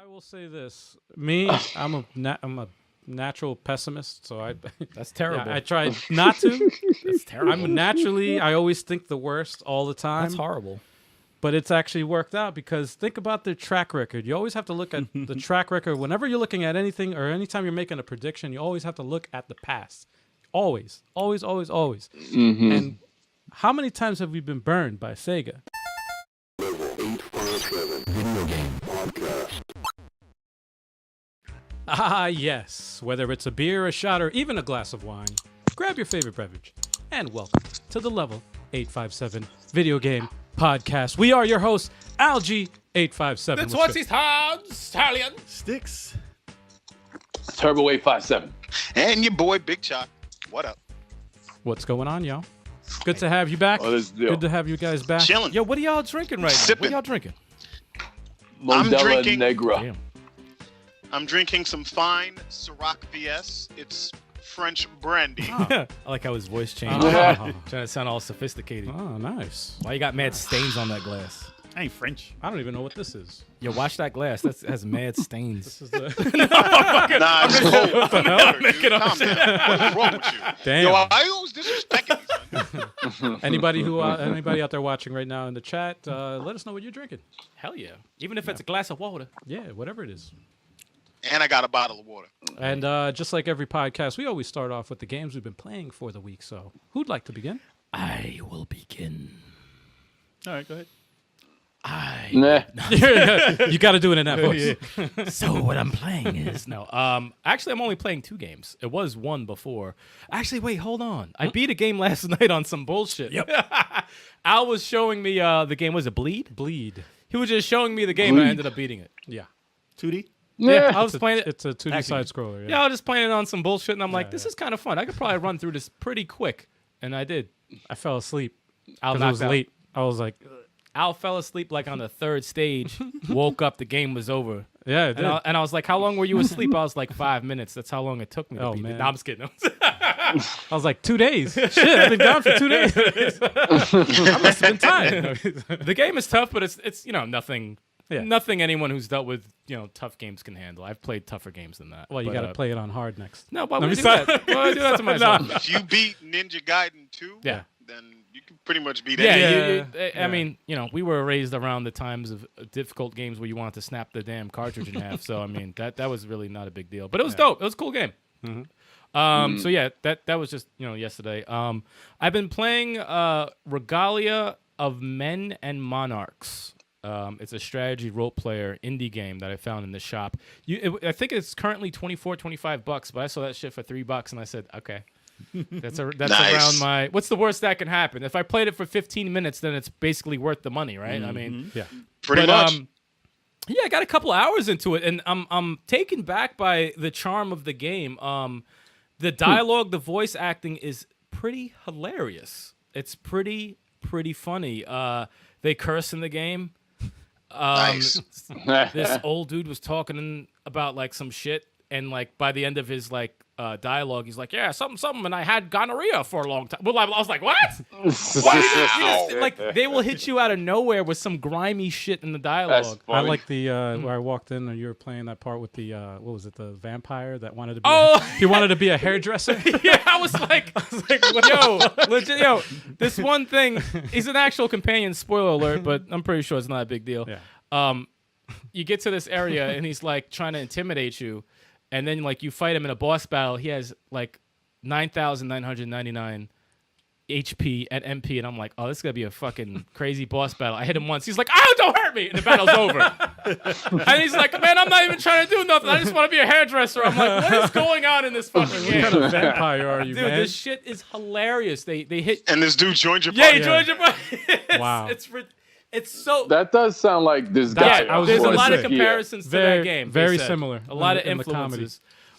I will say this. I'm a natural pessimist, so That's terrible. I try not to. That's terrible. I always think the worst all the time. That's horrible. But it's actually worked out because think about their track record. You always have to look at the track record. Whenever you're looking at anything or anytime you're making a prediction, you always have to look at the past. Always. Always, always, always. Mm-hmm. And how many times have we been burned by Sega? Level 857 Video Game Podcast. Ah, yes. Whether it's a beer, a shot, or even a glass of wine, grab your favorite beverage and welcome to the Level 857 Video Game Podcast. We are your hosts, Algie857. That's what's his hard stallion. Sticks. Turbo 857. And your boy Big Chuck. What up? What's going on, y'all? Good to have you back. Oh, this deal. Good to have you guys back. Chilling. Yo, what are y'all drinking right now? Sipping. What are y'all drinking? Modella drinking- Negra. Damn. I'm drinking some fine Ciroc VS. It's French brandy. I like how his voice changed. Oh. Trying to sound all sophisticated. Oh, nice. Why you got mad stains on that glass? I ain't French. I don't even know what this is. Yo, watch that glass. That has mad stains. This is the Nah, it's cold. What the hell? Calm down. What's wrong with you? Damn. Yo, I always disrespecting you, son. Anybody out there watching right now in the chat, let us know what you're drinking. Hell yeah. Even if it's a glass of water. Yeah, whatever it is. And I got a bottle of water. And just like every podcast, we always start off with the games we've been playing for the week. So who'd like to begin? I will begin. All right, go ahead. Nah. You got to do it in that voice. So what I'm playing is actually I'm only playing 2 games. It was one before. Actually, wait, hold on. I beat a game last night on some bullshit. Yep. Al was showing me the game. Was it Bleed? Bleed. He was just showing me the game and I ended up beating it. Yeah. 2D? Yeah, I was playing it. It's a 2D Action. side scroller. Yeah, I was just playing it on some bullshit, and I'm like, this yeah. is kind of fun. I could probably run through this pretty quick, and I did. I fell asleep. Al Because it was knocked out. late. I was like, Al fell asleep like on the 3rd stage, woke up, the game was over. yeah, it did. And I was like, how long were you asleep? I was like, 5 minutes. That's how long it took me to Oh, beat it. man. No, I'm just kidding. I was like, 2 days. Shit, I've been down for 2 days. I must have been tired. The game is tough, but it's nothing. Yeah. Nothing anyone who's dealt with tough games can handle. I've played tougher games than that. Well, you But, got to play it on hard next. No, why Let would me I do stop. that? Why would I do that to myself? If you beat Ninja Gaiden 2, Yeah. then you can pretty much beat Yeah, anything. I mean, we were raised around the times of difficult games where you wanted to snap the damn cartridge in half. So I mean, that was really not a big deal. But it was dope. It was a cool game. So yeah, that was just yesterday. I've been playing Regalia of Men and Monarchs. It's a strategy role player indie game that I found in the shop. I think it's currently $25, but I saw that shit for $3 and I said, okay. That's Nice. around my. What's the worst that can happen? If I played it for 15 minutes, then it's basically worth the money, right? I mean, Yeah. Pretty much. yeah, I got a couple hours into it, and I'm taken back by the charm of the game. The dialogue, the voice acting is pretty hilarious. It's pretty funny. They curse in the game. Nice. This old dude was talking about like some shit, and like by the end of his dialogue, he's like, "Yeah, something," and I had gonorrhea for a long time. Well, I was like, "What?" Like they will hit you out of nowhere with some grimy shit in the dialogue. That's I funny. like the where I walked in and you were playing that part with the what was it, the vampire that wanted to be he wanted to be a hairdresser. Yeah, I was like, yo, this one thing, he's an actual companion, spoiler alert, but I'm pretty sure it's not a big deal. Yeah. You get to this area and he's like trying to intimidate you, and then like you fight him in a boss battle. He has like 9,999 HP at MP, and I'm like, oh, this is gonna be a fucking crazy boss battle. I hit him once. He's like, oh, don't hurt me, and the battle's over. And he's like, man, I'm not even trying to do nothing. I just want to be a hairdresser. I'm like, what is going on in this fucking What game? kind of vampire are you, Dude, man? this shit is hilarious. They hit. And this dude joined your Yeah, party. he joined your body. Wow. It's so. That does sound like this That's- guy. I was There's a gonna lot of say. comparisons to that game. they very said. similar A lot of in the comedy.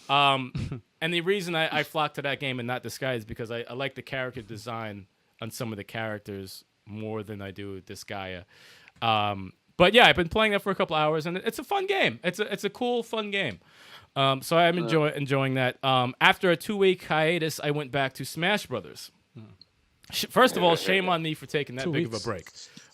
influences. And the reason I flocked to that game and not Disguise is because I like the character design on some of the characters more than I do Disgaea. But yeah, I've been playing that for a couple hours, and it's a fun game. It's a cool, fun game. So I'm enjoying that. After a 2-week hiatus, I went back to Smash Brothers. First of all, shame on me for taking that 2 big weeks. of a break.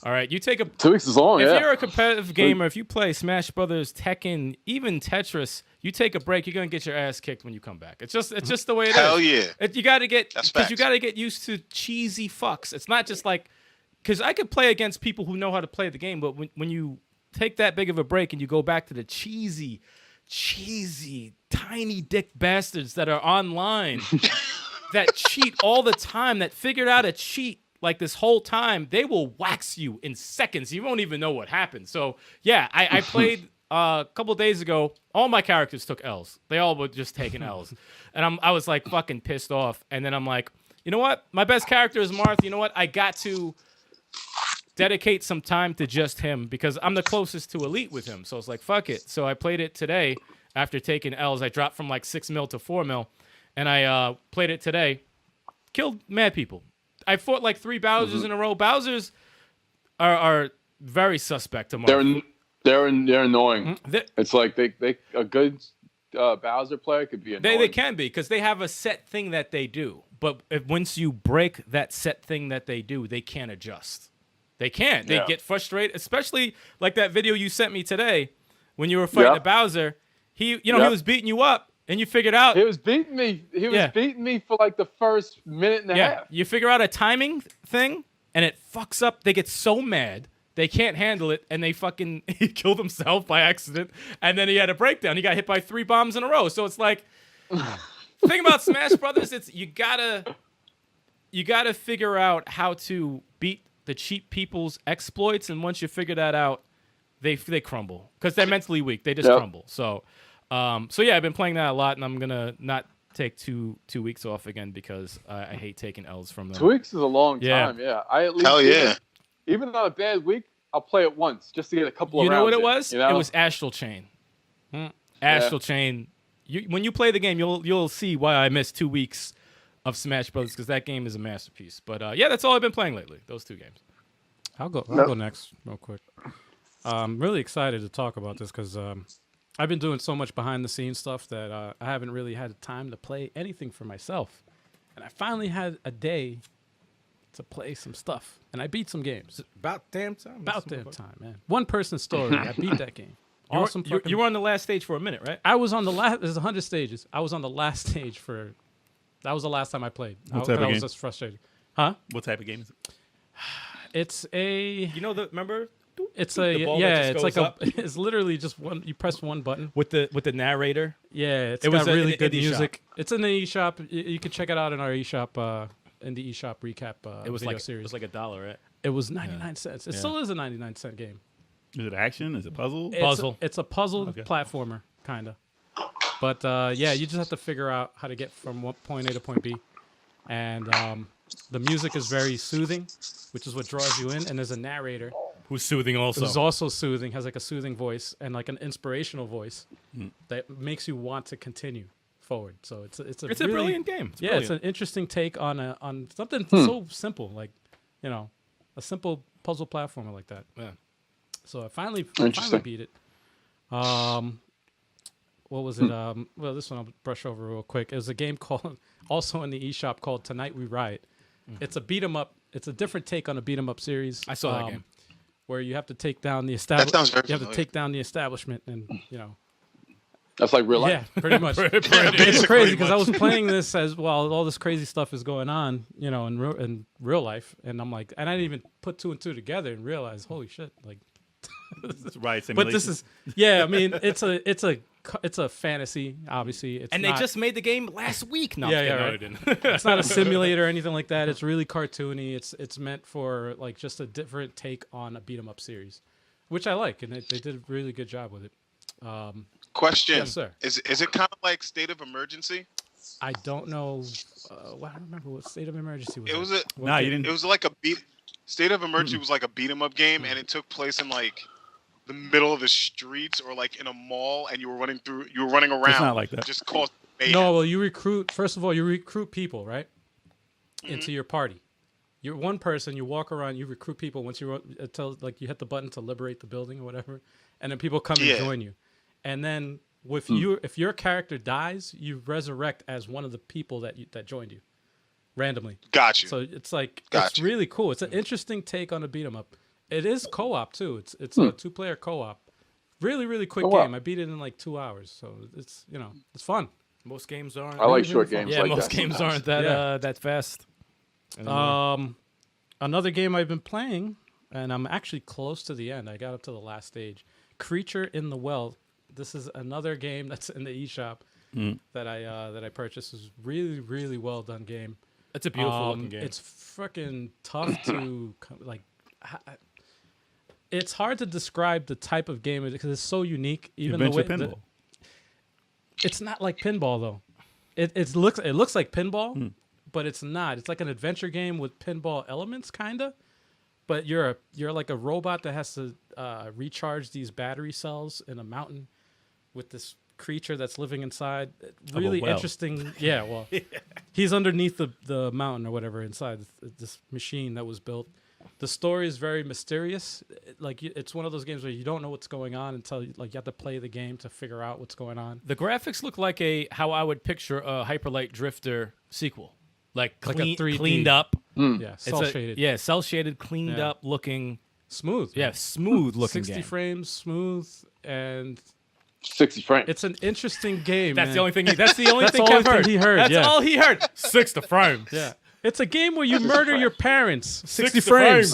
All right, you take a 2 weeks is long. if Yeah. you're a competitive gamer, if you play Smash Brothers, Tekken, even Tetris, you take a break, you're gonna get your ass kicked when you come back. It's just the way it is. Hell yeah. You got to get That's because you facts. got to get used to cheesy fucks. It's not just like because I could play against people who know how to play the game, but when you take that big of a break and you go back to the cheesy, tiny dick bastards that are online that cheat all the time, that figured out a cheat. Like this whole time, they will wax you in seconds. You won't even know what happened. So yeah, I played a couple days ago. All my characters took L's. They all were just taking L's, and I was like fucking pissed off. And then I'm like, you know what? My best character is Marth. You know what? I got to dedicate some time to just him because I'm the closest to elite with him. So it's like fuck it. So I played it today after taking L's. I dropped from like 6 mil to 4 mil, and I played it today. Killed mad people. I fought like 3 Bowsers in a row. Bowsers are very suspect to Marth. They're annoying. They- It's like they a good Bowser player could be annoying. They can be because they have a set thing that they do. But once you break that set thing that they do, they can't adjust. They can't. They Yeah. get frustrated, especially like that video you sent me today when you were fighting a Bowser. He was beating you up, and you figured out. He was beating me. He was beating me for like the first minute and a half. You figure out a timing thing, and it fucks up. They get so mad. They can't handle it, and they fucking he killed himself by accident, and then he had a breakdown. He got hit by 3 bombs in a row. So it's like, the thing about Smash Brothers, it's you gotta figure out how to beat the cheap people's exploits, and once you figure that out, they crumble because they're mentally weak. They just crumble. So yeah, I've been playing that a lot, and I'm gonna not take two weeks off again because I hate taking L's from them. 2 weeks is a long Yeah. time. Yeah, I at least Hell yeah. Even on a bad week, I'll play it once just to get a couple of You know what rounds it in, was? you know? It was Astral Chain. Astral Chain. When you play the game, you'll see why I missed 2 weeks of Smash Brothers because that game is a masterpiece. But yeah, that's all I've been playing lately. Those 2 games. I'll go next real quick. I'm really excited to talk about this because I've been doing so much behind the scenes stuff that I haven't really had time to play anything for myself. And I finally had a day to play some stuff. And I beat some games. About damn time. About damn time, man. One person story. I beat that game. Awesome. You were on the last stage for a minute, right? I was on the last. There's 100 stages. I was on the last stage for. That was the last time I played. What type of I was game? just frustrated. Huh? What type of game is it? It's a. You know remember? It's the a ball that yeah. just It's goes like up? It's literally just one. You press one button. With the narrator. Yeah, it's It was got really in the good indie music. It's in the eShop. You can check it out in our eShop. In the eShop recap. It was video like series. it was like $1, right? It was 99 cents. It still is a 99-cent game. Is it action? Is it puzzle? It's a puzzle Okay. platformer, kind of. But yeah, you just have to figure out how to get from point A to point B. And the music is very soothing, which is what draws you in. And there's a narrator Who's soothing also? who's also soothing, has like a soothing voice and like an inspirational voice that makes you want to continue forward. So it's a really, brilliant game. It's It's brilliant. an interesting take on something so simple, like a simple puzzle platformer like that. Yeah. So I finally Interesting. beat it. What was it? Well, this one I'll brush over real quick. It was a game called, also in the eShop, called Tonight We Ride. It's a beat 'em up. It's a different take on a beat 'em up series. I saw that game. where you have to take down the establishment. sounds very You have to familiar. take down the establishment, and That's like real life. yeah, pretty much. It's Basically, crazy because I much. was playing this as well. All this crazy stuff is going on, in real life, and I'm like, and I didn't even put 2 and 2 together and realize, holy shit, like. It's right. But this is, yeah. I mean, it's a fantasy. Obviously, it's And not, they just made the game last week. No, Yeah, I'm yeah, kidding. No, right. they didn't. It's not a simulator or anything like that. It's really cartoony. It's meant for like just a different take on a beat 'em up series, which I like, and they did a really good job with it. Question. Yes, sir. Is it kind of like State of Emergency? I don't know. I don't remember what State of Emergency was. It was it. a. What Nah, you game? didn't. It was like a beat. State of Emergency was like a beat 'em up game, and it took place in like the middle of the streets or like in a mall, and you were running around. not like that. Just cause mayhem. No, well, you recruit. First of all, you recruit people, right, into your party. You're one person. You walk around. You recruit people. Once you until like you hit the button to liberate the building or whatever, and then people come Yeah. and join you. And then with you, if your character dies, you resurrect as one of the people that joined you, randomly. Got you. So it's like it's Gotcha. really cool. It's an interesting take on a beat 'em up. It is co-op too. It's a 2-player co-op. Really, really quick Co-op. game. I beat it in like 2 hours, so it's it's fun. Most games aren't. I like really short fun. games Yeah, like most that. games sometimes. aren't that Yeah. that fast. anymore. Another game I've been playing, and I'm actually close to the end. I got up to the last stage. Creature in the Well. This is another game that's in the eShop that I purchased. It's really, really well done game. It's a beautiful looking game. It's freaking tough to like. It's hard to describe the type of game because it's so unique. Even the way Adventure pinball. it's not like pinball though. It looks like pinball, but it's not. It's like an adventure game with pinball elements, kinda. But you're like a robot that has to recharge these battery cells in a mountain with this creature that's living inside. Really well. interesting. Yeah, well, he's underneath the mountain or whatever inside this machine that was built. The story is very mysterious. Like it's one of those games where you don't know what's going on until you have to play the game to figure out what's going on. The graphics look like how I would picture a Hyperlight Drifter sequel, like Like a 3D. cleaned up. Yeah, It's cell shaded. Yeah, cell shaded, cleaned Yeah. up looking. Smooth. Yeah, smooth looking 60 game. frames, smooth, and 60 frames. it's an interesting game. That's man. the only thing. That's the only That's thing the only Kev heard. thing he heard, That's yeah. all he heard. 60 frames. Yeah. It's a game where you murder your parents. 60 60 frames.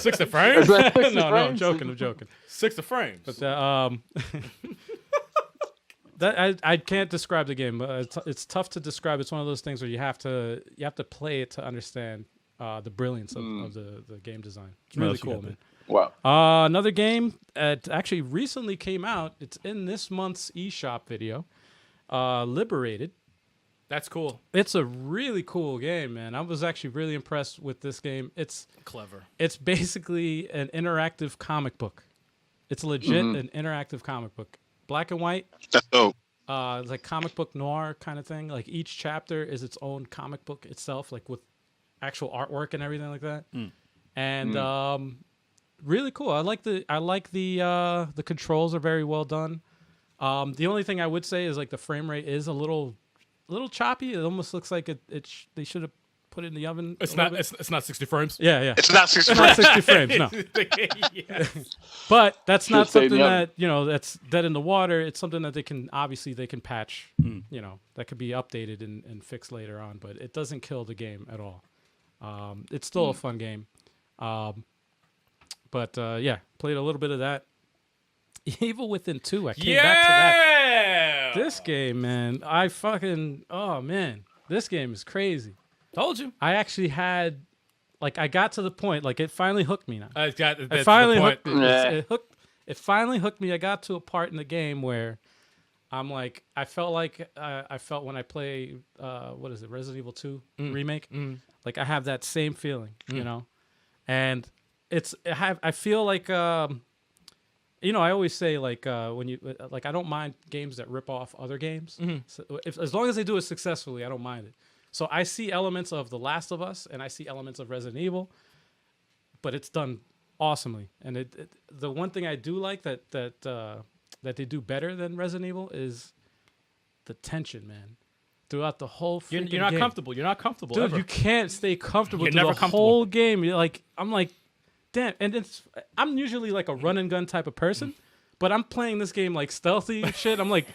60 frames. Is that 60 No, frames? I'm joking. 60 frames. But that I can't describe the game. But it's tough to describe. It's one of those things where you have to play it to understand the brilliance of the game design. It's really else you cool, got man. Wow. Another game that actually recently came out. It's in this month's eShop video. Liberated. That's cool. It's a really cool game, man. I was actually really impressed with this game. It's Clever. basically an interactive comic book. It's legit an interactive comic book. Black and white. That's dope. It's like comic book noir kind of thing. Like each chapter is its own comic book itself, like with actual artwork and everything like that. And really cool. I like the controls are very well done. The only thing I would say is like the frame rate is a little choppy. It almost looks like they should have put it in the oven. It's a not. little bit. It's not 60 frames. Yeah. It's not 60 It's not frames. 60 frames, no. Yeah. But that's not stay in something the oven. that, that's dead in the water. It's something that they can patch, that could be updated and fixed later on. But it doesn't kill the game at all. It's still a fun game. But played a little bit of that. Evil Within 2, I came back to that. This game, man, this game is crazy. Told you. I actually had, I got to the point, it finally hooked me now. It Finally hooked me. Yeah. It finally hooked me. I got to a part in the game where I'm like, I felt when I play, Resident Evil 2 remake. Like I have that same feeling, and I feel like, I always say when you I don't mind games that rip off other games. So as long as they do it successfully, I don't mind it. So I see elements of The Last of Us and I see elements of Resident Evil, but it's done awesomely. And the one thing I do like that they do better than Resident Evil is the tension, man. Throughout the whole freaking You're not game. comfortable. You're not comfortable. Dude, ever. you can't stay comfortable You're through never the comfortable. whole game. I'm like, damn. And I'm usually like a run and gun type of person, but I'm playing this game like stealthy and shit. I'm like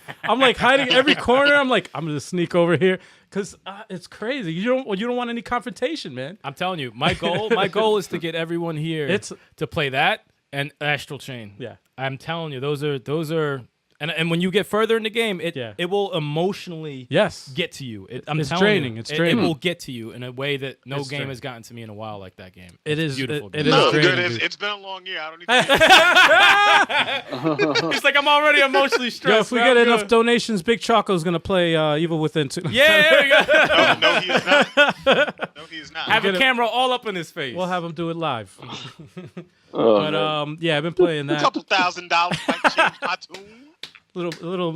hiding every corner. I'm like, I'm gonna sneak over here because it's crazy. You don't want any confrontation, man. I'm telling you, my goal is to get everyone here to play that and Astral Chain. Yeah. I'm telling you, those are. And when you get further in the game, it will emotionally Yes. get to you. It's telling draining. you, It's it draining. will get to you in a way that no It's game draining. has gotten to me in a while like that game. It It's is beautiful. It game. is No, I'm draining, good. dude. It's been a long year. I don't need to. It's like I'm already emotionally stressed. Yo, if we man. get I'm enough good. donations, Big Choco's gonna play Evil Within 2. Yeah, there we go. No, he is not. No, he is not. Have a camera all up in his face. We'll have him do it live. Oh, But man. I've been playing A that. couple $1,000 might change my tune. little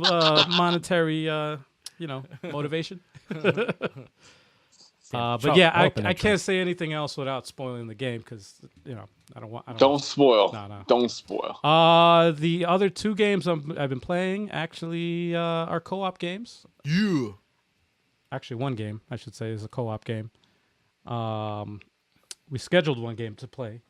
monetary motivation. But yeah, I can't say anything else without spoiling the game because I don't want. Don't spoil. No. Don't spoil. The other two games I've been playing actually are co-op games. Yeah. Actually, one game I should say is a co-op game. We scheduled one game to play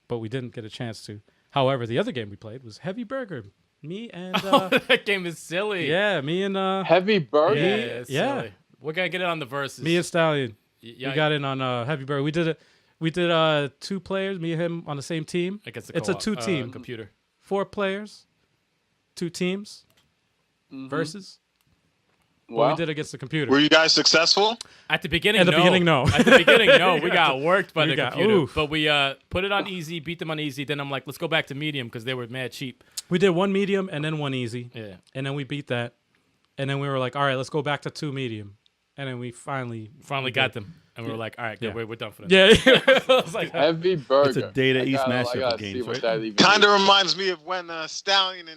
but we didn't get a chance to. However, the other game we played was Heavy Burger. Me and that game is silly. yeah, me and Heavy Burger. Yeah, it's Yeah. silly. We're gonna get it on the verses. me and Stallion. Yeah, We got in on Heavy Burger. We did 2 players, me and him on the same team. It's a 2-team. computer. 4 players, 2 teams versus. What Wow. we did against the computer. Were you guys successful? At the beginning, At the no. beginning, no. At the beginning, no. We got worked by We the got- computer. oof. But we put it on easy, beat them on easy. Then I'm like, let's go back to medium because they were mad cheap. We did 1 medium and then 1 easy. Yeah. And then we beat that. And then we were like, all right, let's go back to 2 medium. And then we finally Got them. And we were like, all right, good, Yeah. we're done for this. Yeah. I was like, Heavy Burger. It's a Data I East gotta- mashup I gotta of games, see what right? that even Kind is. of reminds me of when Stallion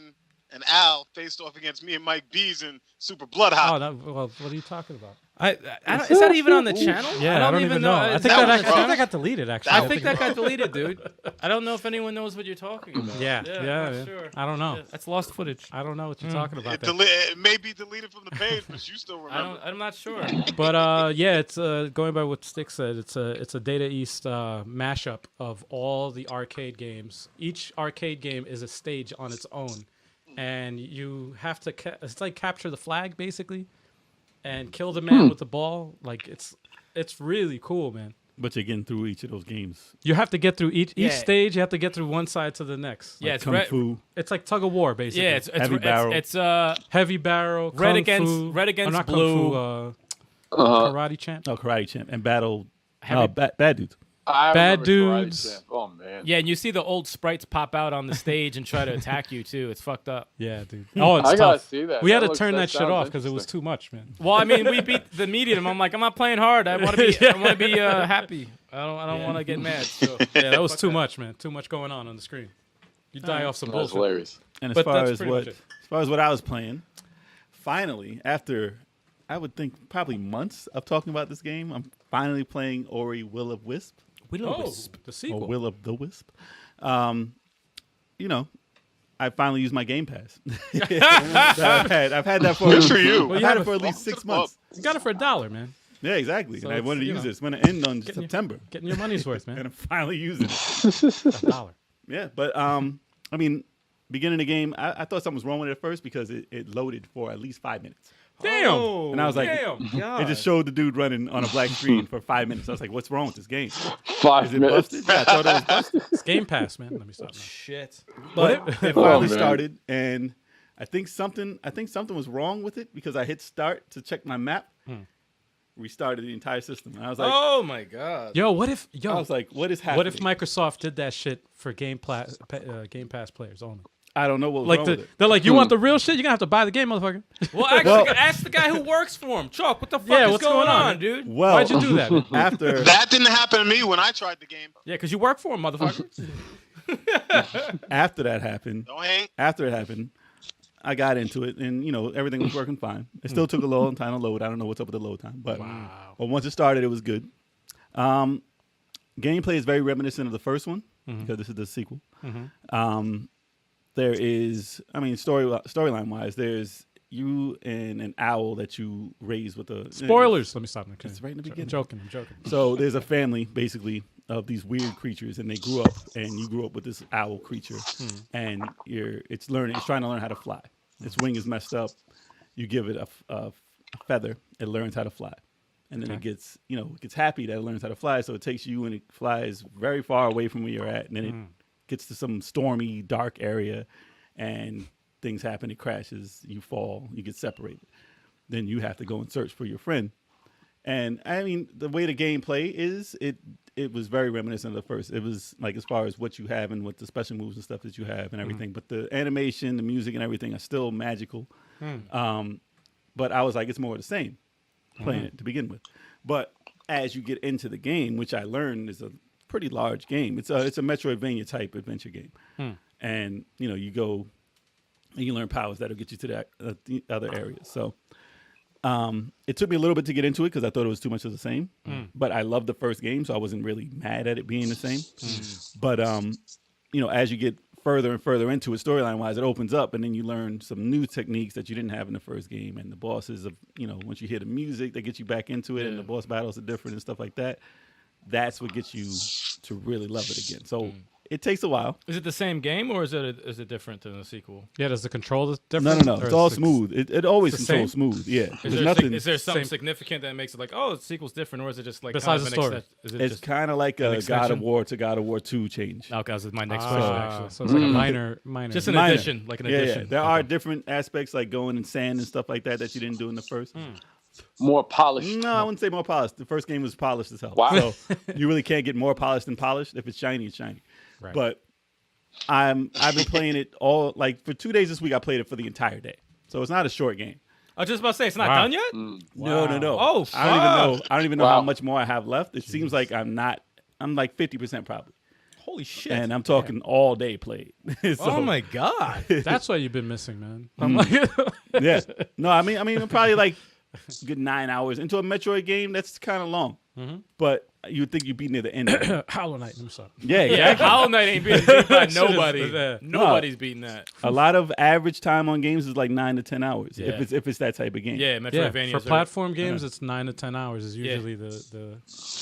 and Al faced off against me and Mike Bees in Super Blood oh, Hot. no, well, what are you talking about? I don't, is that even on the channel? Yeah, I don't even know. I think that that, was I think rough. that got deleted, actually. I think that got deleted, dude. I don't know if anyone knows what you're talking about. Yeah, I'm yeah. not sure. I don't know. Yeah, that's lost footage. I don't know what you're talking about It, there. it may be deleted from the page, but you still remember. I'm not sure. But yeah, it's going by what Stick said. It's a Data East mashup of all the arcade games. Each arcade game is a stage on its own, and you have to. It's like capture the flag basically, and kill the man with the ball. Like it's really cool, man. But you're getting through each of those games. You have to get through each Yeah. stage. You have to get through one side to the next. Yeah, Like it's Kung red. Fu. It's like tug of war, basically. Yeah, it's Heavy barrel. It's heavy barrel. Red Kung against- Fu, red against not blue. Kung Fu, Uh-huh. karate champ. Oh, Karate Champ and Battle. Heavy- Bad Dudes. I Bad remember Karate Dudes. Champ. Oh man. yeah, and you see the old sprites pop out on the stage and try to attack you too. It's fucked up. Yeah, dude. Oh, it's I gotta tough. see that. We had That to looks- turn that shit sounds off because it was interesting. too much, man. Well, I mean, we beat the medium. I'm like, I'm not playing hard. I want to be. I want to be happy. I don't want to get mad. So Yeah, that was too much, man. Too much going on the screen. You die off some That's bullshit. hilarious. And as But far that's as pretty what much it. as far as what I was playing, finally, after I would think probably months of talking about this game, I'm finally playing Ori Will of Wisp. Oh, the Or sequel. Will of the Wisp. You know, I finally used my Game Pass. I've had that for Good for you. Well, I've you had have it for a- at least 6 months. You got it for $1, man. Yeah, exactly. So and I it's, wanted to you use know, it. It's going to end on getting your- September, Getting your money's worth, and man. I'm finally using it. $1. Yeah, but I mean, beginning of the game, I thought something was wrong with it at first because it loaded for at least 5 minutes. Damn. And I was like, damn. It just showed the dude running on a black screen for 5 minutes. I was like, what's wrong with this game? 5 Is it minutes. busted? Yeah, I thought it was busted. It's Game Pass, man. Let me stop now. shit. But it Oh, finally man. started, and I think something was wrong with it because I hit start to check my map, restarted the entire system. And I was like, Oh my god. Yo, what if I was like, what is happening? what if Microsoft did that shit for Game Pass players only? I don't know what was Like wrong with it. they're like, you want the real shit? You're gonna have to buy the game, motherfucker. Well, actually, Well- ask the guy who works for him. Chuck, what the fuck Yeah, is what's going going on, on, dude? Well, Why'd you do that? Man? after That didn't happen to me when I tried the game. Yeah, because you work for him, motherfucker. after that happened, Don't hang. after it happened, I got into it, and everything was working fine. It still took a long time to load. I don't know what's up with the load time, but once it started, it was good. Gameplay is very reminiscent of the first one because this is the sequel. There is, I mean, storyline wise, there's you and an owl that you raise with a Spoilers. Let me stop. Okay. It's right in the beginning. I'm joking. So there's a family basically of these weird creatures, and they grew up, and you grew up with this owl creature, and it's trying to learn how to fly. Its wing is messed up. You give it a feather, it learns how to fly, and then it gets happy that it learns how to fly. So it takes you and it flies very far away from where you're at, and then it gets to some stormy, dark area, and things happen. It crashes. You fall. You get separated. Then you have to go and search for your friend. And I mean, the way the game play is, it was very reminiscent of the first. It was like as far as what you have and what the special moves and stuff that you have and everything. But the animation, the music, and everything are still magical. But I was like, it's more of the same playing it to begin with. But as you get into the game, which I learned is a pretty large game. It's a Metroidvania type adventure game, and you go and you learn powers that'll get you to the other areas. So. It took me a little bit to get into it because I thought it was too much of the same. But I loved the first game, so I wasn't really mad at it being the same. But as you get further and further into it, storyline wise, it opens up, and then you learn some new techniques that you didn't have in the first game. And the bosses once you hear the music, they get you back into it, and the boss battles are different and stuff like that. That's what gets you to really love it again. So It takes a while. Is it the same game or is it different than the sequel? Yeah, does the control different? No. Or It's all is smooth. It always it's the controls same? smooth. Yeah. Is There's nothing. is there something same- significant that makes it like, oh, the sequel's different, or is it just like Besides kind the of story. Is it It's just kind of like a God of extension? War to God of War 2 change. okay? That's my next question. Actually, So it's like a minor. just an Minor. addition, like an Yeah. addition. There are different aspects like going in sand and stuff like that you didn't do in the first. More polished. No, I wouldn't say more polished. The first game was polished as hell. Wow. So you really can't get more polished than polished. If it's shiny, it's shiny. Right. But I've been playing it all like for 2 days this week. I played it for the entire day, so it's not a short game. I was just about to say it's not Wow. done yet. No. Oh, I don't even know how Wow. much more I have left. It seems like I'm like 50% probably, Holy shit! and I'm talking all day played. So, oh my god! That's what you've been missing, man. I'm like, yeah. No, I mean, probably like a good 9 hours into a Metroid game. That's kind of long, but you'd think you'd be near the end. Of it. Hollow Knight. I'm sorry. Yeah, Yeah, exactly. Hollow Knight ain't being beat by nobody. Yeah. Nobody's beating that. A lot of average time on games is like 9 to 10 hours Yeah. if it's that type of game. Yeah, Yeah, Metroidvania. for platform games, it's 9 to 10 hours is usually the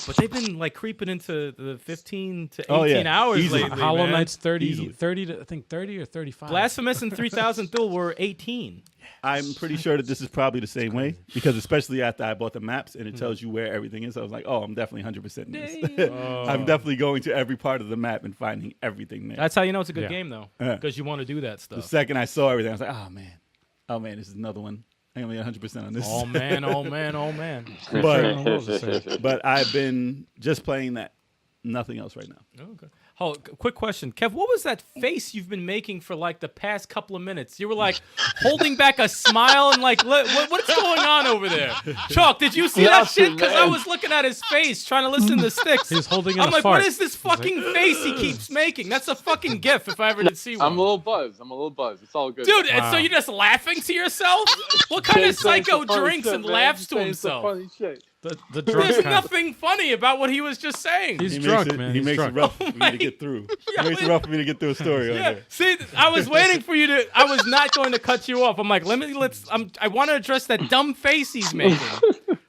but they've been like creeping into the 15 to 18 Oh, yeah. hours Easily. lately. Hollow man. Knight's 30 Easily. to I think 30 or 35. Blasphemous and 3000 Duel were 18. I'm pretty sure that this is probably the same way because especially after I bought the maps and it tells you where everything is, I was like, oh, I'm definitely 100% in this. I'm definitely going to every part of the map and finding everything there. That's how you know it's a good Yeah. game, though, Yeah. because you want to do that The stuff. second I saw everything, I was like, oh man, this is another one. I'm gonna be 100% on this. Oh man, oh man, oh man. But I've been just playing that. Nothing else right now. Okay. Oh, quick question, Kev. What was that face you've been making for like the past couple of minutes? You were like holding back a smile and like, what's going on over there? Chalk, did you see that shit? Because I was looking at his face trying to listen to Sticks. He's holding in I'm a like, fart. what is this fucking face he keeps making? That's a fucking gif if I ever did see one. I'm a little buzzed. It's all good. Dude, and so you're just laughing to yourself? What kind of psycho drinks and laughs to himself? Funny shit. the drunk There's kind. nothing funny about what he was just saying. He's He drunk, makes it, man. He He's makes drunk. it rough for me to get through. Yeah, He makes it rough for me to get through a story on Yeah. there. See, I was waiting for you to. I was not going to cut you off. I'm like, I want to address that dumb face he's making,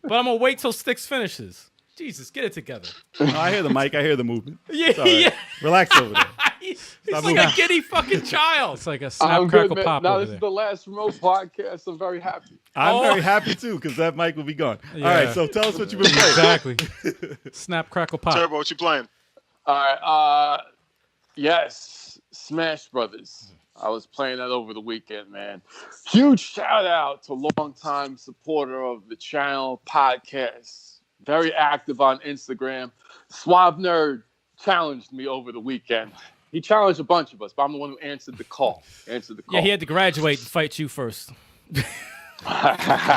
but I'm gonna wait till Sticks finishes. Jesus, get it together. Oh, I hear the mic. I hear the movement. Yeah, It's all right. yeah. Relax over there. He's like a giddy fucking child. It's like a snap, I'm crackle, good, man. pop Now over this there. is the last remote podcast. I'm very happy. I'm Oh. very happy too because that mic will be gone. Yeah. All right, so tell us what you've been playing. Exactly. Snap, crackle, pop. Turbo, what you playing? All right. Yes, Smash Brothers. I was playing that over the weekend, man. Huge shout out to longtime supporter of the channel podcast. Very active on Instagram. Suave Nerd challenged me over the weekend. He challenged a bunch of us, but I'm the one who answered the call. Yeah, he had to graduate and fight you first.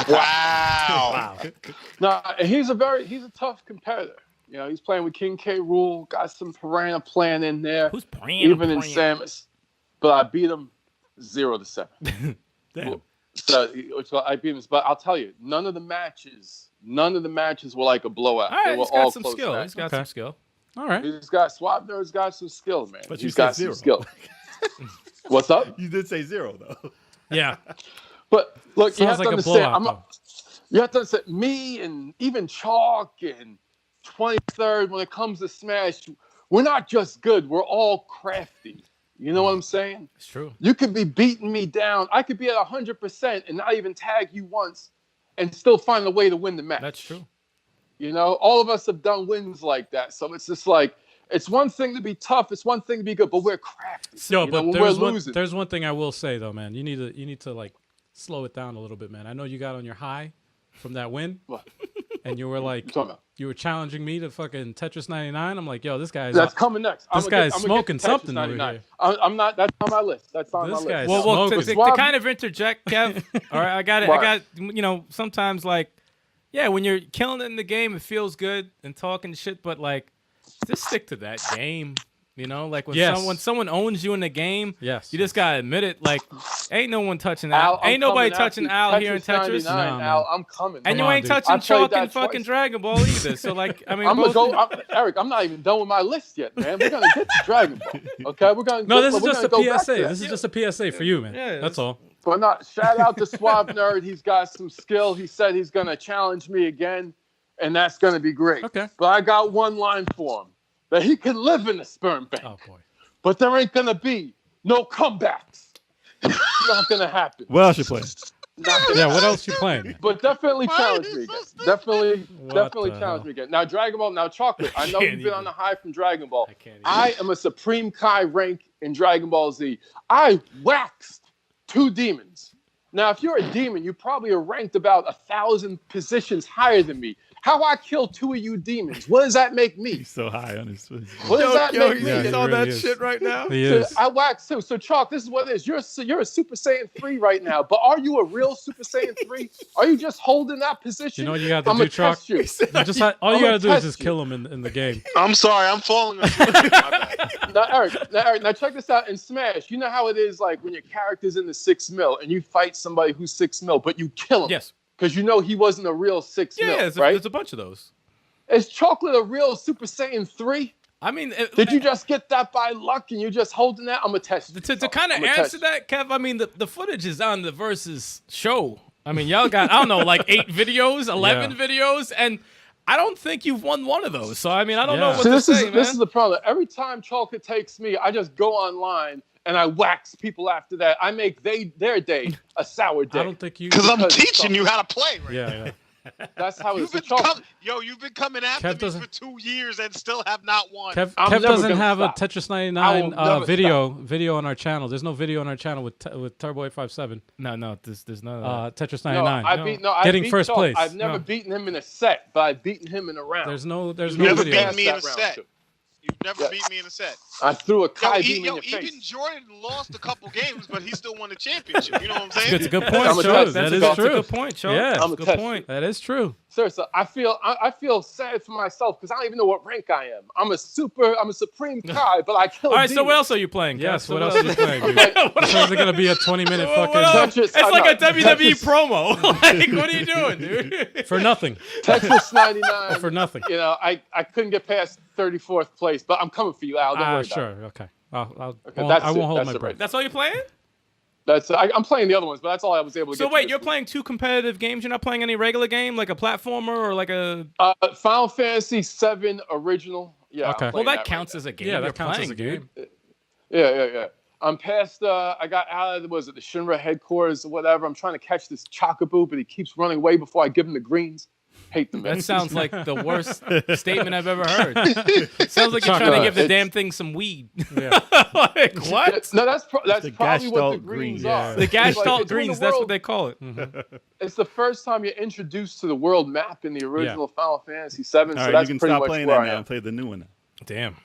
Wow. No, he's a tough competitor. You know, he's playing with King K. Rool, got some Piranha playing in there. Who's praying? Even in Samus. But I beat him 0-7. Damn. So I beat him, but I'll tell you, none of the matches were like a blowout. All right, They were he's got all some close skill. matches. He's got some skill. All right. He's got Swap Nerd's got some skill, man. But you He's said got zero. some skill. What's up? You did say 0 though. Yeah. But look, you Sounds have like to a understand. blowout, You have to understand. Me and even Chalk and 23rd, when it comes to Smash, we're not just good. We're all crafty. You know what I'm saying? It's true. You could be beating me down. I could be at 100% and not even tag you once and still find a way to win the match. That's true. You know, all of us have done wins like that. So it's just like, it's one thing to be tough. It's one thing to be good, but we're crafty. Yo, You know, but when there's we're one, losing. there's one thing I will say though, man. You need to like slow it down a little bit, man. I know you got on your high from that win, What? and you were like, You talking about? you were challenging me to fucking Tetris 99. I'm like, yo, this guy's That's coming next. This guy's smoking something over Tetris here. 99. I'm not. That's on my list. That's on This my guy's list. Well, Smoke to was- kind of interject, Kev. All right, I got it. What? I got, you know, sometimes like, yeah, when you're killing it in the game, it feels good and talking shit, but like, just stick to that game. You know, like when Yes. someone owns you in the game, Yes. you just gotta admit it. Like, ain't no one touching Al, Al. I'm Ain't nobody coming touching after Al here in Tetris. 99, No, Al, man. I'm coming. And man. you on, ain't dude. touching I've played Chalk that and fucking twice. Dragon Ball either. So like, I mean, I'm gonna both- go, Eric. I'm not even done with my list yet, man. We're gonna get to Dragon Ball. Okay, we're gonna. No, this is we're just a gonna go back PSA. to that. This is just a PSA for you, man. Yeah, That's all. But not shout out to Suave Nerd. He's got some skill. He said he's gonna challenge me again, and that's gonna be great. Okay. But I got one line for him that he can live in the sperm bank. Oh boy. but there ain't gonna be no comebacks. It's not gonna happen. What else you playing? Yeah, what else you playing? But definitely challenge me again. Definitely What the challenge hell? me again. Now, Dragon Ball, now Chocolate. I know can't you've been on even. the high from Dragon Ball. I can't even. I am a Supreme Kai rank in Dragon Ball Z. I waxed 2 demons. Now, if you're a demon, you probably are ranked about 1,000 positions higher than me. How I kill 2 of you demons? What does that make me? He's so high on his. What does that make he's me? Yeah, he on really that is. shit right now. He So is. I waxed too. So Chalk, this is what it is. You're a Super Saiyan 3 right now, but are you a real Super Saiyan 3? Are you just holding that position? You know what you got to I'm do, gonna Chalk? test you. You just all you I'ma gotta do is test just you. kill him in the game. I'm sorry, I'm falling asleep. My bad. Now, Eric, now check this out. In Smash, you know how it is like when your character's in the 6 mil and you fight somebody who's 6 mil, but you kill him. Yes. Because you know he wasn't a real 6 Yeah, mil, there's right? a bunch of those. Is Chocolate a real Super Saiyan 3? I mean, Did you just get that by luck and you're just holding that? I'm going to test you. to kind of I'ma answer test that, Kev, I mean, the footage is on the Versus show. I mean, y'all got, I don't know, like 8 videos, 11 videos, and I don't think you've won one of those. So, I mean, I don't know Yeah. what See, to this say, is man. this is the problem. Every time Chocolate takes me, I just go online and I wax people after that. I make their day a sour day. I don't think you. Because I'm Because- teaching you how to play right Yeah, now. yeah. That's how You've it's been, Chocolate. you've been coming after Kev me doesn't- for 2 years and still have not won. Kev I'm never doesn't gonna have stop. a Tetris I 99 will never video on our channel. There's no video on our channel with Turbo 857. No, there's none of that. Tetris No, 99. I Getting beat first Chalk. place. I've never No. beaten him in a set, but I've beaten him in a round. There's no You've no never video. beaten me in a That round, set. too. You've never Yeah. beat me in a set. I threw a Yo, Kai beam in your even face. Jordan lost a couple games, but he still won the championship. You know what I'm saying? It's a good point, I'm a Chuck. test. That's That is a true. good point, Chuck. Yeah. That's I'm a a good test. point. That is true. Seriously, I feel sad for myself because I don't even know what rank I am. I'm a Supreme Kai, but I kill All right, so demons. what else are you playing? Kev? Yes. So What else are you playing, dude? This is gonna be a 20-minute What fucking else? Tetris- It's I like a know. WWE Tetris- promo. Like, what are you doing, dude? for nothing. Tetris 99. For nothing. You know, I couldn't get past 34th place, but I'm coming for you, Al. Don't worry Sure. about it. Okay. Okay, that's I won't it. hold That's my it breath. right That's all you're playing? I'm playing the other ones, but that's all I was able to So get. wait, to you're this playing 2 competitive games. You're not playing any regular game, like a platformer or like a. week. Final Fantasy VII original. Yeah. Okay. I'm Well, playing that right counts now. as a game. Yeah, You're that counts as playing, a game. dude. Yeah. I'm past. I got out of the Shinra headquarters or whatever. I'm trying to catch this Chocobo, but he keeps running away before I give him the greens. Hate them. That sounds like the worst statement I've ever heard. Sounds like you're Chocolate. trying to give the It's- damn thing some weed. Yeah. Like, what? No, that's the probably what the Gestalt greens greens. are. The It's like, Gestalt it's when greens, the that's what world- they call it. It's the first time you're introduced to the world map in the original Final Fantasy VII. All So right, that's you can pretty stop much playing where that I now am. and play the new one now. Damn.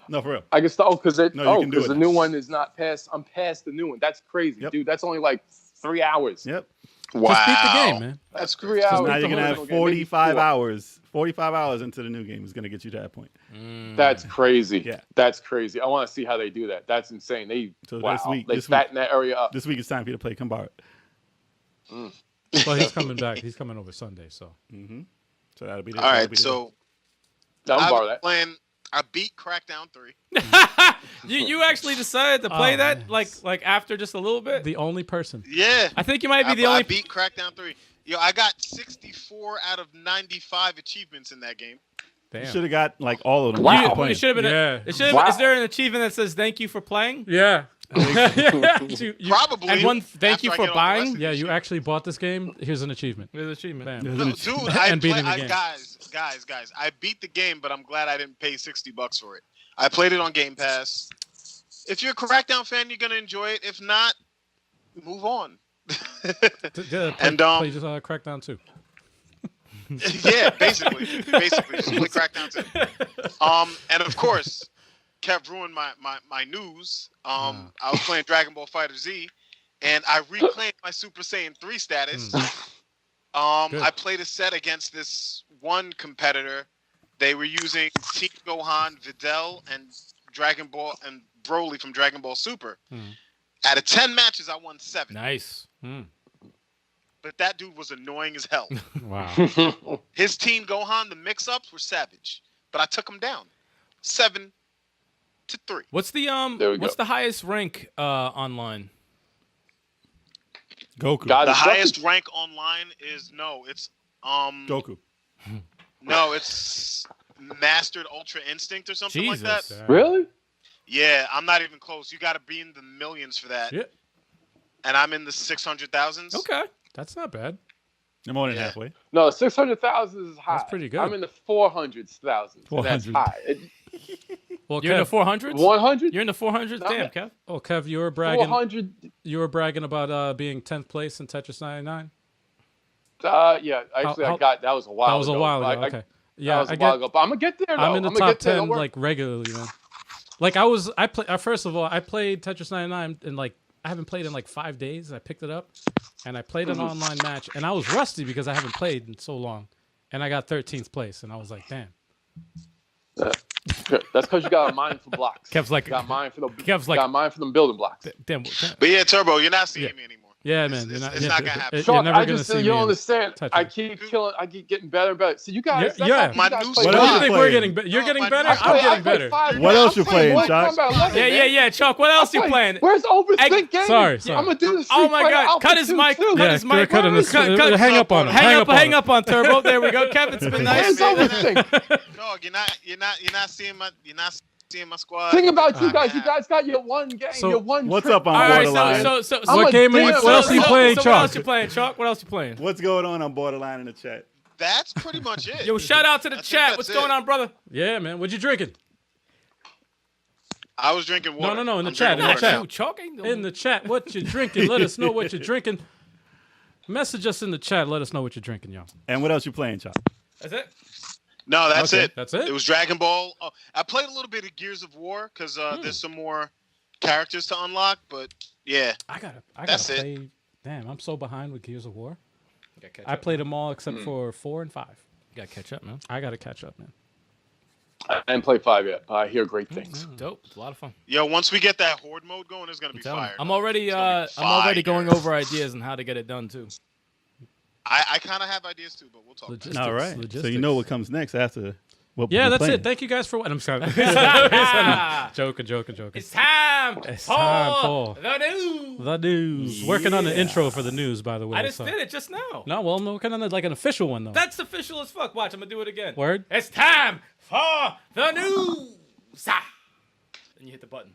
No, for real. I can start because No, you can do it the now. new one is not past. I'm past the new one. That's crazy, Yep. dude. That's only like 3 hours. Yep. Wow. Just beat the game, man. That's 3 So hours. now the you're gonna have original game, maybe 45 4. hours. 45 hours into the new game is gonna get you to that point. That's crazy. Yeah. That's crazy. I want to see how they do that. That's insane. They So wow. this week- they this fatten that area up. This week it's time for you to play Combat. Well, he's coming back. He's coming over Sunday, so. So that'll be the, All that'll right, be the- so I'll borrow I'm that. playing. I beat Crackdown 3. You actually decided to play Oh, that man. like after just a little bit? The only person. Yeah. I think you might be the I only. beat Crackdown 3. Yo, I got 64 out of 95 achievements in that game. you Damn. should have got like all of them. Wow. just for You playing. should have been. Yeah. It should have. Wow. Is there an achievement that says "Thank you for playing"? Yeah. You- Probably. And one thank after you I for get all the rest buying. of Yeah, this you shit. actually bought this game. Here's an achievement. There's an achievement. Bam. There's No, an dude, And beating the game. guys. I beat the game, but I'm glad I didn't pay $60 for it. I played it on Game Pass. If you're a Crackdown fan, you're gonna enjoy it. If not, move on. And, play just Crackdown 2. Yeah, basically, just play Crackdown 2. And of course, Kev ruined my news. I was playing Dragon Ball Fighter Z, and I reclaimed my Super Saiyan 3 status. Good. I played a set against this one competitor. They were using Team Gohan, Videl, and Dragon Ball and Broly from Dragon Ball Super. Out of 10 matches, I won 7. Nice. But that dude was annoying as hell. Wow. His Team Gohan, the mix-ups were savage, but I took him down, 7-3. What's the There we What's go. the highest rank online? Goku. God The is highest rank online is it's Goku. no, it's Mastered Ultra Instinct or something like that. Jesus. Really? Yeah, I'm not even close. You got to be in the millions for that. Shit. And I'm in the 600,000s. Okay. That's not bad. I'm more than Yeah. halfway. No, 600,000 is high. That's pretty good. I'm in the 400,000s. That's 400. high. Well, You're in Kev, the 400s? 100? You're in the 400s? No, Damn, Kev. oh, Kev, you were bragging. 400. You were bragging about being 10th place in Tetris 99. Yeah, actually, How- I got that was a while. That was ago. a while ago. I- Okay. that Yeah, was I a while get. ago. But I'm gonna get there. Though. I'm in the gonna top get there, 10 don't worry. like regularly, man. Like I play. First of all, I played Tetris 99 and like I haven't played in like 5 days. I picked it up and I played an online match and I was rusty because I haven't played in so long, and I got 13th place and I was like, damn. That's because you got a mind for blocks. Kev's like, You got mine for the. Kev's like, got mine for them building blocks. damn. But yeah, Turbo, you're not seeing me anymore. Yeah, man. It's not gonna happen. You're Sean, never I gonna just see you me. don't in understand. Tetris. I keep killing. I keep getting better and better. So you guys, Yeah, that's yeah. how My you guys new play. What What else do you you think we're playing? getting? You're No, getting my better. new- I'm getting better. What else you playing, Josh? Yeah. Chuck, what else you playing? Where's Overthink Gaming? Sorry. I'm gonna do this. Oh my God! Cut his mic! Cut Yeah, his mic! cut him. Hang up on him. Hang up on Turbo. There we go. Kevin's been nice. Where's Overthink? Dog, you're not seeing my squad. Think about you guys. You guys got your one game. So, your one. What's trip. up on All right, Borderline? so I'm What a game are you? damn- What else are you playing, What else Chuck? you playing, Chuck? What else you playing? What's going on Borderline in the chat? That's pretty much it. Yo, shout out to the I think chat. that's What's it. going on, brother? Yeah, man. What you drinking? I was drinking water. No, in the I'm chat, drinking in the water chat. now. You, Chuck ain't In the chat, what you drinking? Let us know what you're drinking. Message us in the chat. Let us know what you're drinking, y'all. And what else you playing, Chop? That's it. No, that's Okay, it. that's it? It was Dragon Ball. Oh, I played a little bit of Gears of War because there's some more characters to unlock. But yeah, I gotta That's it. play. Damn, I'm so behind with Gears of War. Gotta catch I up. played them all except for 4 and 5. Gotta catch up, man. I gotta catch up, man. I didn't play 5 yet. I hear great things. Dope. It's a lot of fun. yo, once we get that horde mode going, it's gonna be Telling you. fire. I'm already gonna be fire. going over ideas on how to get it done too. I kind of have ideas too, but we'll talk. Logistics. All right. So Logistics. you know what comes next after what Yeah, we're that's playing. it. Thank you guys for what. I'm sorry. joking. It's time. It's time for the news. the news. Working on the intro for the news, by the way. I just so- did it just now. No, well, I'm working on like an official one though. That's official as fuck. Watch, I'm gonna do it again. Word. It's time for the news. Ah. Then you hit the button.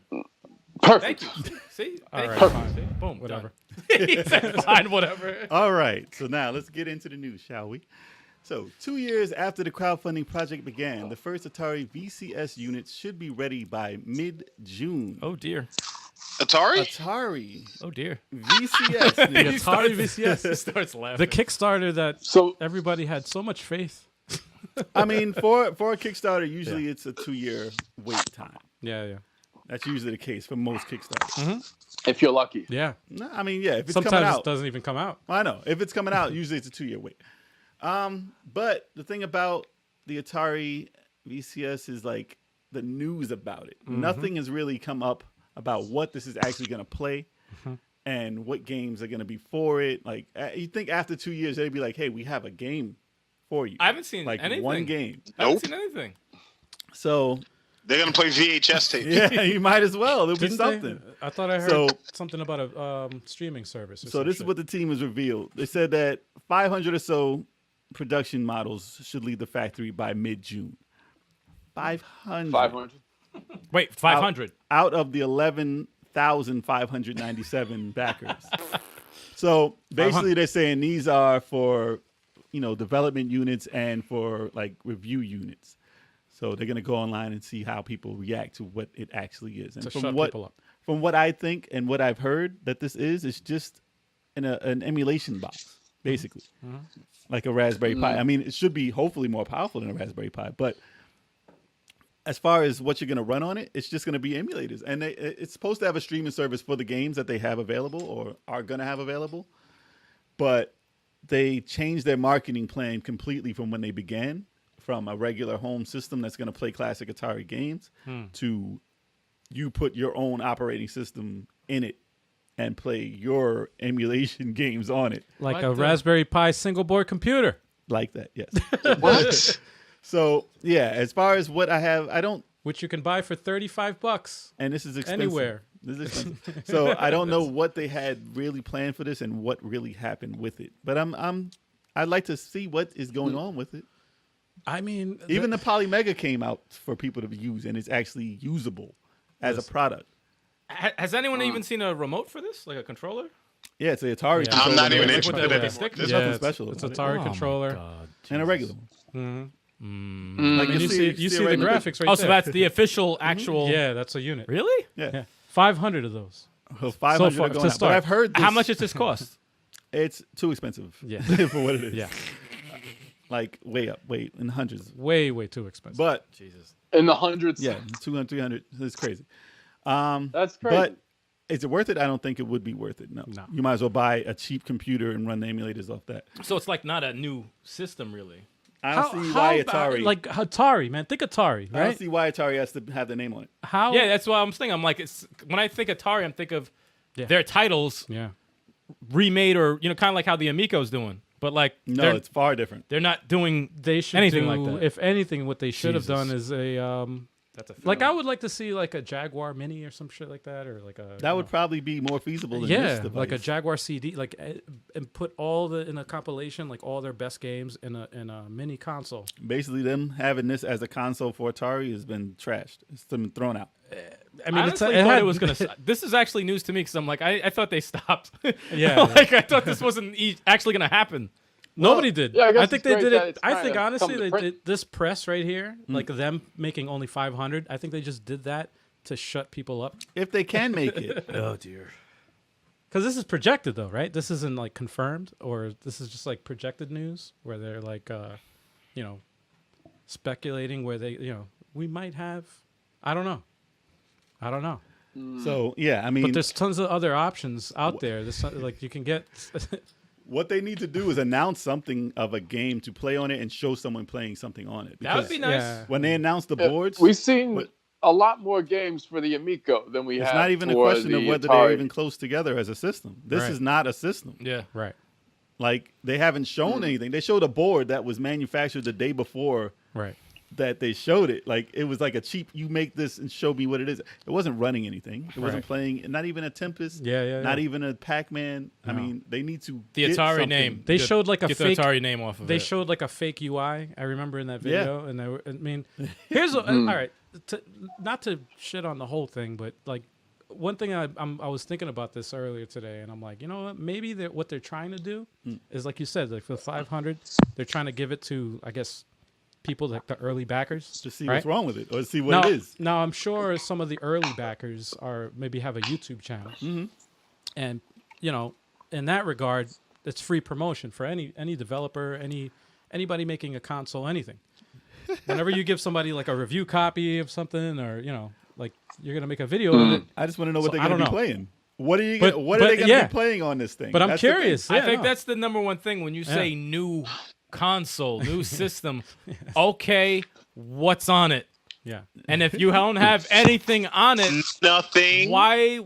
Perfect. Thank you. See? All Thank right, you. fine. See? Boom. Whatever. Done. He said, fine, whatever. All right. So now let's get into the news, shall we? So 2 years after the crowdfunding project began, the first Atari VCS units should be ready by mid-June. Oh dear. Atari? Atari Oh dear. VCS. The nigga. Atari VCS. Starts laughing. The Kickstarter that So everybody had so much faith. I mean, for a Kickstarter, usually it's a 2-year wait time. Yeah. That's usually the case for most Kickstarters. if you're lucky, Yeah. No, I mean, yeah, if it's coming Sometimes it out, doesn't even come out. I know. If it's coming out, usually it's a 2-year wait. But the thing about the Atari VCS is like the news about it. Nothing has really come up about what this is actually going to play and what games are going to be for it. Like you think after 2 years they'd be like, "Hey, we have a game for you." I haven't seen like anything. one game. I haven't Nope. seen anything. So They're gonna play VHS tapes. yeah, you might as well. There'll be Didn't something. they? I thought I heard So- something about a streaming service. Or So some this shit. is what the team has revealed. They said that 500 or so production models should leave the factory by mid-June. 500. 500. Wait, 500. Out of the 11,597 backers. So basically they're saying these are for, development units and for like review units. So they're going to go online and see how people react to what it actually is. And To from shut what, people up. From what I think and what I've heard that this is, it's just an emulation box, basically. Like a Raspberry Pi. I mean, it should be hopefully more powerful than a Raspberry Pi, but as far as what you're going to run on it, it's just going to be emulators. And it's supposed to have a streaming service for the games that they have available or are going to have available. But they changed their marketing plan completely from when they began, from a regular home system that's going to play classic Atari games to you put your own operating system in it and play your emulation games on it. like What a the- Raspberry Pi single board computer. Like that, yes. What? So, yeah, as far as what I have, I don't, Which you can buy for $35. and this is expensive. Anywhere. This is expensive. So I don't know what they had really planned for this and what really happened with it. But I'd like to see what is going on with it. I mean, Even the Polymega came out for people to use, and it's actually usable. as a product. Has anyone even seen a remote for this, like a controller? Yeah, it's the Atari. Yeah. controller. I'm not even Like interested with the anymore. stick? There's Yeah, nothing it's- special. It's about it. Atari Oh, controller. my God. And a regular one. I mean, you you see- see see the right in the graphics right Oh, there. so that's the official actual. Yeah, that's a unit. Really? Yeah. 500 of those. Well, 500 far, are to going out. But start. I've heard this. How much does this cost? It's too expensive. Yeah. for what it is. Yeah, Like way in the hundreds. way too expensive. But Jesus. In the hundreds. yeah, 200, 300. It's crazy. That's crazy. But is it worth it? I don't think it would be worth it. No. No. You might as well buy a cheap computer and run the emulators off that. So it's like not a new system, really. I don't see why Atari. like Atari, man. Think Atari, I don't right? see why Atari has to have their name on it. How? Yeah, that's what I'm thinking. I'm like, when I think Atari, I'm think of Yeah. their titles Yeah. remade, or kind of like how the Amico's doing. But like, No, it's far different. they're not doing They should anything do, like that. If anything, what they should have Jesus. done is a That's a like I would like to see like a Jaguar Mini or some shit like that, or like a That would probably be more feasible than this yeah, device. like a Jaguar CD, like and put all in a compilation, like all their best games in a mini console. Basically, them having this as a console for Atari has been trashed. It's been thrown out. I mean, honestly thought it was gonna. This is actually news to me because I'm like, I thought they stopped. Yeah. like I thought this wasn't actually gonna happen. Nobody did. yeah, I guess I think it's they great did that it. it's I kinda think come honestly, to they print. did this press right here, like them making only 500. I think they just did that to shut people up. If they can make it. Oh dear. Because this is projected though, right? This isn't like confirmed, or this is just like projected news where they're like, speculating where they, we might have. I don't know. So, yeah, I mean, But there's tons of other options out there. There's like you can get. what they need to do is announce something of a game to play on it and show someone playing something on it. That would be nice. Yeah. When they announce the boards, We've seen What- a lot more games for the Amico than we it's have. not even a for question of the whether Atari. they're even close together as a system. This Right. is not a system. Yeah. Right. Like, they haven't shown anything. They showed a board that was manufactured the day before Right. that they showed it. Like, it was like a cheap, you make this and show me what it is. It wasn't running anything. It wasn't Right. playing, not even a Tempest. Yeah. Not even a Pac-Man. I No. mean, they need to The get Atari something. name. They showed like a get fake. the Atari name off of They it. showed like a fake UI. I remember in that Yeah. video, and I mean, here's all right. Not to shit on the whole thing, but like one thing I was thinking about this earlier today, and I'm like, you know what? Maybe what they're trying to do is like you said, like for 500, they're trying to give it to, I guess, people like the early backers to see right? what's wrong with it or see what now, it is. Now I'm sure some of the early backers are maybe have a YouTube channel, and in that regard, it's free promotion for any developer, anybody making a console, anything. Whenever you give somebody like a review copy of something, or like you're gonna make a video of it. I just want to know what So, they're I going to don't be know. playing. What are you? But- What are they but, going to yeah. be playing on this thing? But I'm That's the thing. curious. I Yeah, think no. that's the number one thing when you say new console, new system. Okay, what's on it? Yeah. And if you don't have anything on it, Nothing. why?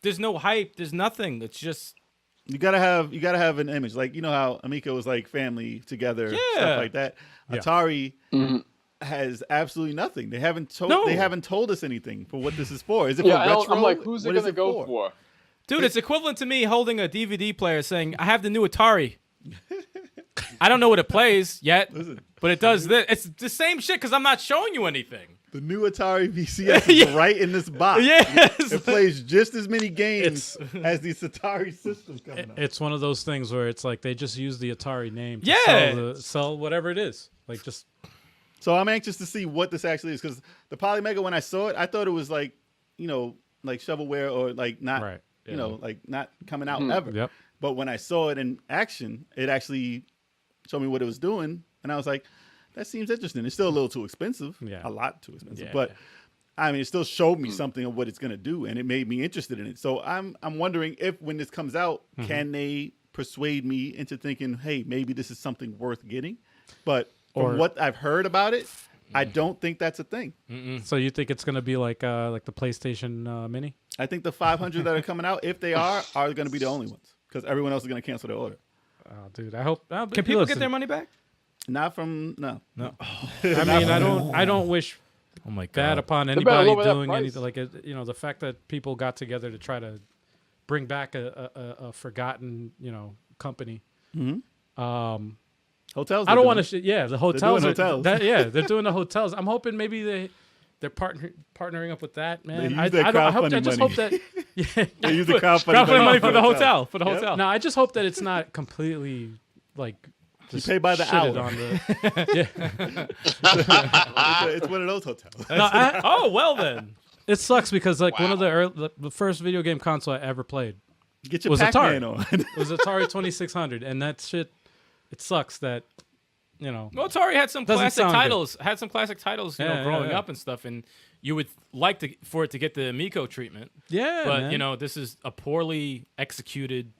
There's no hype. There's nothing. It's just You gotta have an image, like how Amico was like family together, Yeah. stuff like that. Yeah. Atari has absolutely nothing. They haven't told. No. They haven't told us anything for what this is for. Is it Yeah, for retro? I'm like, who's What it is gonna go for? Dude, it's equivalent to me holding a DVD player saying, I have the new Atari. I don't know what it plays yet, Listen, but it does this. It's the same shit because I'm not showing you anything. the new Atari VCS is Yeah. right in this box. Yes. It plays just as many games as these Atari systems coming out. It's one of those things where it's like they just use the Atari name to Yeah. sell whatever it is. Like just So I'm anxious to see what this actually is, because the Polymega, when I saw it, I thought it was like, like shovelware or like not, Right. like not coming out ever. Yep. But when I saw it in action, it actually showed me what it was doing, and I was like, that seems interesting. It's still a little too expensive, Yeah. a lot too expensive, Yeah, but. yeah. I mean, it still showed me something of what it's going to do, and it made me interested in it. So I'm wondering if, when this comes out, can they persuade me into thinking, hey, maybe this is something worth getting? But from Or- what I've heard about it, I don't think that's a thing. So you think it's gonna be like the PlayStation Mini? I think the 500 that are coming out, if they are going to be the only ones, because everyone else is going to cancel their order. Oh, dude, I hope. Can people get their money back? Not from I mean, I don't wish Oh my bad god. upon better anybody lower that doing price. anything like the fact that people got together to try to bring back a forgotten company. hotels. I don't want to. to. The hotels. hotels. They're doing the hotels. I'm hoping maybe they're partnering up with that, man. They use their I crowdfunding just money. hope that. Yeah. They use the crowdfunding Crowdfunding money for the hotel. hotel. For the Yep. hotel. No, I just hope that it's not completely like. You pay by the shitted hour. on the, It's one of those hotels. no, Oh well then. it sucks because like one of Wow. the first video game console I ever played Get your Was Pac-Man Atari. on. was Atari 2600, and that shit. It sucks that, you know. Well, Atari had some Doesn't classic sound good. titles. Had some classic titles, you know, Yeah, growing yeah. up and stuff, and you would like for it to get the Miko treatment. Yeah, But man. you know, this is a poorly executed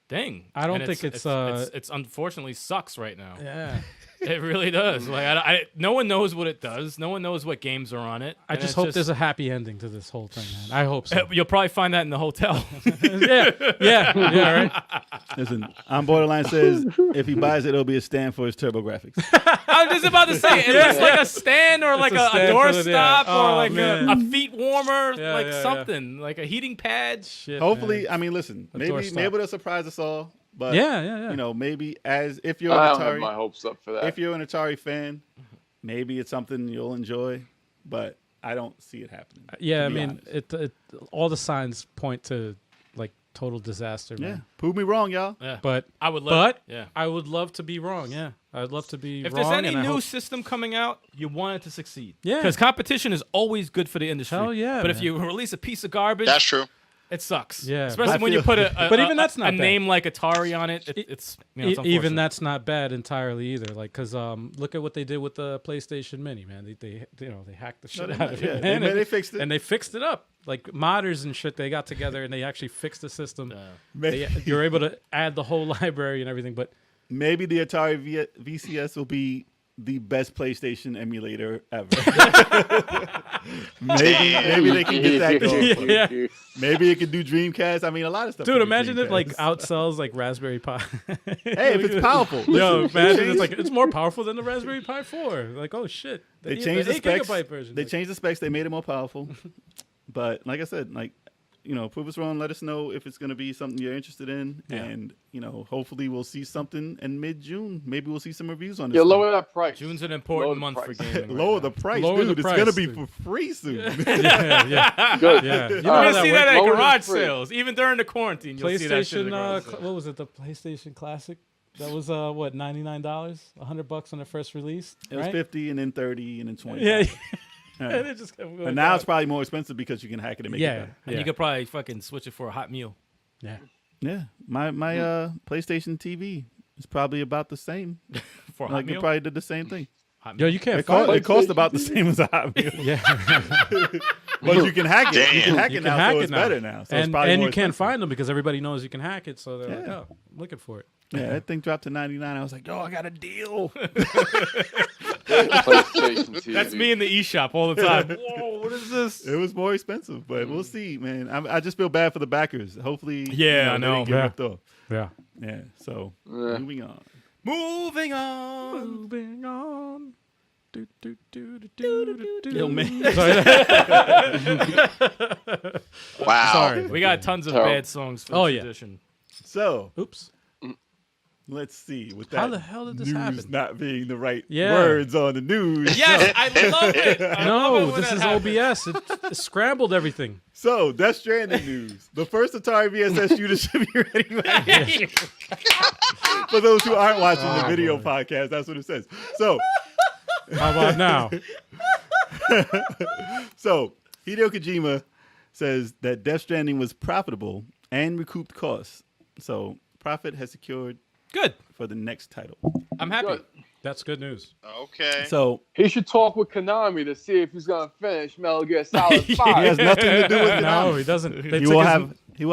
thing. I don't And think it's unfortunately sucks right now. Yeah. It really does. Like no one knows what it does. No one knows what games are on it. I and just it's hope there's a happy ending to this whole thing, man. I hope so. You'll probably find that in the hotel. yeah, right. Listen, On Borderline says if he buys it, it'll be a stand for his TurboGrafx. I was just about to say, it looks like a stand or like a a stand door for the- yeah. stop or Oh, like man. a feet warmer, Yeah, like yeah, something, like a heating pad. Shit, Hopefully, man. I mean, listen, door maybe stop. they'll surprise us all. But Yeah. you know, maybe if you're I an don't have my Atari, hopes up for that. if you're an Atari fan, maybe it's something you'll enjoy. But I don't see it happening. Yeah, to I be mean, honest. all the signs point to like total disaster, Yeah, man. prove me wrong, y'all. Yeah. But I would love. but Yeah. I would love to be wrong. Yeah, I'd love to be If wrong. there's any and I new hope- system coming out, you want it to succeed. Yeah. Because competition is always good for the industry. Hell yeah, But if man. you release a piece of garbage, That's true. it sucks. Yeah. Especially I when you feel- put a But even that's not a bad. name like Atari on it. It's you know, it's even unfortunate. that's not bad entirely either. Like, cause look at what they did with the PlayStation Mini, man. They they hacked the shit they out might- of yeah, it, they- man. they fixed it. and they fixed it up. Like modders and shit, they got together and they actually fixed the system. Maybe, You're able to add the whole library and everything, but maybe the Atari VCS will be the best PlayStation emulator ever. maybe they can get that going. Yeah. Maybe it can do Dreamcast. I mean, a lot of stuff. dude, can do imagine it like Dreamcast. outsells like Raspberry Pi. Hey, if it's powerful. Yo, listen, imagine it's like it's more powerful than the Raspberry Pi 4. Like, oh shit, they changed the 8 specs. gigabyte version. They Like, changed the specs. They made it more powerful. But like I said, like, you know, prove us wrong. Let us know if it's going to be something you're interested in, Yeah. and you know, hopefully we'll see something in mid-June. Maybe we'll see some reviews on this. Yeah, thing. lower that price. June's an Lower important the month for price. gaming. Lower right the now. price, Lower the dude. price, It's gonna be dude. for free soon. yeah. Good. Yeah. You know All how You'll that see that at Lower the garage free. sales, even during the quarantine. You'll see that shit at PlayStation, the garage sales. what was it? The PlayStation Classic. That was what, $99, $100 on the first release. It was right? 50, and then 30, and then 20. Yeah. Yeah. And it just kept going But now down. it's probably more expensive because you can hack it and make it yeah. better. And you could probably fucking switch it for a hot meal. Yeah. Yeah, my PlayStation TV is probably about the same. For a hot Like it meal? probably did the same thing. Hot Yo, meal. you can't It, find it cost about the same as a hot meal, Yeah. but you can hack it. You can hack You it can now, hack so it it's now. better now. So it's and probably and more you can't expensive. find them because everybody knows you can hack it. So they're like, Yeah. oh, I'm looking for it. Yeah, that thing dropped to 99. I was like, yo, I got a deal. PlayStation TV. That's me in the eShop all the time. Whoa, what is this? It was more expensive, but we'll see, man. I just feel bad for the backers. Hopefully, Yeah, I they know. didn't get Yeah. ripped off. Yeah. Yeah. So Yeah. moving on. Moving on. Moving on. Do, do, do, do, do, do, do. Yo, man. Wow. Sorry. We got tons of Terrible. bad songs for Oh, this yeah. edition. So Oops. let's see. With that How the hell did this news happen? not being the right Yeah. words on the news. Yes, I love it. I love it No, when this that is happens. OBS. It scrambled everything. So, Death Stranding news. The first Atari VSS shooter should be ready right now. For those who aren't watching the video podcast, that's what it says. So, How about now? Hideo Kojima says that Death Stranding was profitable and recouped costs. So, profit has secured Good. for the next title. I'm happy. Good. That's good news. Okay. So, He should talk with Konami to see if he's gonna finish Metal Gear Solid 5. he has nothing to do with No, Konami. he doesn't. They He took will his,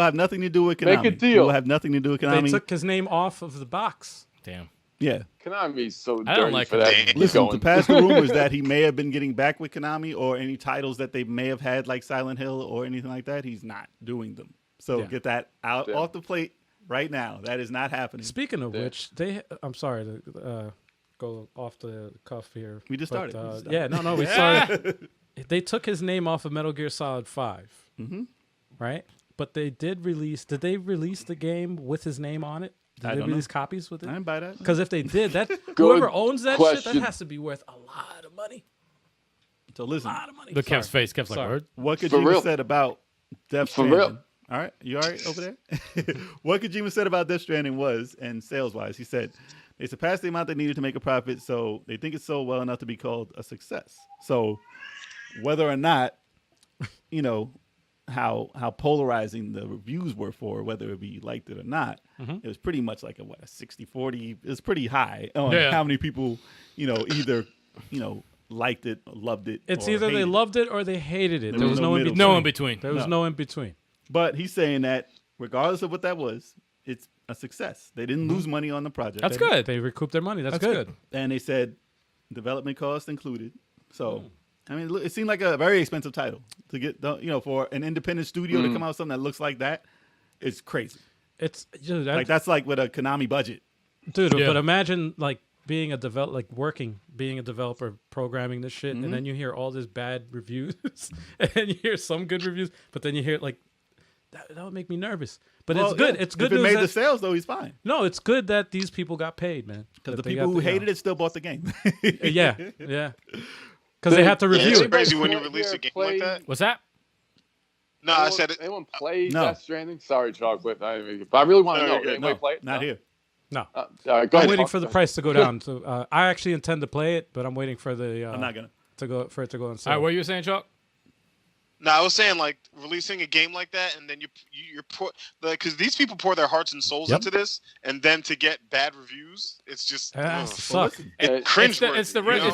have nothing to do with Konami. Make a deal. He will have nothing to do with they Konami. took his name off of the box. Damn. Yeah. Konami's so I don't dirty like for that. Konami. Keep Listen, going. to pass the rumors that he may have been getting back with Konami or any titles that they may have had, like Silent Hill or anything like that, he's not doing them. So Yeah. get that out Yeah. off the plate right now. That is not happening. Speaking of Yeah. which, I'm sorry to go off the cuff here. We just but, started. We just started. Yeah, no, we started. They took his name off of Metal Gear Solid 5. Mhm. Right? But they did release. Did they release the game with his name on it? Did I they don't know. release copies with it? I didn't buy that. Because if they did, that whoever owns that shit, question. that has to be worth a lot of money. So listen, A lot of money. Look, Kev's face. Kev's like, Sorry. word. what For Kojima real. said about Death For Stranding. real. All right, you all right over there? What Kojima said about Death Stranding was, and sales-wise, he said they surpassed the amount they needed to make a profit, so they think it's sold well enough to be called a success. So whether or not, you know, how polarizing the reviews were for whether it be liked it or not, it was pretty much like a 60-40. It was pretty high on Yeah. how many people, you know, either, you know, liked it, loved it. It's or either they hated it. loved it or they hated it. There There was was no no in middle between. No in between. There was no in between. But he's saying that regardless of what that was, it's a success. They didn't lose money on the project. That's good. They recouped their money. That's That's good. good. And they said development costs included. So, I mean, it seemed like a very expensive title to get, you know, for an independent studio to come out with something that looks like that. It's crazy. It's dude, Like that's like with a Konami budget. dude. Yeah. But imagine like being a being a developer, programming this shit, and then you hear all this bad reviews, and you hear some good reviews, but then you hear like that would make me nervous. But Well, it's good. yeah. It's good If it news made that- the sales, though, he's fine. No, it's good that these people got paid, man. Because That the they people got who the, hated it still bought the game. yeah, yeah. Because they have to Yeah, review it's it. crazy when you Anyone release a here game play- like that. What's that? No, I said it. Anyone played No. Death Stranding? Sorry, Chalk, but I really want to No, know. you're good. Anybody No, play it? not No? here. No, All right, go I'm ahead, waiting Hawk. for the price to go down. So I actually intend to play it, but I'm waiting for the I'm not gonna. to go for it to go on All sale. right, what you were saying, Chuck? No, I was saying like releasing a game like that, and then you're because these people pour their hearts and souls Yep. into this, and then to get bad reviews, it's just That's ugh. to Well, suck. listen, It's It's cringe.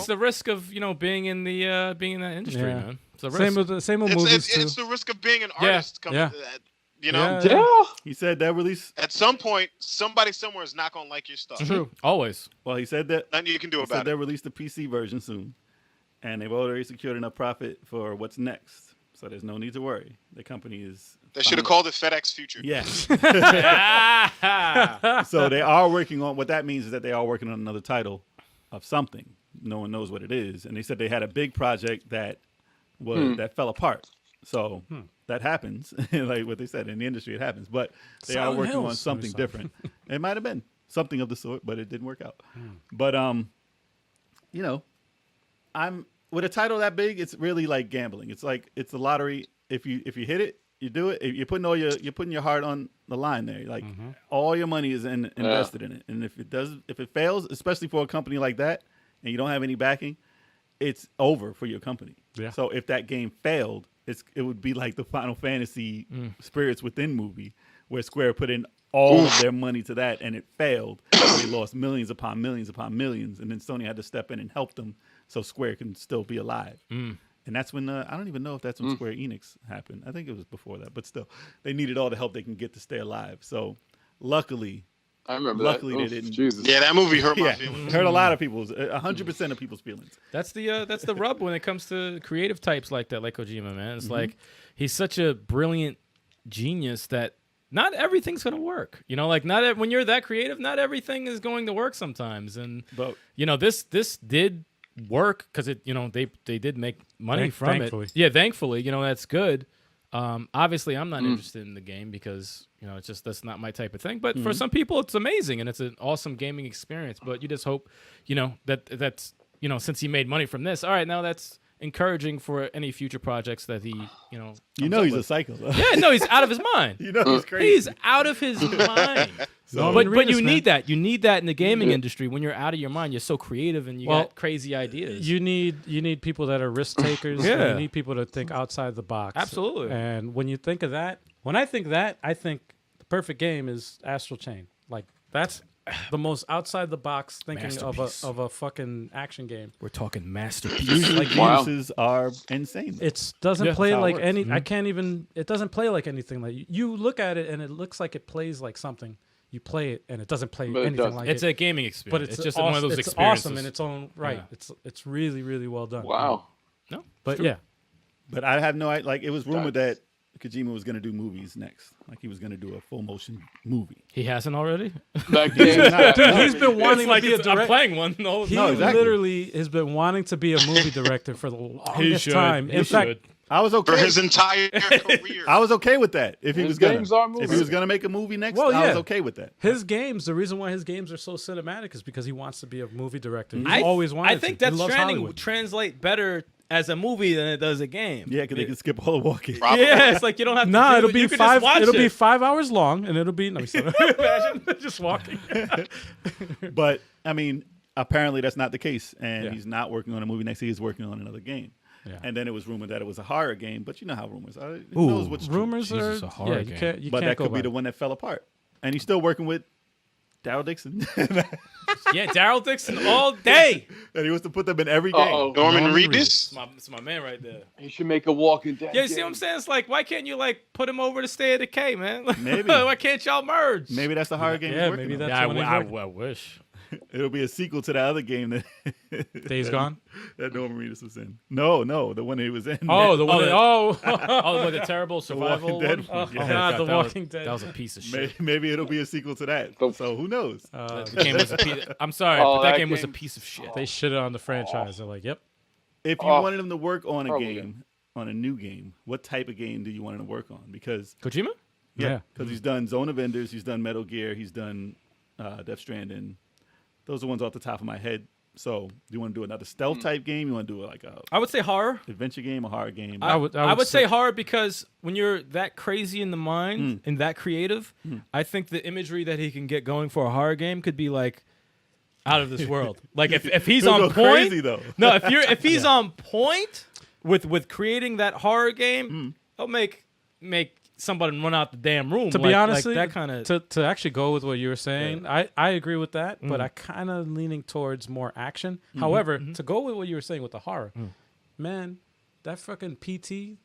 the risk of being in the being in that industry, Yeah. man. It's a risk. Same with movies too. It's the risk of being an Yeah. artist. Coming Yeah. to that, you know, Yeah. Yeah. he said that release. at some point, somebody somewhere is not gonna like your stuff. True. Always. Well, he said that. Nothing you can do He said about they'll it. release the PC version soon, and they've already secured enough profit for what's next. So there's no need to worry. The company is. They should have called it FedEx Future. Yes. Yeah. So they are working on. What that means is that they are working on another title of something. No one knows what it is, and they said they had a big project that that fell apart. So that happens, like what they said in the industry, it happens. But they Silent are working Hills on or something something. different. It might have been something of the sort, but it didn't work out. But you know, I'm with a title that big, it's really like gambling. It's like it's a lottery. If you hit it, you do it. You're putting your heart on the line there. Like all your money is invested in it. And if it fails, especially for a company like that, and you don't have any backing, it's over for your company. Yeah. So if that game failed, it would be like the Final Fantasy Spirits Within movie, where Square put in all of their money to that, and it failed. They lost millions upon millions upon millions, and then Sony had to step in and help them so Square can still be alive. And that's when I don't even know if that's when Square Enix happened. I think it was before that, but still, they needed all the help they can get to stay alive. So luckily, I remember Luckily that. they didn't. Jesus. Yeah, that movie hurt my yeah, feelings. hurt a lot of people's, 100% of people's feelings. That's the rub when it comes to creative types like that, like Kojima, man. It's like he's such a brilliant genius that not everything's gonna work. You know, like when you're that creative, not everything is going to work sometimes. And But you know, this did work because it, you know, they did make money from Thankfully. it. Yeah, thankfully, you know, that's good. Obviously, I'm not interested in the game because you know it's just that's not my type of thing. But for some people, it's amazing and it's an awesome gaming experience. But you just hope, you know, that's you know, since he made money from this, all right, now that's encouraging for any future projects that he, you know, you comes know up he's a with. psycho. Though. Yeah, no, he's out of his mind. You know he's crazy. He's out of his mind. So- but Reedus, you man. need that. You need that in the gaming industry when you're out of your mind. You're so creative and you Well, got crazy ideas. You need people that are risk takers. and Yeah. You need people to think outside the box. Absolutely. And when you think of that, when I think that, I think the perfect game is Astral Chain. Like that's the most outside the box thinking Masterpiece. of a fucking action game. We're talking masterpiece. Usually Wow. geniuses are insane. It doesn't Yeah, play that's how it like works. any. I can't even. It doesn't play like anything like you look at it and it looks like it plays like something. You play it and it doesn't play But it anything doesn't. like It's it. a gaming experience. But it's just awesome, one of those it's experiences. awesome in its own right. Yeah. It's really really well done. Wow. No, But yeah, But I have no idea. Like, it was rumored that Kojima was going to do movies next. Like, he was going to do a full motion movie. he hasn't already. That game. dude, he's been wanting like to be a I'm director. playing one. No, He No, exactly. literally has been wanting to be a movie director for the longest should. time. He In fact, should. I was For okay. his entire career. I was okay with that. If he His was gonna, games are if movies. he was gonna make a movie next, Well, I was yeah. okay with that. his games, the reason why his games are so cinematic is because he wants to be a movie director. He's I always wanted I think to. that He loves Stranding Hollywood. would translate better as a movie than it does a game. Yeah, because they can skip all the walking. Probably. Yeah, it's like you don't have to. Nah, do it'll it. be You can five. Just watch It'll be it. 5 hours long, and it'll be. Let me start. Imagine just walking. But I mean, apparently that's not the case, and Yeah. he's not working on a movie next year. He's working on another game. Yeah. And then it was rumored that it was a horror game, but you know how rumors are. Who knows what's true? Rumors Jesus, are a horror yeah. You game. can't. You But can't that go could be by the it. one that fell apart. And he's still working with Daryl Dixon. Yeah, Daryl Dixon all day. And he wants to put them in every game. Uh-oh. Norman Norman Reedus. It's my man right there. He should make a Walking Dead. Yeah, you see game. what I'm saying? It's like, why can't you like put him over to Stay of Decay, man? Maybe. Why can't y'all merge? Maybe that's the horror game Yeah, he's working maybe on. that's Yeah, when he's working. I wish. It'll be a sequel to the other game that Days Gone. that Norman Reedus was in. No, the one he was in. Oh, the one. Oh, Oh, Oh, the terrible survival Walking Dead one? one, Oh, yeah. God, The that was- Walking Dead. That was a piece of shit. Maybe it'll be a sequel to that. So who knows? The game was a piece. I'm sorry, Oh, but that that game was a game- piece of shit. they shitted on the franchise. They're like, yep. If you Oh, wanted him to work on a probably. game, on a new game, what type of game do you want him to work on? Because Kojima? Yeah. because he's done Zone of Enders, he's done Metal Gear, he's done Death Stranding. Those are ones off the top of my head. So, do you want to do another stealth type game? You want to do like a I would say horror. adventure game, a horror game? I would say say- horror because when you're that crazy in the mind and that creative, I think the imagery that he can get going for a horror game could be like out of this world. Like if he's He'll on go point, crazy though. no, if he's on point with creating that horror game, he'll make somebody run out the damn room. To be honest, like that kind of to actually go with what you were saying, I agree with that, but I kind of leaning towards more action. However, to go with what you were saying with the horror, man, that fucking PT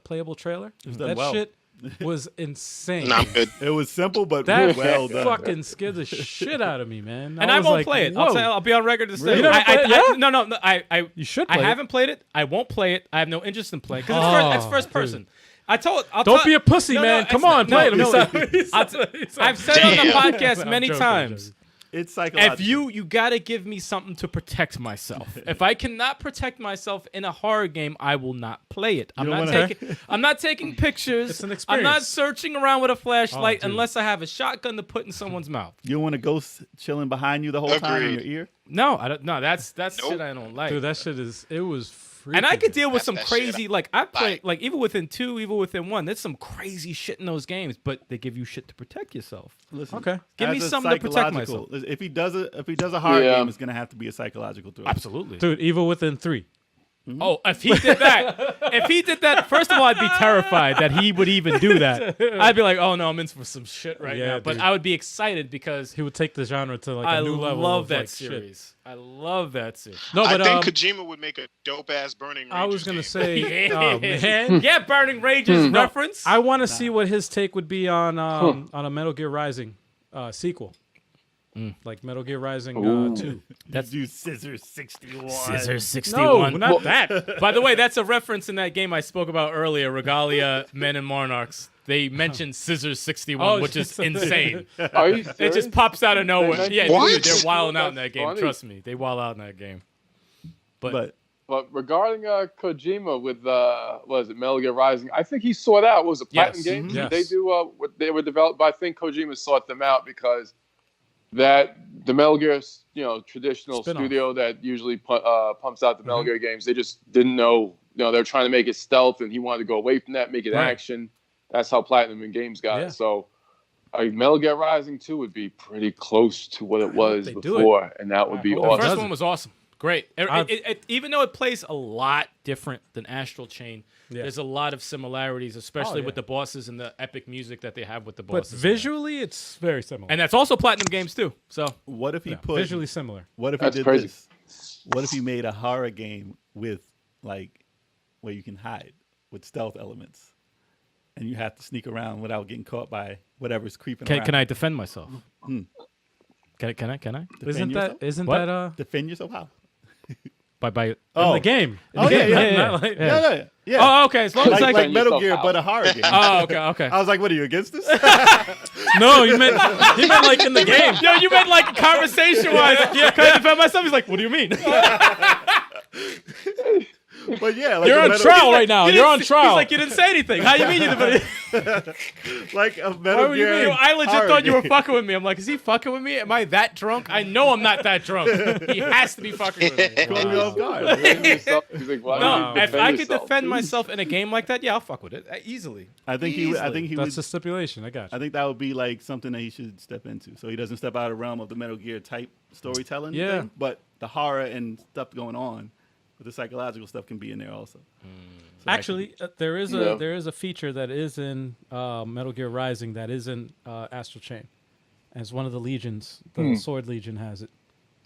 playable trailer, done that well. shit was insane. Nah, I'm good. It was simple but That well done. fucking scared the shit out of me, man. and I was won't like, play it. whoa. I'll be on record to say Really? You never played it? Yeah? no. I You should I play it. haven't played it. I won't play it. I have no interest in playing because it's Oh, first person. I'll Don't be a pussy, No, man. no, Come it's on, not- play it. no, Let me no. stop. I've said it on the Damn. podcast I'm many joking, times. It's psychological. If you gotta give me something to protect myself. If I cannot protect myself in a horror game, I will not play it. I'm don't not taking pictures. It's an I'm not experience. searching around with a flashlight dude. unless I have a shotgun to put in someone's mouth. You don't want a ghost chilling behind you the whole time in your Agreed. ear? No, I don't. No, that's Nope. shit I don't like. Dude, that shit is. It was freaking. And I could deal with That's some that shit. crazy, like I play, Bye. like even within 2, even within 1. There's some crazy shit in those games, but they give you shit to protect yourself. Listen, Okay. Give me as a something to protect psychological- If he does a horror Yeah. game, it's gonna have to be a psychological thriller. Absolutely. Dude, Evil Within 3. Oh, if he did that, first of all, I'd be terrified that he would even do that. I'd be like, oh no, I'm in for some shit right Yeah, now. But dude. I would be excited because He would take the genre to like a I new level. love of, that like, shit. series. I love that series. No, I but think Kojima would make a dope ass Burning Rangers I was gonna game. say, oh man, Yeah, Burning Rangers reference. I want to see what his take would be on a Metal Gear Rising sequel, like Metal Gear Rising 2. That's you Scissor 61. Scissor 61. No, not that. By the way, that's a reference in that game I spoke about earlier, Regalia, Men and Monarchs. They mentioned Scissors 61, Oh, which is shit. insane. Are you It serious? just pops out of nowhere. mentioned Yeah, What? dude, they're wilding out in that That's game. funny. Trust me, they wild out in that game. But But regarding Kojima with what is it, Metal Gear Rising? I think he sought out was a Platinum Yes. game. Yes. They do they were developed, but I think Kojima sought them out because the Metal Gear, traditional Spin-off. studio that usually pumps out the Metal Gear games, they just didn't know. They're trying to make it stealth, and he wanted to go away from that, make it Right. action. That's how Platinum in games got Yeah. it. So. Metal Gear Rising 2 would be pretty close to what it was they do it. before, and that would be hope The it awesome. first doesn't. one was awesome. Great. I've- Even though it plays a lot different than Astral Chain, Yeah. there's a lot of similarities, especially yeah. with the bosses and the epic music that they have with the But bosses. visually, it's very similar. And that's also Platinum games too. So what if he put visually similar. What if That's he did crazy. this? What if he made a horror game with like where you can hide with stealth elements, and you have to sneak around without getting caught by whatever's creeping around? can I defend myself? Can I? Defend Isn't yourself? that Defend yourself how? By in the game? In Oh, the yeah, game, yeah, not like- Yeah. Oh, okay. As long as Like, I like can. Metal yourself Gear, out. but a horror game. Oh, okay. I was like, what are you against this? No, he meant like in the game. Yo, you meant like conversation wise. Yeah, can I defend myself? He's like, what do you mean? But yeah, like You're a on Metal- trial right now. You're on trial. He's like, you didn't say anything. How you mean you didn't? like a Why Metal would you Gear. mean? I legit horror thought you were game. fucking with me. I'm like, is he fucking with me? Am I that drunk? I know I'm not that drunk. He has to be fucking with me. Caught me off guard. He's like, why No, would you if I could yourself? defend myself in a game like that, yeah, I'll fuck with it easily. I think he That's would. the stipulation. I got I you. think that would be like something that he should step into, so he doesn't step out of the realm of the Metal Gear type storytelling. Yeah. thing, but the horror and stuff going on, with the psychological stuff can be in there also. So that Actually, there is Yeah. a feature that is in Metal Gear Rising that is in Astral Chain. As one of the legions, the Sword Legion has it.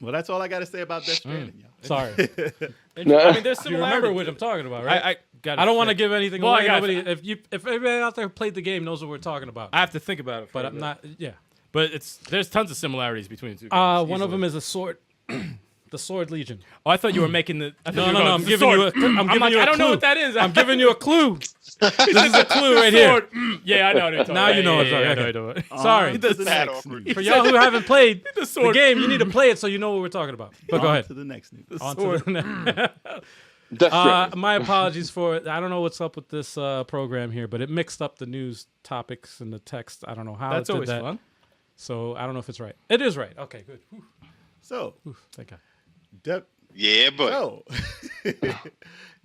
well, that's all I got to say about Death Stranding. Y'all. Sorry. No. I mean, there's You remember similarities. what I'm talking about, right? I got. I don't want to give anything Well, away. I got- Nobody, if everybody out there played the game knows what we're talking about. I have to think about it. But I'm not. Yeah. But there's tons of similarities between the two. One of them is a sword. The Sword Legion. Oh, I thought you were making the. I thought No, you were no, going, no. I'm "It's giving you a. sword." I'm giving like, you a I don't know clue. what that is. I'm giving you a clue. This is a clue right here. Sword. Yeah, I know what you're talking Now about. you know yeah, it's yeah, okay. I know what you're talking about. Sorry. On to the Bad next awkward. news. For y'all who haven't played the sword. game, you need to play it so you know what we're talking about. But go On ahead. to the next news. On to the Death Stranding. my apologies for I don't know what's up with this program here, but it mixed up the news topics and the text. I don't know how That's it did always that. fun. So I don't know if it's right. It is right. Okay, good. Whew. So, Whew. Thank God. Yeah, but so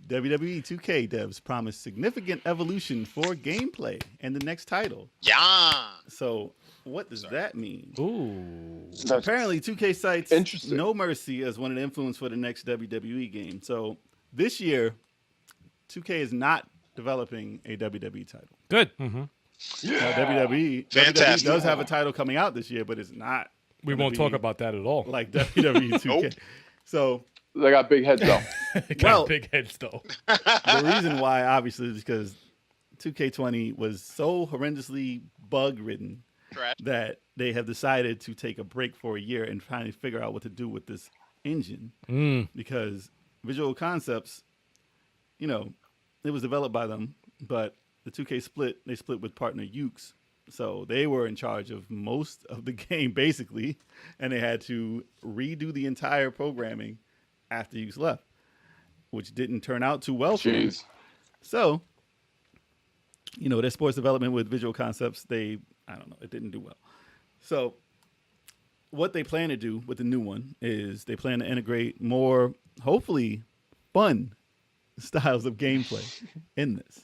WWE 2K devs promise significant evolution for gameplay and the next title. yeah. So, what does that mean? Ooh. That's Apparently, 2K cites Interesting. No Mercy as one of the influence for the next WWE game. So, this year, 2K is not developing a WWE title. Good. Now, WWE Fantastic. does have a title coming out this year, but it's not. We gonna won't be talk about that at all. like WWE 2K. Nope. So, They got big heads though. Got well- big heads though. the reason why, obviously, is because 2K20 was so horrendously bug-ridden Trash. that they have decided to take a break for a year and finally figure out what to do with this engine. Because Visual Concepts, you know, it was developed by them, but the 2K split, they split with partner Ukes. So they were in charge of most of the game, basically, and they had to redo the entire programming after Ukes left, which didn't turn out too well for them. Jeez. So, you know, their sports development with Visual Concepts, I don't know, it didn't do well. So, what they plan to do with the new one is they plan to integrate more, hopefully, fun styles of gameplay in this.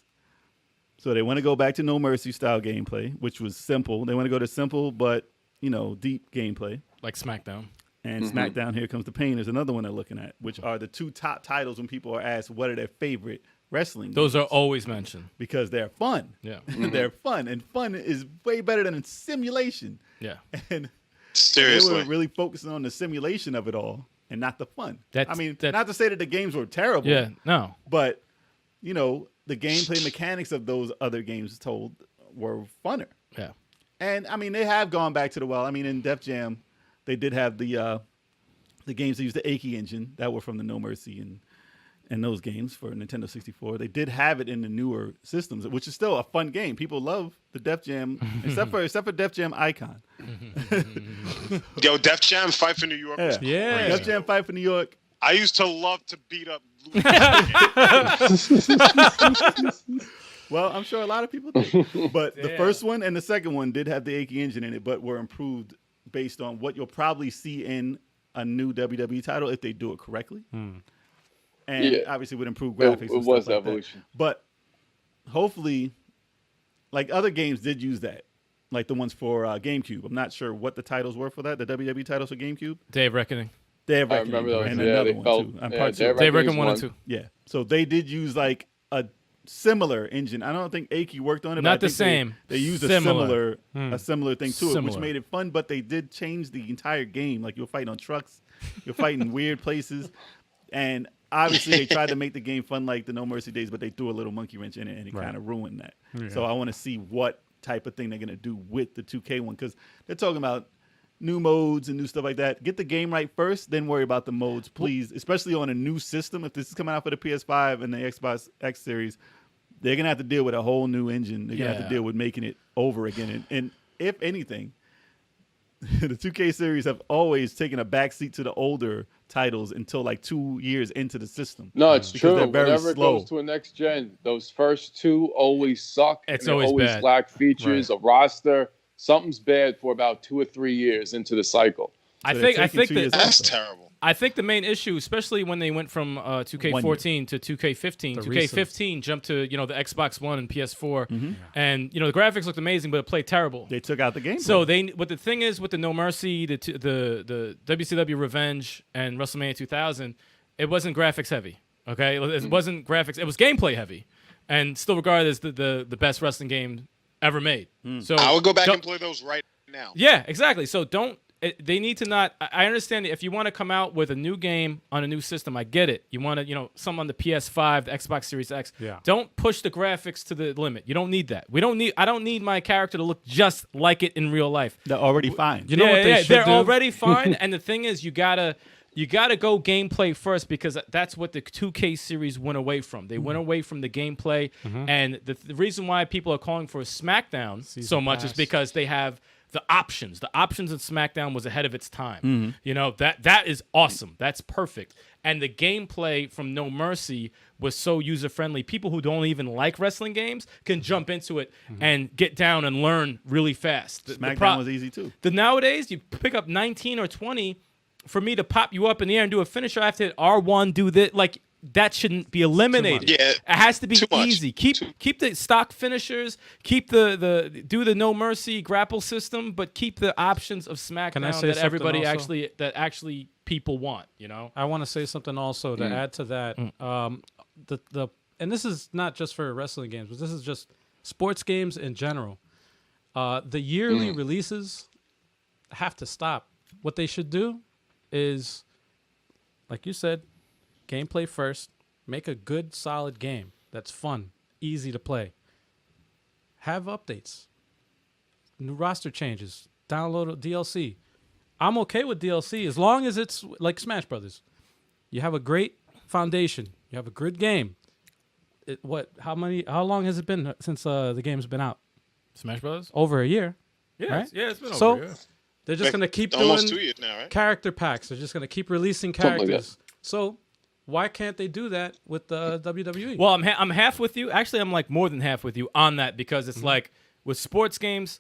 So they want to go back to No Mercy style gameplay, which was simple. They want to go to simple but, you know, deep gameplay. Like SmackDown. And SmackDown Here Comes the Pain is another one they're looking at, which are the two top titles when people are asked what are their favorite wrestling Those games. are always mentioned. Because they're fun. Yeah. They're fun, and fun is way better than a simulation. Yeah. And they Seriously. were really focusing on the simulation of it all and not the fun. That's- I mean, that- not to say that the games were terrible. Yeah. No. But, you know, the gameplay mechanics of those other games told were funner. Yeah. And, I mean, they have gone back to the well. I mean, in Def Jam, they did have the games that used the Aki engine that were from the No Mercy and those games for Nintendo 64. They did have it in the newer systems, which is still a fun game. People love the Def Jam, except for Def Jam Icon. Yo, Def Jam Fight for New York. was Yeah. Def Jam Fight for New York. I used to love to beat up. Well, I'm sure a lot of people did. But the first one and the second one did have the Aki engine in it, but were improved based on what you'll probably see in a new WWE title if they do it correctly. And Yeah. obviously with improved It, graphics. it and was stuff like that. evolution. But hopefully, like other games did use that, like the ones for GameCube. I'm not sure what the titles were for that, the WWE titles for GameCube. Day of Reckoning. They have I Reckoning remember those. and Yeah, another they one felt. too. And Yeah, part Day two. of Day of Reckoning's Reckoning 1 and 2. Yeah, so they did use like a similar engine. I don't think Aki worked on it. but Not I the think same. They used Similar. a similar thing to it, which Similar. made it fun. But they did change the entire game. Like you're fighting on trucks, you're fighting weird places, and obviously they tried to make the game fun like the No Mercy days, but they threw a little monkey wrench in it, and it kind of ruined that. So I want to see what type of thing they're gonna do with the 2K one, because they're talking about new modes and new stuff like that. Get the game right first, then worry about the modes, please. Especially on a new system. If this is coming out for the PS5 and the Xbox X series, they're gonna have to deal with a whole new engine. They're gonna have to deal with making it over again. And if anything, the 2K series have always taken a backseat to the older titles until like 2 years into the system. No, it's Because true. they're very Whenever slow. it goes to a next gen, those first two always suck. It's and they always bad. lack features, a roster. Something's bad for about 2 or 3 years into the cycle. I So think they're taking 2 years That's off. terrible. I think the main issue, especially when they went from 2K14 to 2K15, 2K15 jumped to the Xbox One and PS4, and the graphics looked amazing, but it played terrible. They took out the game. So but the thing is with the No Mercy, the WCW Revenge, and WrestleMania 2000, it wasn't graphics heavy. Okay, it wasn't graphics. It was gameplay heavy, and still regarded as the best wrestling game ever made. So I would go back and play those right now. yeah, exactly. So they need to not. I understand if you want to come out with a new game on a new system, I get it. You want to, some on the PS5, the Xbox Series X. Yeah. Don't push the graphics to the limit. You don't need that. I don't need my character to look just like it in real life. they're already fine. You know what they should they're do? already fine. And the thing is, you gotta go gameplay first, because that's what the 2K series went away from. They went away from the gameplay, and the reason why people are calling for a SmackDown so much is Pass. because they have the options. The options in SmackDown was ahead of its time. That is awesome. That's perfect. And the gameplay from No Mercy was so user friendly. People who don't even like wrestling games can jump into it and get down and learn really fast. SmackDown was easy too. Nowadays, you pick up 19 or 20 for me to pop you up in the air and do a finisher. I have to hit R1, do this. Like, that shouldn't be eliminated. Yeah, it has to be too much. easy. Keep the stock finishers. Keep the No Mercy grapple system, but keep the options of SmackDown say that something everybody also? actually people want. I want to say something also to add to that. And this is not just for wrestling games, but this is just sports games in general. The yearly releases have to stop. What they should do is, like you said, gameplay first. Make a good, solid game that's fun, easy to play. Have updates, new roster changes, download a DLC. I'm okay with DLC as long as it's like Smash Brothers. You have a great foundation. You have a good game. How long has it been since the game's been out? Smash Brothers? Over a year. Yeah, right? it's been So- over. Yeah. They're just going to keep Almost doing 2 years now, right? character packs. They're just going to keep releasing Something like characters. So why can't they do that with the WWE? Well, I'm half with you. Actually, I'm like more than half with you on that, because it's like with sports games,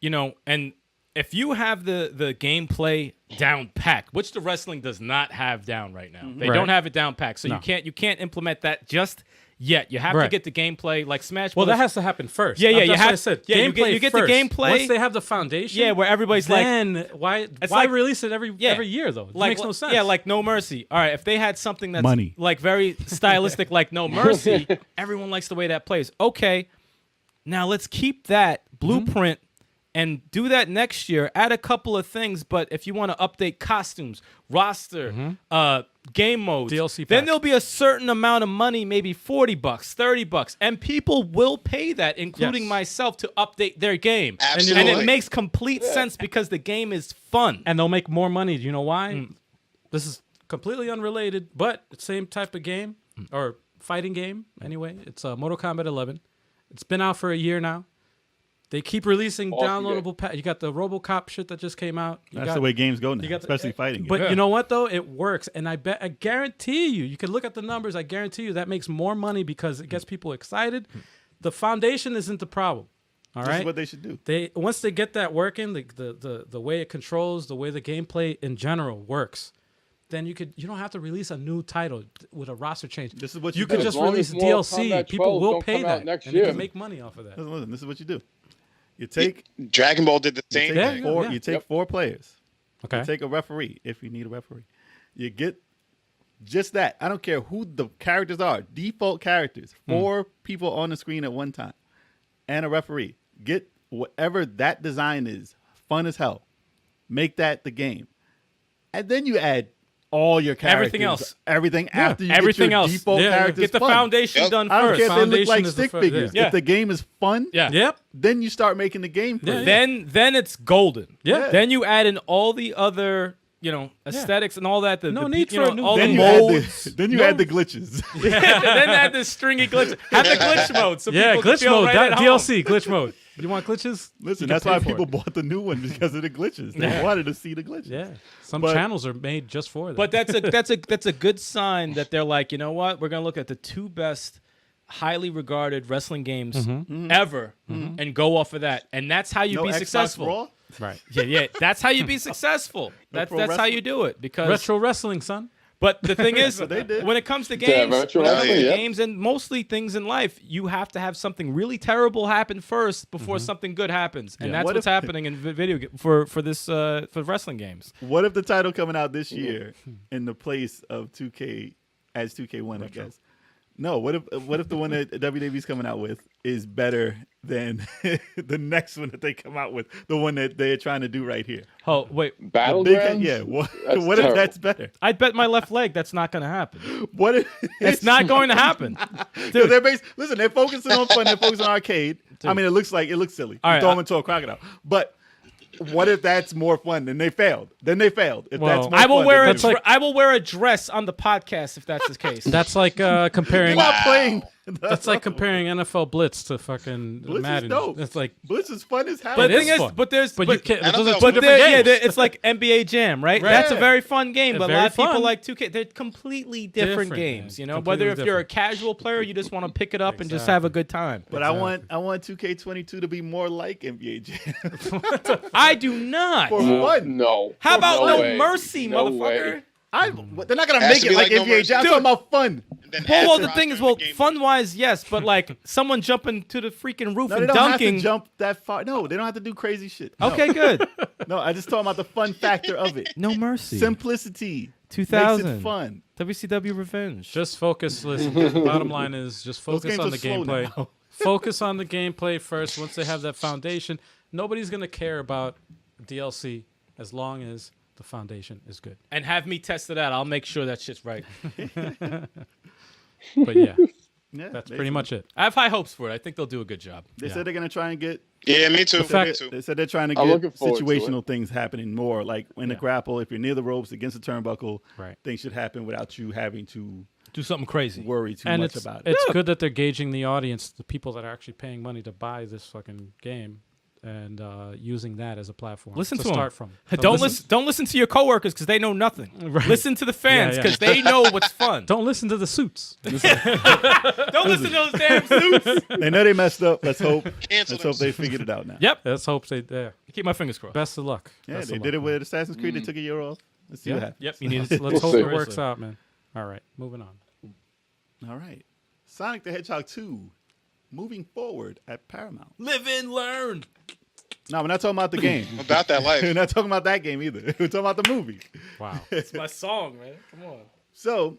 and if you have the gameplay down packed, which the wrestling does not have down right now. They Right. don't have it down packed. So No. you can't implement that just yet. You have to Right. get the gameplay like Smash Well, that Brothers. has to happen first. Yeah, That's you what have- I said. yeah, you Gameplay get the first. gameplay- Once they have the foundation. Yeah, where everybody's like, then why like- release it every year though? It makes no sense. Yeah, like No Mercy. All right, if they had something that's Money. like very stylistic, like No Mercy, everyone likes the way that plays. Okay, now let's keep that blueprint and do that next year. Add a couple of things, but if you want to update costumes, roster, game modes, DLC then pack. there'll be a certain amount of money, maybe $40, $30, and people will pay that, including Yes. myself, to update their game. Absolutely. And it makes complete sense because the game is fun. and they'll make more money. Do you know why? This is completely unrelated, but the same type of game or fighting game. Anyway, it's Mortal Kombat 11. It's been out for a year now. They keep releasing Awesome downloadable packs. You got the RoboCop shit that just came out. You That's got- the way games go now, you got the- especially fighting. But games. you know what though? It works, and I guarantee you can look at the numbers. I guarantee you that makes more money because it gets people excited. The foundation isn't the problem. All this right. is what they should do. Once they get that working, the way it controls, the way the gameplay in general works, then you don't have to release a new title with a roster change. This is what You you could do. just As long release as Mortal DLC. Kombat People 12 will don't pay come out that, next and they year. can make money off of that. Listen, this is what you do. You take Dragon Ball did the same take thing. four. yeah. You take 4 players. Okay. You take a referee if you need a referee. You get just that. I don't care who the characters are. Default characters. 4 people on the screen at one time, and a referee. Get whatever that design is. Fun as hell. Make that the game, and then you add all your characters. Everything else. Everything after you Everything get your else. default characters. Get the fun. foundation Yep. done I don't first. care if they look Foundation like is the stick first, figures. yeah. If the game is fun, Yeah. Yep. then you start making the game for Yeah, it. Then it's golden. Yeah. Then you add in all the other, aesthetics and all that. No need for a new all game. the Then you, modes. then you add the glitches. then add the stringy glitch. Have the glitch mode. So Yeah, people can glitch feel mode. right at home. DLC glitch mode. You want glitches? Listen, You can that's pay why for people it. bought the new one because of the glitches. They wanted to see the glitches. Yeah, some But- channels are made just for that. But that's a good sign that they're like, you know what? We're gonna look at the two best, highly regarded wrestling games ever, and go off of that. And that's how you No be Xbox successful. Raw? right. Yeah. That's how you be successful. That's pro how wrestling? you do it. Because Retro wrestling, son. But the thing is, what they did. when it comes to Yeah, games, retro when it comes to wrestling, yeah. games and mostly things in life, you have to have something really terrible happen first before something good happens, and that's What what's if- happening in for wrestling games. What if the title coming out this year in the place of 2K as 2K1, I guess? No, what if the one that WWE's coming out with is better than the next one that they come out with, the one that they're trying to do right here? Oh wait, The big- Battlegrounds? yeah. What That's if terrible. that's better? I'd bet my left leg that's not going to happen. What if It's not going to happen. Dude, listen, they're focusing on fun. They're focusing on arcade. I mean, it looks silly. All right, Throw them into a crocodile. But what if that's more fun? Then they failed. If Well, that's more I will fun, wear then a they- I will wear a dress on the podcast if that's the case. That's like comparing. You're not playing. That's like comparing NFL Blitz to fucking Blitz is Madden. dope. It's like, Blitz is fun as hell. but the It thing is is, fun. but there's but but, you can't. NFL Those are two but different there- games. it's like NBA Jam, right? Right. That's a Yeah. very fun game, but a Very lot of people fun. like 2K. They're completely different Different, games, man. you know. Completely Whether if you're a different. casual player, you just want to pick it up and just Exactly. have a good time. But I want 2K22 to be more like NBA Jam I do not. for fun. No. How about no no way. mercy, No motherfucker? way. They're not gonna Has make to it be like like No NBA Mercy. Jam. I'm Dude. talking about fun. And then Well, add the the thing is, roster well, in the game. fun wise, yes, but like someone jumping to the freaking roof No, they and don't have dunking. to jump that far. No, they don't have to do crazy shit. No. Okay, good. No, I just talking about the fun factor of it. No mercy. Simplicity. 2000. Makes it fun. WCW Revenge. just focus. Listen, bottom line is just Those focus games on are the slow gameplay. now. Focus on the gameplay first. Once they have that foundation, nobody's gonna care about DLC as long as the foundation is good. And have me test it out. I'll make sure that shit's right. But yeah, Yeah, that's they pretty said- much it. I have high hopes for it. I think they'll do a good job. They said they're gonna try and get. Yeah, me too. fact- Me too. They said they're trying to I'm get looking forward to situational things happening more, like in the Yeah. grapple. If you're near the ropes against the turnbuckle, Right. things should happen without you having to Do something crazy. worry too And much it's about it. it's good that they're gauging the audience, the people that are actually paying money to buy this fucking game, and using that as a platform. Listen to 'em. start from. Don't listen to your coworkers because they know nothing. Right. Listen to the fans Yeah, yeah. because they know what's fun. Don't listen to the suits. Don't listen to those damn suits. They know they messed up. Let's hope. Cancel Let's hope them. they figured it out now. Yep. Let's hope they. Yeah. Keep my fingers crossed. Best of luck. Yeah, Best they of did it luck, with Assassin's Creed. They took a year off. Let's see what happens. Yep. You need man. Let's hope see. it works out, man. All right, moving on. All right. Sonic the Hedgehog 2, moving forward at Paramount. Live and learn. No, we're not talking about the game. About that life. We're not talking about that game either. We're talking about the movie. Wow. It's my song, man. Come on. So,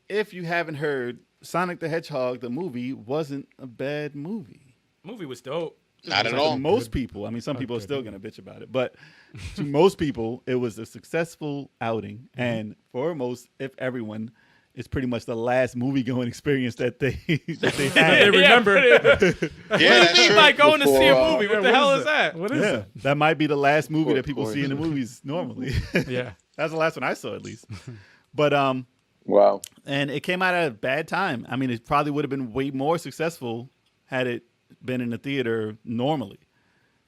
if you haven't heard, Sonic the Hedgehog, the movie, wasn't a bad movie. Movie was dope. Not at To all. most people, I mean, some people are still going to bitch about it, but to most people, it was a successful outing. And for most, if everyone, it's pretty much the last movie-going experience that they They had. remember. Yeah, What do that's you mean true. by going to see a Before, movie? What yeah, the what hell is is that? What is Yeah, that might be the last movie that people course. see in the movies normally. it? Yeah. That's the last one I saw, at least. But Wow. and it came out at a bad time. I mean, it probably would have been way more successful had it been in the theater normally,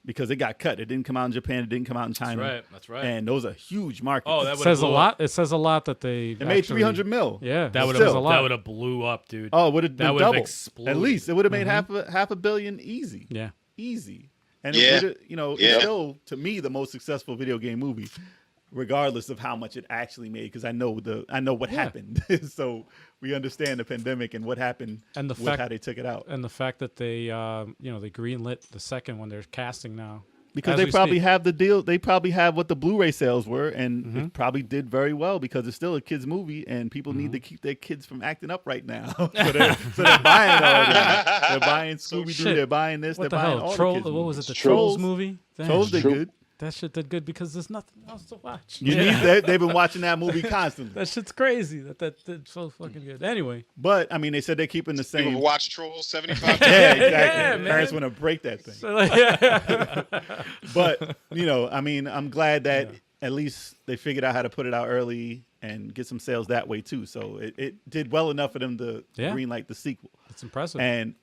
because it got cut. It didn't come out in Japan. It didn't come out in China. That's right. And those are huge markets. Oh, that It would says a lot. It says a lot that they. it made 300 mil. Yeah, That would says have a lot. blew up, dude. Oh, it would have That been would've double. exploded. At least it would have made half a billion easy. Yeah. Easy. And Yeah. it would've, Yeah. it's still, to me, the most successful video game movie, regardless of how much it actually made, because I know what happened. So we understand the pandemic and what happened And the with fact- how they took it out. And the fact that they, they greenlit the second one. They're casting now. Because As they we probably speak. have the deal. They probably have what the Blu-ray sales were, and it probably did very well because it's still a kids' movie, and people need to keep their kids from acting up right now. so they're buying all that. They're buying Scooby Doo. shit. They're buying this. What they're the buying hell? all Troll? the kids' What was it? movies. The Trolls Trolls movie? Damn. Trolls did True. good. That shit did good because there's nothing else to watch. You need that. They've been watching that movie constantly. That shit's crazy. That did so fucking good. Anyway, But I mean, they said they're keeping the People same. who watch Trolls 75 Yeah, times. exactly. Yeah, man. Parents want to break that thing. so like, But I mean, I'm glad that at least they figured out how to put it out early and get some sales that way too. So it did well enough for them to Yeah. greenlight the sequel. it's impressive. And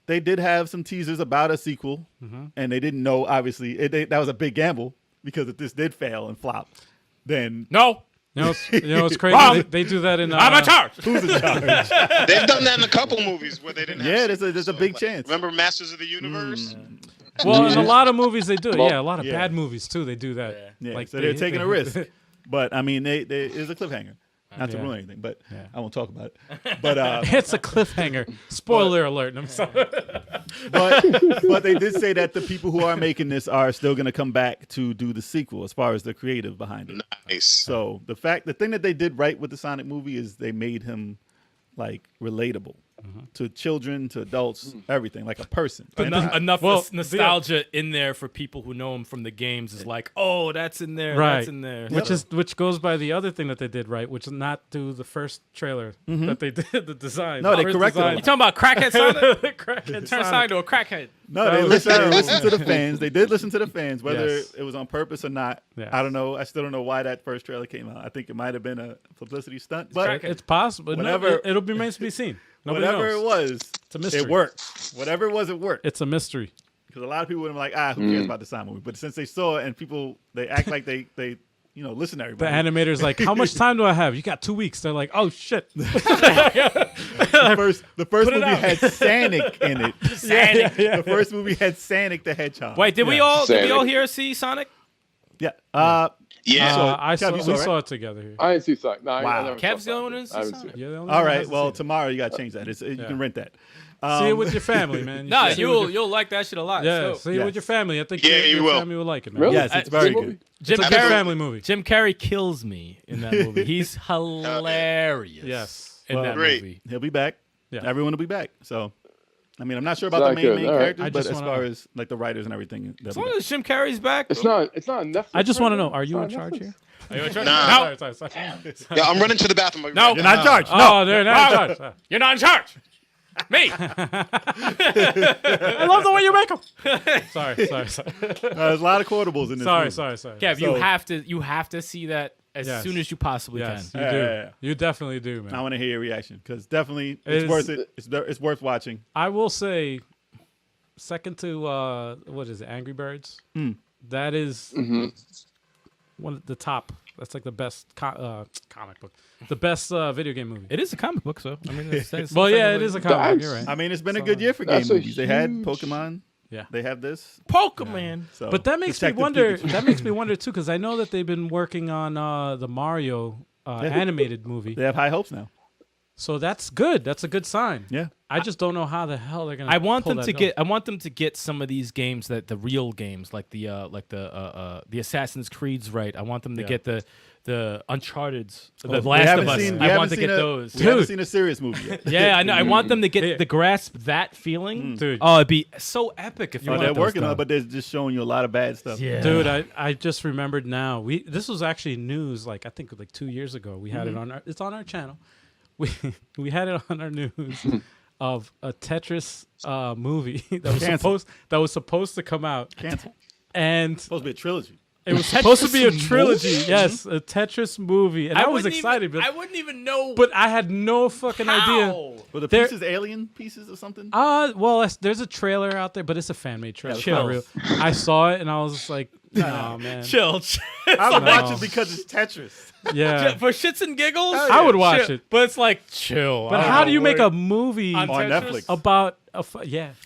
they they did have some teasers about a sequel, and they didn't know. Obviously, that was a big gamble because if this did fail and flop, then No. You know, it's crazy. Wrong. They do that in. I'm in charge. who's in charge? They've done that in a couple movies where they didn't. Yeah, have there's a big chance. Remember Masters of the Universe? Well, in a lot of movies they do it. Well, Yeah, a lot of yeah. bad movies too. They do that. Yeah, Like so they're taking a risk. they- But I mean, it's a cliffhanger. Not to Yeah. ruin anything, but Yeah. I won't talk about it. But It's a cliffhanger. Spoiler alert. I'm sorry. but they did say that the people who are making this are still going to come back to do the sequel as far as the creative behind it. Nice. So the thing that they did right with the Sonic movie is they made him like relatable to children, to adults, everything, like a person. But And enough Well, nostalgia in there for people who know him from the games is like, oh, that's in there, Right. that's in there. Which goes by the other thing that they did right, which is not do the first trailer that they did, the design. No, The they first corrected design. You talking about crackhead Sonic? The crackhead Turn Sonic. Sonic to a crackhead. No, That they was listened to the fans. They did listen to the fans, whether Yes. it was on purpose or not. Yes. I don't know. I still don't know why that first trailer came out. I think it might have been a publicity stunt, but It's possible. Whatever- It'll be remains to be seen. Nobody whatever knows. it was, It's a mystery. it worked. Whatever it was, it worked. It's a mystery. Because a lot of people would have been like, who cares about the Sonic movie? But since they saw it and people, they act like they listen to The everybody. animator's like, how much time do I have? You got 2 weeks. They're like, oh shit. The first movie had Sonic in it. Sonic. The first movie had Sonic the Hedgehog. Wait, did we Yeah. all Sonic. here see Sonic? Yeah. Yeah. We saw it together here. I didn't see Sonic. No, Wow. I never Kev's saw the one who Sonic. didn't I haven't see seen Sonic? it. You're the only all one right. that hasn't Well, seen tomorrow you got to change that. You Yeah. can rent that. it. See it with your family, man. Nah, should see it with your- you'll like that shit a lot. Yeah, So. see it Yes. with your family. I think Yeah, your you will. family will like it, man. Really? Yes, it's very Good movie? good. Jim It's a good Carrey, family movie. Jim Carrey kills me in that movie. He's hilarious. Yes. in that Great. movie. He'll be back. Yeah. Everyone will be back. So, I mean, I'm not sure about Sound the good. main All right. characters, I but just as wanna far know. as like the writers and everything, they'll As be long back. as Jim Carrey's back. It's not on Netflix. I just want to right know, now? are It's you not in on charge Netflix? here? Nah. Sorry. Yeah, I'm running to the bathroom. I'll be No. right You're back. not in charge. Oh, they're not in charge. You're not in charge. Me. I love the way you make them. Sorry. There's a lot of quotables in this movie. Sorry. Kev, So- you have to see that as Yes. soon as you possibly Yes, can. you do. Yeah. You definitely do, I man. want to hear your reaction because definitely It it's is- worth it. It's worth watching. I will say, second to what is it, Angry Birds? That is one of the top. That's like the best comic book, the best video game movie. It is a comic book, so I mean, it's Well, yeah, it is a comic book. That's- You're right. I mean, it's been a good year for game That's a movies. They had huge- Pokemon. Yeah. They have this. Pokemon. So, But that makes me Detective wonder. Pikachu. That makes me wonder too, because I know that they've been working on the Mario animated movie. They have high hopes now. So that's good. That's a good sign. Yeah. I just don't know how the hell they're gonna. I want pull them that to off. get. I want them to get some of these games the real games like the Assassin's Creed's right. I want them to Yeah. get the Uncharted's, Oh, the we Last haven't of Us. seen- we I haven't want to seen get those. We haven't Dude. seen a serious movie yet. Yeah, I know. I want them to Yeah. get to grasp that feeling. Dude. Oh, it'd be so epic if you Oh, got they're those working on done. it, but they're just showing you a lot of bad stuff. Yeah. Dude, I just remembered now. This was actually news. Like I think like 2 years ago. We had it on our. It's on our channel. We had it on our news of a Tetris movie that was supposed to come out, Cancel. and Supposed to be a trilogy. it was supposed to be a Tetris trilogy. movie? Yes, a Tetris movie, and I was wouldn't excited, Even, but I wouldn't even know. but I had no fucking idea. how. Were the There- pieces alien pieces or something? Well, there's a trailer out there, but it's a fan made trailer. It's not real. I saw it and I was just like, no, man. Chill. I would No. watch it because it's Tetris. Yeah. For shits and giggles, Hell I would watch chill. it. But it's like chill. But I don't how know, do you make word. a movie On On Tetris? Netflix. about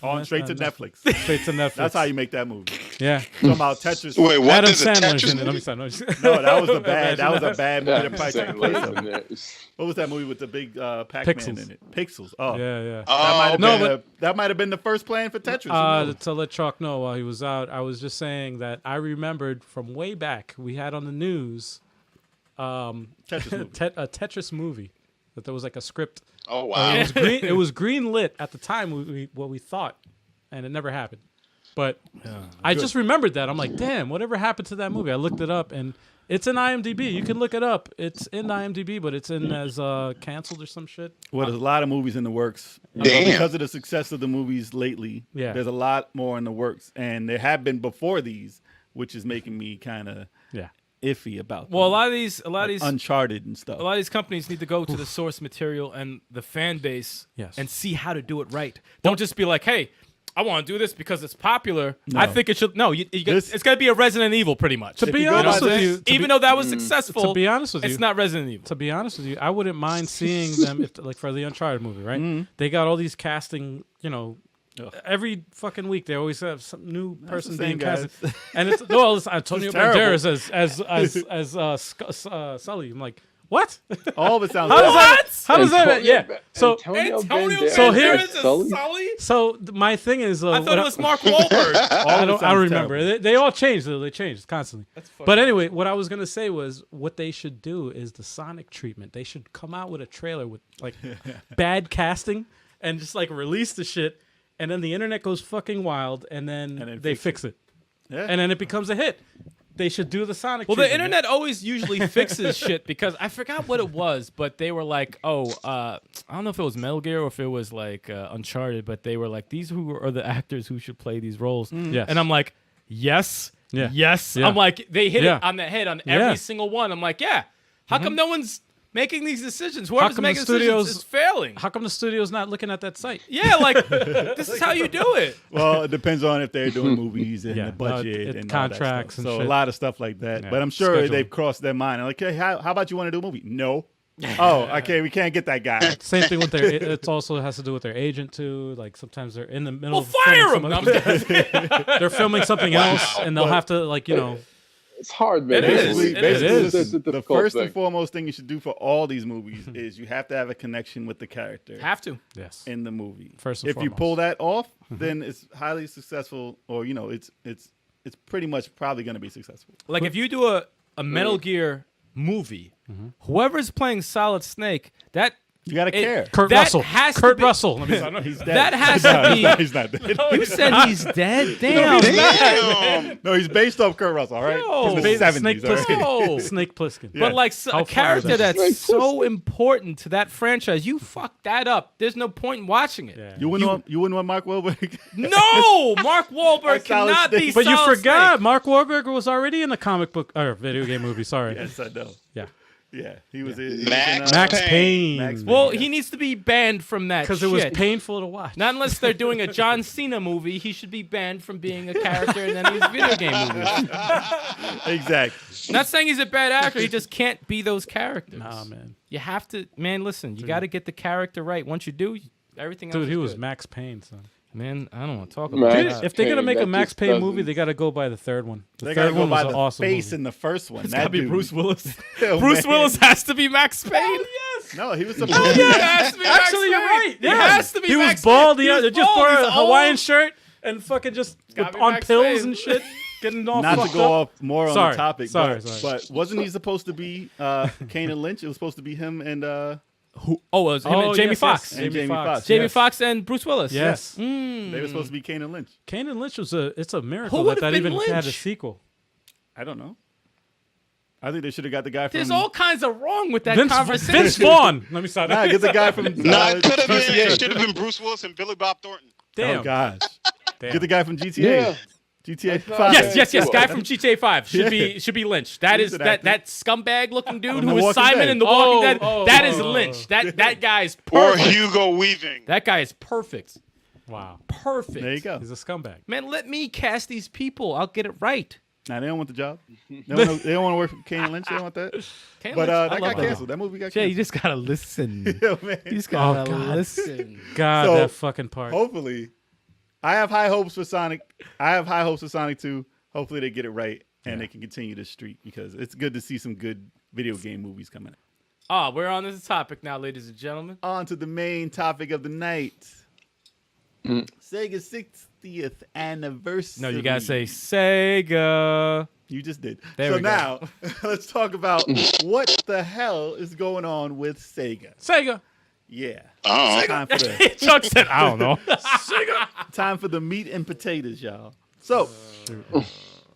On straight to Netflix. Straight to Netflix. That's how you make that movie. Yeah. Talking about Tetris. Wait, what Adam is a Sandler's Tetris in it. Let me movie? stop. No, No, that was the bad. That was a bad movie. Yeah, That probably took the Sandler's place in of. there. What was that movie with the big Pac-Man Pixels. in it? Pixels. Oh, Yeah. Oh, that might have been the first plan for Tetris. Who knows? To let Chalk know while he was out, I was just saying that I remembered from way back we had on the news Tetris movie. a Tetris movie that there was like a script. oh wow. It was green lit at the time. What we thought, and it never happened. But I just remembered that. I'm like, damn, whatever happened to that movie? I looked it up, and it's in IMDb. You can look it up. It's in IMDb, but it's in as canceled or some shit. Well, there's a lot of movies in the works. Damn. Because of the success of the movies lately, Yeah. there's a lot more in the works. And there have been before these, which is making me kind of Yeah. iffy about. Well, a them. lot of these, Uncharted and stuff. a lot of these companies need to go to the source material and the fan base Yes. and see how to do it right. Don't just be like, hey, I want to do this because it's popular. I think it should. No, it's got to be a Resident Evil, pretty much. To be honest with you, even though that was successful, to be honest with you, it's not Resident Evil. to be honest with you, I wouldn't mind seeing them if, like, for the Uncharted movie, right? They got all these casting, every fucking week they always have some new person the being same guys. casted, and it's Antonio It's terrible. Banderas as Sully. I'm like, what? All of it sounds. How does bad. that? How does that? Yeah. So Antonio Banderas So here- Banderas as as Sully? Sully? my thing is, I thought it was Mark Wahlberg. I don't sounds remember. terrible. They all changed. They changed constantly. fucking But anyway, what I was gonna say was what they should do is the Sonic treatment. They should come out with a trailer with like bad casting and just like release the shit, and then the internet goes fucking wild, and then they fix it, Yeah. and then it becomes a hit. They should do the Sonic. Well, the treatment. internet always usually fixes shit because I forgot what it was, but they were like, I don't know if it was Metal Gear or if it was like Uncharted, but they were like, these who are the actors who should play these roles. Yes. And I'm like, yes, Yeah. yes. Yeah. I'm like, they hit Yeah. it on the head on Yeah. every single one. I'm like, yeah. How come no one's making these decisions? How Whoever's come the making decisions studios- is failing. How come the studio's not looking at that site? Yeah, like this is how you do it. Well, it depends on if they're doing movies and Yeah. the budget It- and contracts all and that stuff. So shit. a lot of stuff like that. Yeah. But I'm sure Scheduling. they've crossed their mind. Like, hey, how about you want to do a movie? No. Oh, okay, we can't get that guy. Same thing with their. It also has to do with their agent too. Like sometimes they're in the middle. Well, of fire filming them. something- They're filming something else, and they'll have to It's hard, man. It is. Basically, It basically, is. It's a the difficult first thing. and foremost thing you should do for all these movies is you have to have a connection with the character Have to. Yes. in the movie. First and if you foremost. pull that off, then it's highly successful, or it's pretty much probably going to be successful. Like if you do a Metal Gear movie, whoever's playing Solid Snake, that You got to It- care. Kurt That Russell. has to Kurt be- Russell. Let me see. He's dead. that has No, to be. he's not dead. You said he's dead. Damn. Damn. No, he's based off Kurt Russell, all right? Yo. From the 70s, Snake all right? Plissken. No. Snake Plissken. Yeah. But like How a fun was character that? that's Snake so Plissken. important to that franchise, you fuck that up. There's no point in watching it. Yeah. You wouldn't want Mark Wahlberg? No, Mark Wahlberg Solid cannot be. Snake. But you Solid forgot, Snake. Mark Wahlberg was already in the comic book or video game movie. Sorry. Yes, I know. Yeah. Yeah, he was in Max Max Payne. Payne. Max Payne. Well, Yeah. he needs to be banned from that Because it was shit. painful to watch. Not unless they're doing a John Cena movie. He should be banned from being a character in any of his video game movies. Exactly. Not saying he's a bad actor. He just can't be those characters. Nah, man. You have to, man. Listen, you got to get the character right. Once you do, everything else. Dude, is he was good. Max Payne, son. Man, I don't want to talk about Max that. If they're gonna Payne, make a that Max just Payne movie, doesn't- they got to go by the third one. The They third gotta go one by was the an awesome face movie. in the first one. It's That got to be dude. Bruce Willis. Oh, Bruce man. Willis has to be Max Payne. yes. No, he was supposed Oh, to. yeah, it has to be Max Actually, you're Payne. right. It Yeah. has to be He Max was bald. Payne. He was just bald. wore He's a Hawaiian old. shirt and fucking just Gotta be on Max pills Payne. and shit, getting all Not fucked to go up. off more on Sorry, the topic, sorry. but wasn't he supposed to be Kane and Lynch? It was supposed to be him and Oh, it was him Oh, and Jamie yes, Foxx. yes. Jamie Jamie Foxx. Foxx. Jamie yes. Foxx and Bruce Willis. Yes. They were supposed to be Kane and Lynch. Kane and Lynch was it's a miracle would've that been even had a Lynch? sequel. I don't know. I think they should have got the guy from. There's all kinds of wrong with that Vince conversation. Vaughn. Let me stop. Nah, get the guy from. Nah, it could have been. GTA. It should have been Bruce Willis and Billy Bob Thornton. Damn. Oh gosh. Damn. Get the guy from GTA. Yeah. GTA That's not 5. bad. Yes. Guy from GTA 5 should be Lynch. That He's is an that actor. scumbag looking dude From who The was Walking Simon Dead. in The Walking Dead. Oh, That is oh. Lynch. That guy is Or perfect. Hugo Weaving. That guy is perfect. Wow. Perfect. There you go. He's a scumbag. Man, let me cast these people. I'll get it right. Nah, they don't want the job. They don't want to work for Kane and Lynch. They don't want that. Can't But Lynch, I that love got canceled. That movie got Jay, you canceled. just gotta listen. Yeah, man. You just gotta God. listen. God, So, that fucking part. Hopefully, I have high hopes for Sonic. I have high hopes for Sonic 2. Hopefully, they get it right and they can continue this streak because it's good to see some good video game movies coming out. Ah, we're on this topic now, ladies and gentlemen. On to the main topic of the night. Sega 60th anniversary. No, you gotta say Sega. You just did. There so we go. now, let's talk about what the hell is going on with Sega. Sega. Yeah. Oh. Time for the Chuck said, I don't know. time for the meat and potatoes, y'all. So,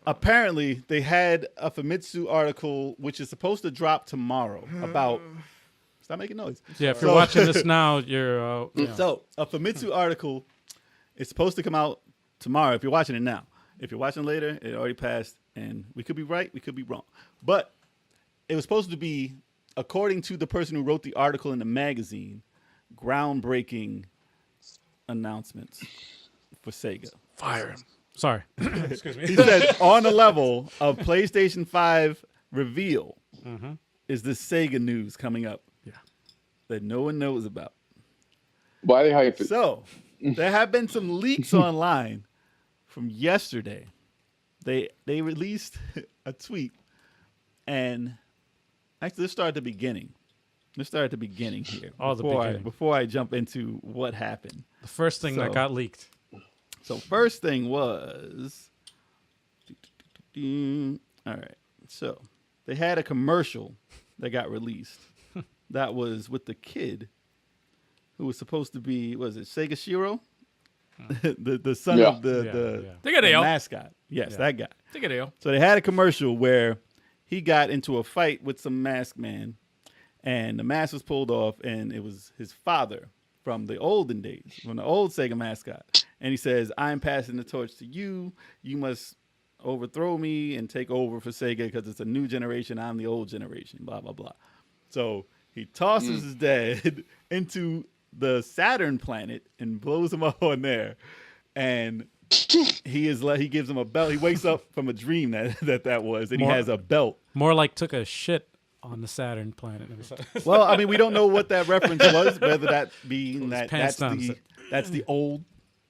apparently, they had a Famitsu article which is supposed to drop tomorrow about. Stop making noise. Yeah, if you're So- watching this now, you're. So, a Famitsu article is supposed to come out tomorrow if you're watching it now. If you're watching later, it already passed And we could be right, we could be wrong. But it was supposed to be, according to the person who wrote the article in the magazine, groundbreaking announcements for Sega. Fire him. Sorry. Excuse me. He said on the level of PlayStation 5 reveal is this Sega news coming up that no one knows about. Why they hype it? So there have been some leaks online from yesterday. They released a tweet, and actually let's start at the beginning. Let's start at the beginning here. Oh, the beginning. Before I jump into what happened. The first thing that got leaked. So first thing was, all right. So they had a commercial that got released. That was with the kid who was supposed to be, was it Sega Shiro? the son of the mascot. Yes, that guy. So they had a commercial where he got into a fight with some masked man, and the mask was pulled off, and it was his father from the olden days, from the old Sega mascot. And he says, I'm passing the torch to you. You must overthrow me and take over for Sega because it's a new generation. I'm the old generation, blah, blah, blah. So he tosses his dad into the Saturn planet and blows him up on there. And he gives him a belt. He wakes up from a dream that was, and he has a belt. More like took a shit on the Saturn planet. Well, I mean, we don't know what that reference was, whether that being that's the old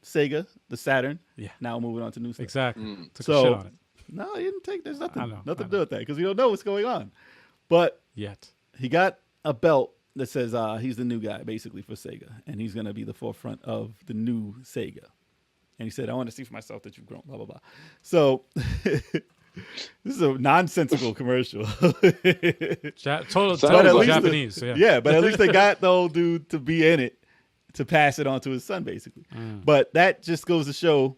Sega, the Saturn. Yeah. Now moving on to new Sega. Exactly. Took a shit on it. No, he didn't take. There's nothing to do with that because we don't know what's going on. But he got a belt that says he's the new guy basically for Sega, and he's gonna be the forefront of the new Sega. And he said, "I want to see for myself that you've grown." Blah blah blah. So. This is a nonsensical commercial. Total Japanese. Yeah, but at least they got the old dude to be in it to pass it on to his son, basically. But that just goes to show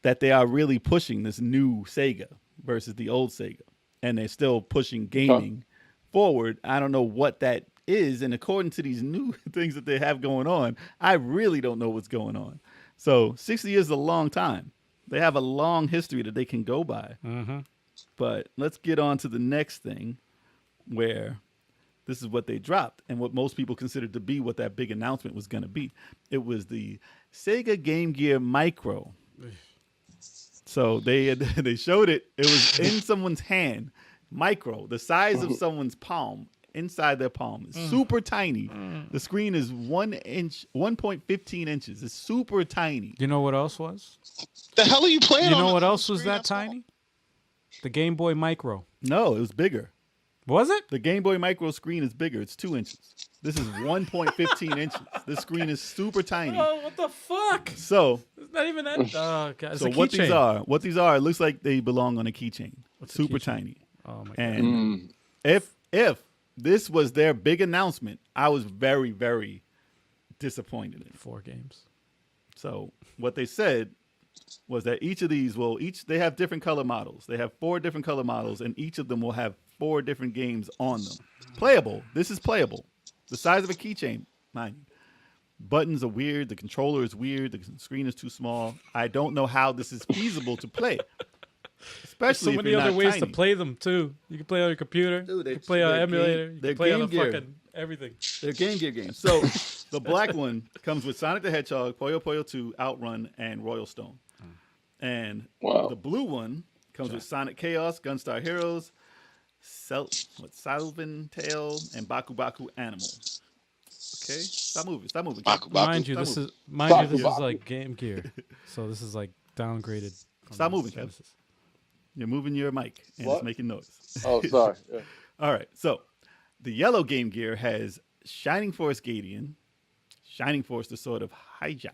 that they are really pushing this new Sega versus the old Sega. And they're still pushing gaming forward. I don't know what that is. And according to these new things that they have going on, I really don't know what's going on. So 60 years is a long time. They have a long history that they can go by. But let's get on to the next thing where this is what they dropped and what most people considered to be what that big announcement was going to be. It was the Sega Game Gear Micro. So they showed it. It was in someone's hand. Micro, the size of someone's palm, inside their palm. It's super tiny. The screen is 1.15 inches. It's super tiny. You know what else was? The hell are you playing? You know what else was that tiny? The Game Boy Micro. No, it was bigger. Was it? The Game Boy Micro screen is bigger. It's 2 inches. This is 1.15 inches. This screen is super tiny. Oh, what the fuck? So it's not even that. Oh, God. It's so a what keychain. these are, it looks like they belong on a keychain. Super tiny. Oh my God. And if this was their big announcement, I was very, very disappointed in it. 4 games. So what they said was that each of these they have different color models. They have 4 different color models, and each of them will have 4 different games on them. Playable. This is playable. The size of a keychain, mind you. Buttons are weird. The controller is weird. The screen is too small. I don't know how this is feasible to play. Especially There's so many other ways to play them too. You can play on your computer. You can play on an emulator. You can play on a fucking everything. They're Game Gear games. So the black one comes with Sonic the Hedgehog, Puyo Puyo 2, Outrun, and Royal Stone. And the blue one comes with Sonic Chaos, Gunstar Heroes, Sylvan Tale, and Baku Baku Animal. Okay, stop moving. Mind you, this is like Game Gear, so this is like downgraded. Stop moving, Kev. You're moving your mic and it's making noise. Oh, sorry. Yeah. All right, so the yellow Game Gear has Shining Force Gaiden, Shining Force the Sword of Hiya,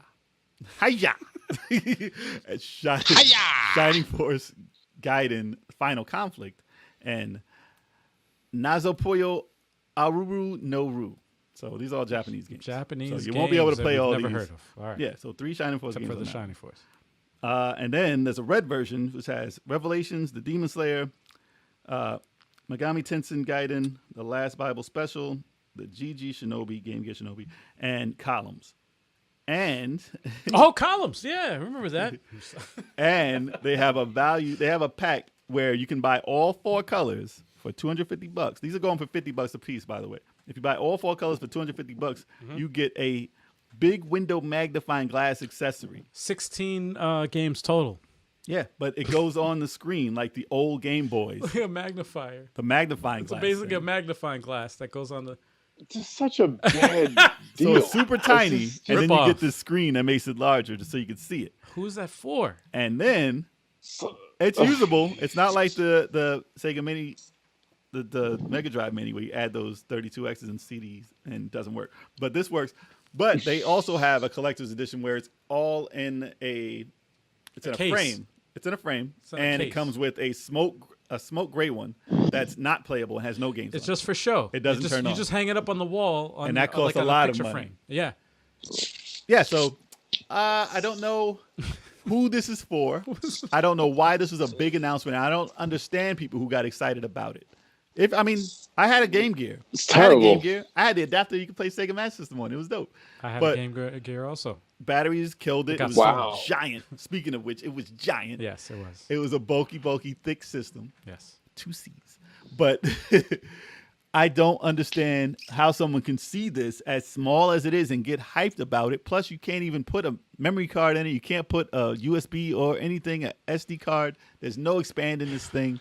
and Shining Force Gaiden Final Conflict, and Nazopoyo Aruru no Ru. So these are all Japanese games. So you won't be able to play all these. Never heard of. All right. Yeah, so 3 Shining Force Except games. for the Shining Force. And then there's a red version which has Revelations, the Demon Slayer, Megami Tensei Gaiden, the Last Bible Special, the GG Shinobi, Game Gear Shinobi, and Columns. And Columns, yeah, I remember that. and they have a pack where you can buy all 4 colors for $250. These are going for $50 a piece, by the way. If you buy all 4 colors for $250, you get a big window magnifying glass accessory. 16 games total. Yeah, but it goes on the screen like the old Game Boys. Like a magnifier. The magnifying It's glass. basically a thing. magnifying glass that goes on the. It's just such a bad So deal. it's super tiny, just and then rip you off. get this screen that makes it larger just so you can see it. Who's that for? And then so- it's usable. It's not like the Sega Mini, the Mega Drive Mini, where you add those 32Xs and CDs and it doesn't work. But this works. But they also have a collector's edition where it's all in a case. frame. It's in a frame, in a and it case. comes with a smoke gray one that's not playable and has no games. It's on just for show. It doesn't you turn you on. just hang it up on the wall. On, And that costs like a on lot of picture money. frame. Yeah. Yeah, so I don't know who this is for. I don't know why this was a big announcement. I don't understand people who got excited about it. I had a Game Gear. It's I had a terrible. Game Gear. I had the adapter you could play Sega Master System on. It was dope. I had But- a Game Gear also. Batteries killed it. It got was Wow. giant. Speaking of which, it was giant. Yes, it was. It was a bulky, thick system. Yes. 2 C's. But I don't understand how someone can see this as small as it is and get hyped about it. Plus, you can't even put a memory card in it. You can't put a USB or anything, a SD card. There's no expanding this thing.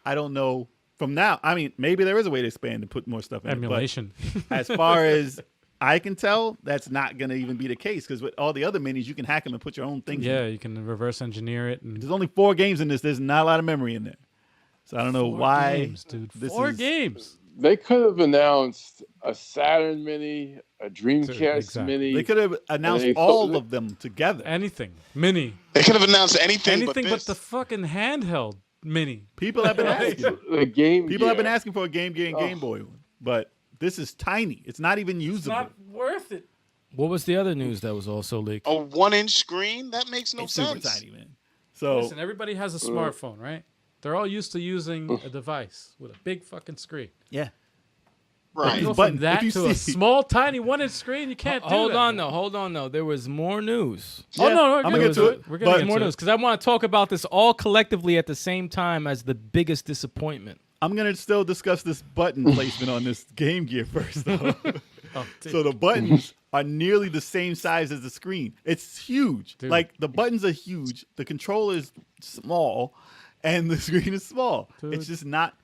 I don't know. From now, maybe there is a way to expand and put more stuff in Emulation. it. But as far as I can tell, that's not going to even be the case because with all the other minis, you can hack them and put your own things in. Yeah, you can reverse engineer it. And There's only 4 games in this. There's not a lot of memory in there. So I don't know 4 why. games, dude. this 4 is- games. They could have announced a Saturn Mini, a Dreamcast Exactly. Mini. They could have announced they all thought- of them together. Anything. Mini. They could have announced anything, Anything but but this. the fucking handheld Mini. People have been asking. The Game People have been Gear. asking for a Game Gear and Game Boy one, but this is tiny. It's not even It's usable. not worth it. What was the other news that was also leaked? A 1-inch screen? That makes no It's super sense. tiny, man. So Listen, everybody has a smartphone, right? They're all used to using a device with a big fucking screen. yeah, Right. You go button, from that if you to a see- small, tiny 1-inch screen. You can't do Hold that. on though. There was more news. Oh, Yeah, no, we're I'm gonna gonna get to it. We're gonna But get More to news it. because I want to talk about this all collectively at the same time as the biggest disappointment. I'm gonna still discuss this button placement on this Game Gear first, though. Oh, dude. So the buttons are nearly the same size as the screen. It's huge. Dude. Like the buttons are huge. The controller is small, and the screen is small. Dude. It's just not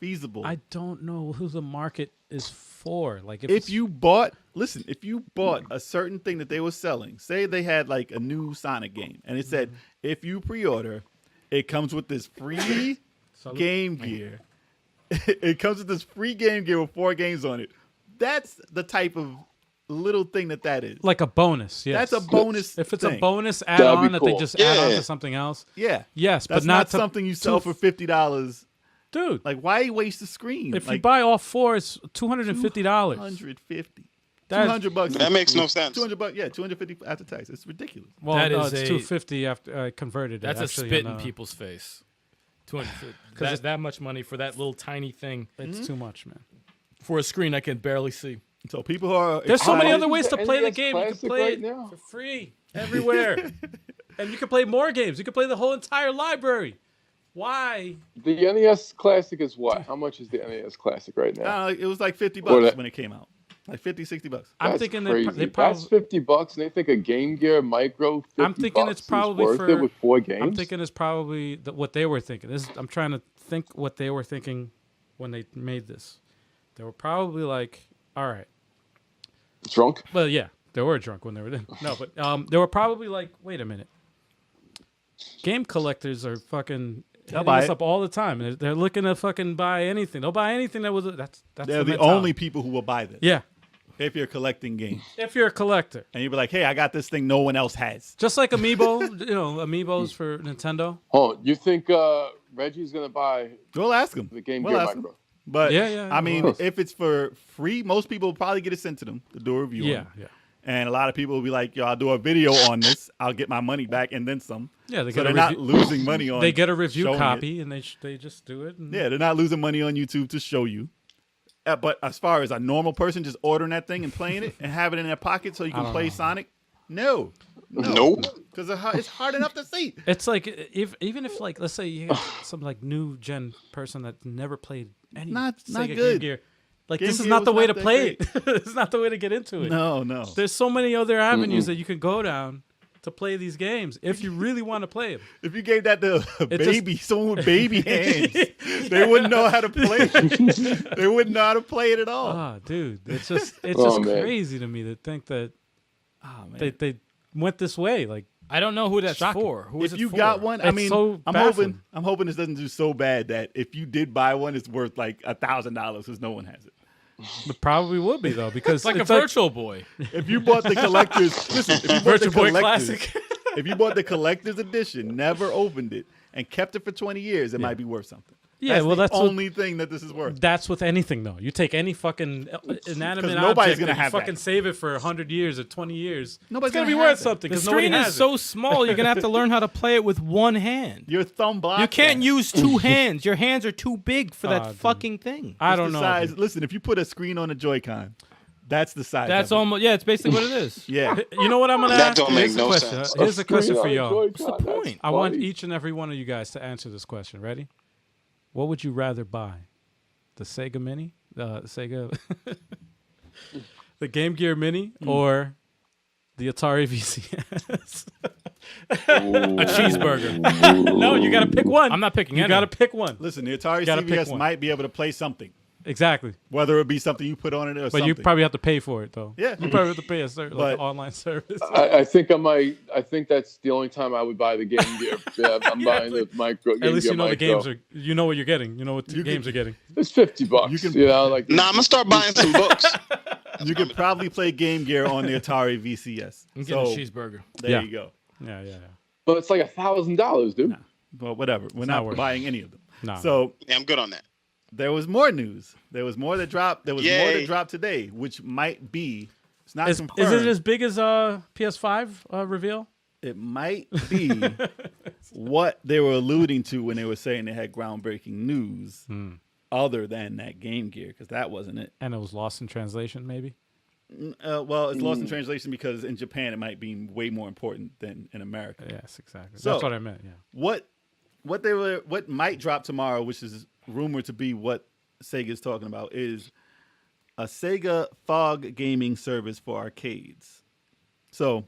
feasible. I don't know who the market is for. Like, if you bought a certain thing that they were selling, say they had like a new Sonic game, and it said if you pre-order, it comes with this free Game Gear. It comes with this free Game Gear with 4 games on it. That's the type of little thing that is. like a bonus, yes. That's a bonus. If it's thing. a bonus That'd be add-on that they cool. just add on Yeah. to something else, Yeah. yes, That's but not to, something you sell for $50. dude. Like, why waste the screen? If you like, buy all 4, it's $250. $150. That's- $200. That makes no sense. $200. Yeah, $250 after tax. It's ridiculous. Well, That no, is it's a- $250 after converted. That's a actually, spit on, in people's face. 200 it's- that much money for that little tiny thing It's too much, man. for a screen I can barely see. So people who are There's so many excited- other ways to The play the NES game. You can Classic play right it now. for free everywhere, and you can play more games. You can play the whole entire library. Why? The NES Classic is what? How much is the NES Classic right now? it was like $50 Or that- when it came out. Like $50, $60. I'm That's thinking crazy. they That's probably. $50, and they think a Game Gear Micro. $50 I'm thinking it's probably is worth for- it with 4 games. I'm thinking it's probably what they were thinking. I'm trying to think what they were thinking when they made this. They were probably like, all right. Drunk. Well, yeah, they were drunk when they were there. No, but they were probably like, wait a minute. Game collectors are fucking hitting buy us it. up all the time. They're looking to fucking buy anything. They'll buy anything that was. That's They're the mentality. only people who will buy this. Yeah, If you're collecting games. if you're a collector, And you'll be like, hey, I got this thing no one else has. just like Amiibo, Amiibos for Nintendo. Oh, you think Reggie's gonna buy We'll ask them. the Game We'll Gear ask 'em. Micro? But, Yeah, I mean, we'll ask. if it's for free, most people will probably get it sent to them to do a review on Yeah, it. yeah, And a lot of people will be like, yo, I'll do a video on this. I'll get my money back and then some. yeah. They So get a they're not review. losing money on They get a review showing it. copy and they just do it. And Yeah, they're not losing money on YouTube to show you. But as far as a normal person just ordering that thing and playing it and having it in their pocket so you can don't play know. Sonic, no. Nope. Because it's hard enough to see. It's like even if like let's say you have some like new gen person that never played any Not Sega Game good. Gear, like Game this is Gear not the was way not to that play great. it. It's not the way to get into it. No. There's so many other avenues that you can go down to play these games if you really want to play them. If you gave that to a It baby, someone with baby hands, they wouldn't know how to play it. They wouldn't know how to play it at all. Oh, dude, it's just Man. crazy to me to think that Oh, man. they went this way. Like I don't know who that's Shocking. for. Who is If it you for? got one, I It's mean, so I'm baffling. hoping this doesn't do so bad that if you did buy one, it's worth like $1,000 because no one has it. it probably would be though because It's like a Virtual Boy. If you bought the collector's, listen, if you bought Virtual the Boy collector's, Classic. if you bought the collector's edition, never opened it, and kept it for 20 years, it might be worth something. Yeah, well, the that's what- only thing that this is worth. That's with anything though. You take any fucking inanimate 'Cause nobody's object gonna and you have fucking that. save it for 100 years or 20 years. Nobody's it's gonna be gonna worth have that. something The because nobody screen has is it. so small, you're gonna have to learn how to play it with one hand. Your thumb block. You can't use two hands. Your hands are too big for that dude. fucking thing. I don't know. Size. dude. Listen, if you put a screen on a Joy-Con, that's the size. That's of it. almost it's basically what it is. Yeah. You know what I'm gonna That ask? don't make Here's a no question. sense. Here's a question for y'all. What's the point? I want each and every one of you guys to answer this question. Ready? What would you rather buy? The Sega Mini, Sega, the Game Gear Mini, or the Atari VCS? A cheeseburger. No, you got to pick one. I'm not picking You any. got to pick one. Listen, the Atari Gotta pick CVS one. might be able to play something, Exactly. whether it be something you put on it or But something. you probably have to pay for it though. Yeah. You probably have to pay like But- an online service. I think I might. I think that's the only time I would buy the Game Gear. Yeah, I'm buying the micro. Game At least Gear you know the micro. games are. You know what you're getting. You know what You games can- are getting. It's $50. You can- You know, like Nah, I'm gonna start buying some books. You could probably play Game Gear on the Atari VCS. I'm So getting a cheeseburger. there Yeah. you go. Yeah. but it's like $1,000, dude. Well, whatever. We're not not worth it. buying any of them. No. So Yeah, I'm good on that. there was more news. There was more that dropped. There was more Yay. that dropped today, which might be. It's not Is confirmed. it as big as PS5 reveal? It might be what they were alluding to when they were saying they had groundbreaking news, other than that Game Gear, because that wasn't it. And it was lost in translation, maybe. Well, it's lost in translation because in Japan it might be way more important than in America. Yes, exactly. So- That's what I meant. Yeah. What might drop tomorrow, which is rumored to be what Sega's talking about, is a Sega Fog gaming service for arcades. So,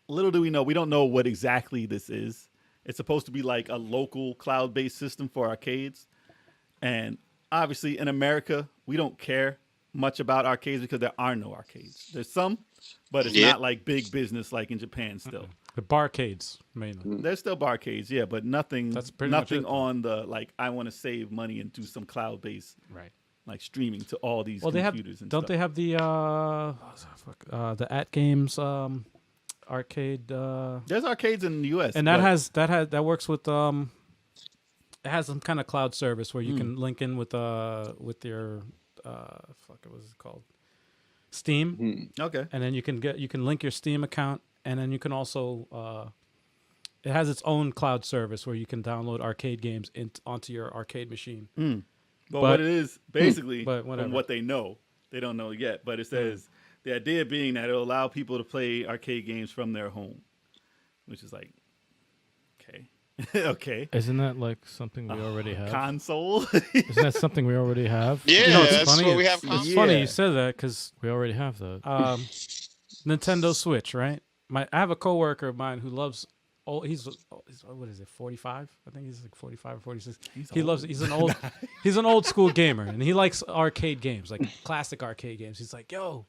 little do we know, we don't know what exactly this is. It's supposed to be like a local cloud-based system for arcades. And obviously in America, we don't care much about arcades because there are no arcades. There's some, but it's Yeah. not like big business like in Japan still. The barcades mainly. There's still barcades, yeah, but nothing. That's pretty much nothing it. on the like. I want to save money and do some cloud-based Right. like streaming to all these Well, they have. computers and Don't stuff. they have the At Games arcade? There's arcades in the U.S. And that but that works with it has some kind of cloud service where you Hmm. can link in with your what was it called? Steam. okay. And then you can link your Steam account, and then you can also it has its own cloud service where you can download arcade games onto your arcade machine. But what it is basically, but whatever. from what they know, they don't know yet. But it says the idea being that it'll allow people to play arcade games from their home, which is like, okay, okay, Isn't that like something we already have? console. Isn't that something we already have? Yeah, You know, it's that's funny. what we have. It's consoles. funny Yeah. you said that because We already have that. Nintendo Switch, right? I have a coworker of mine who loves. Oh, he's what is it? 45? I think he's like 45 or 46. He's an old school gamer, and he likes arcade games, like classic arcade games. He's like, yo,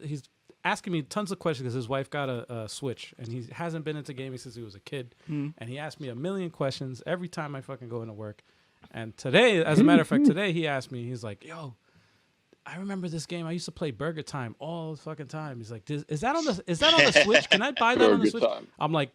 he's asking me tons of questions because his wife got a Switch, and he hasn't been into gaming since he was a kid. And he asked me a million questions every time I fucking go into work. And today, as a matter of fact, today he asked me, he's like, yo, I remember this game. I used to play Burger Time all the fucking time. He's like, is that on the Switch? Can I buy that on the Burger Switch? Time. I'm like,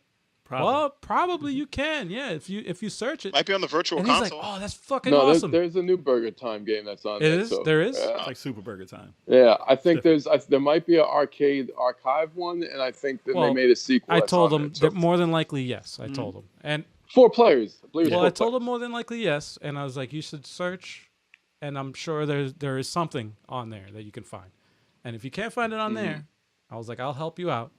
well, probably you can. Yeah, if you search it. Might be on the virtual And he's like, console. oh, that's fucking No, awesome. there's a new Burger Time game that's on It there. is? So, There is? Yeah, It's like Super Burger Time. yeah, I think there might be an arcade archive one, and I think that Well, they made a sequel. I that's told on him there, that more than likely yes. I told him, and 4 players. I believe it's well, 4 I told players. him more than likely yes, and I was like, you should search, and I'm sure there is something on there that you can find, and if you can't find it on there, I was like, I'll help you out.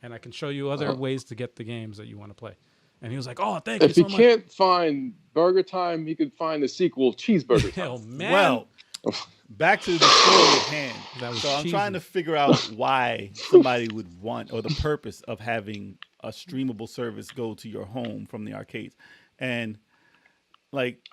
and I can show you other ways to get the games that you want to play." And he was like, "Oh, thank If you he so much." can't find Burger Time, he could find the sequel, Cheeseburger Time. Hell, man. Well, back to the story at hand. That was So I'm cheesy. trying to figure out why somebody would want, or the purpose of having a streamable service go to your home from the arcades. And like,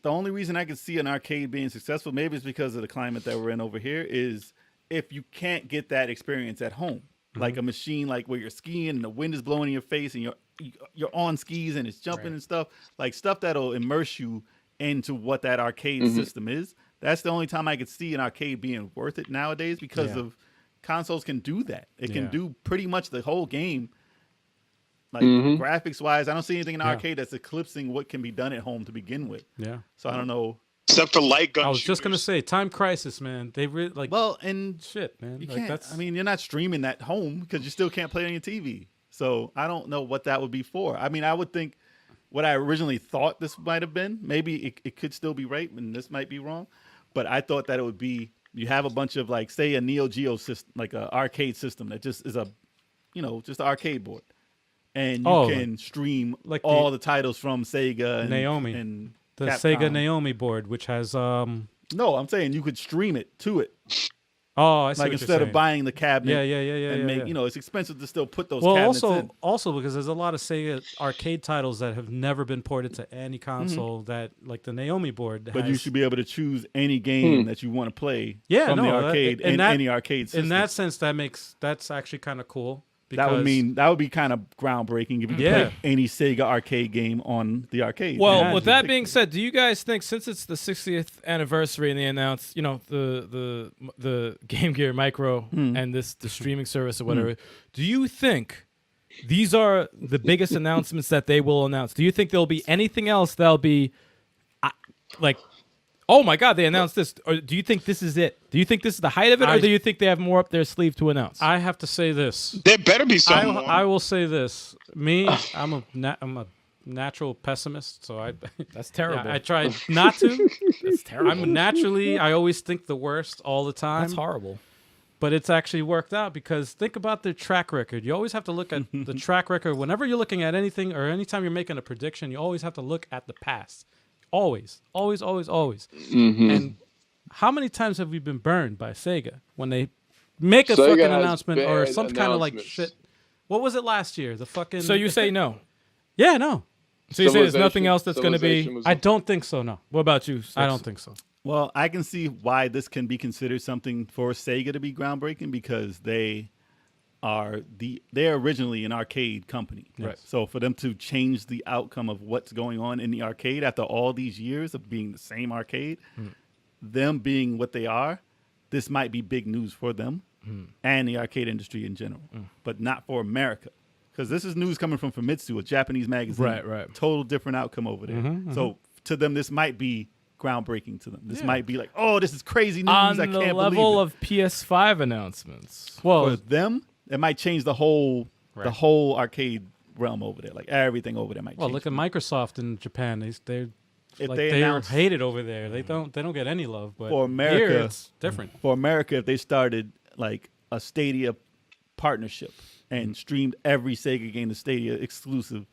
the only reason I could see an arcade being successful, maybe it's because of the climate that we're in over here, is if you can't get that experience at home. Like a machine, like where you're skiing and the wind is blowing in your face and you're on skis and it's jumping and stuff, like stuff that'll immerse you into what that arcade system is. That's the only time I could see an arcade being worth it nowadays, because of consoles can do that. It can do pretty much the whole game. Like graphics wise, I don't see anything in arcade that's eclipsing what can be done at home to begin with. Yeah. So I don't know. Except for light gun I was just gonna shooters. say, Time Crisis, man. They really like. Well, and shit, man. you Like, can't. that's. I mean, you're not streaming that home because you still can't play it on your TV. So I don't know what that would be for. I mean, I would think what I originally thought this might have been. Maybe it could still be right, and this might be wrong. But I thought that it would be, you have a bunch of, like, say, a Neo Geo system, like an arcade system that just is just an arcade board, and you can stream like all the titles from Sega and Naomi. and the Capcom. Sega Naomi board, which has No, I'm saying you could stream it to it. Oh, I see. Like, what instead you're of saying. buying the cabinet, and make it's expensive to still put those Well, cabinets in. also because there's a lot of Sega arcade titles that have never been ported to any console. That, like the Naomi board, But you has- should be able to choose any game that you want to play Yeah, from no, the that- arcade and in that- any arcade system. in that sense, that's actually kind of cool. that would because- that would be kind of groundbreaking if you could Yeah. play any Sega arcade game on the arcade. Well, Imagine. with that being said, do you guys think, since it's the 60th anniversary and they announced, the Game Gear Micro and the streaming service or whatever, do you think these are the biggest announcements that they will announce? Do you think there'll be anything else that'll be like, oh my God, they announced this? Or do you think this is it? Do you think this is the height of it, or do you think they have more up their sleeve to announce? I have to say this. There better be something more. I will say this. Me, I'm a natural pessimist, so That's terrible. I try not to. That's terrible. I always think the worst all the time. That's horrible. But it's actually worked out, because think about their track record. You always have to look at the track record. Whenever you're looking at anything, or anytime you're making a prediction, you always have to look at the past. Always. And how many times have we been burned by Sega when they make a Sega fucking has announcement or bad some kind of like announcements. shit? What was it last year? The fucking. So you say no. Yeah, no. So you say there's nothing else that's going to be. Civilization was- I don't think so. No, What about you? I don't think so. Well, I can see why this can be considered something for Sega to be groundbreaking, because they're originally an arcade company. Right. So for them to change the outcome of what's going on in the arcade after all these years of being the same arcade, them being what they are, this might be big news for them and the arcade industry in general, but not for America. Because this is news coming from Famitsu, a Japanese magazine. Right. Total different outcome over there. So to them, this might be groundbreaking to them. This might be like, oh, this is crazy news. On I the can't level believe it. of PS5 announcements. Well, For them, it might change the whole arcade realm over there. Like, everything over there might change. look at Microsoft in Japan. They're If like, they they're announce- hated over there. They don't get any love. But For America- here it's different. For America, if they started like a Stadia partnership and streamed every Sega game to Stadia exclusive,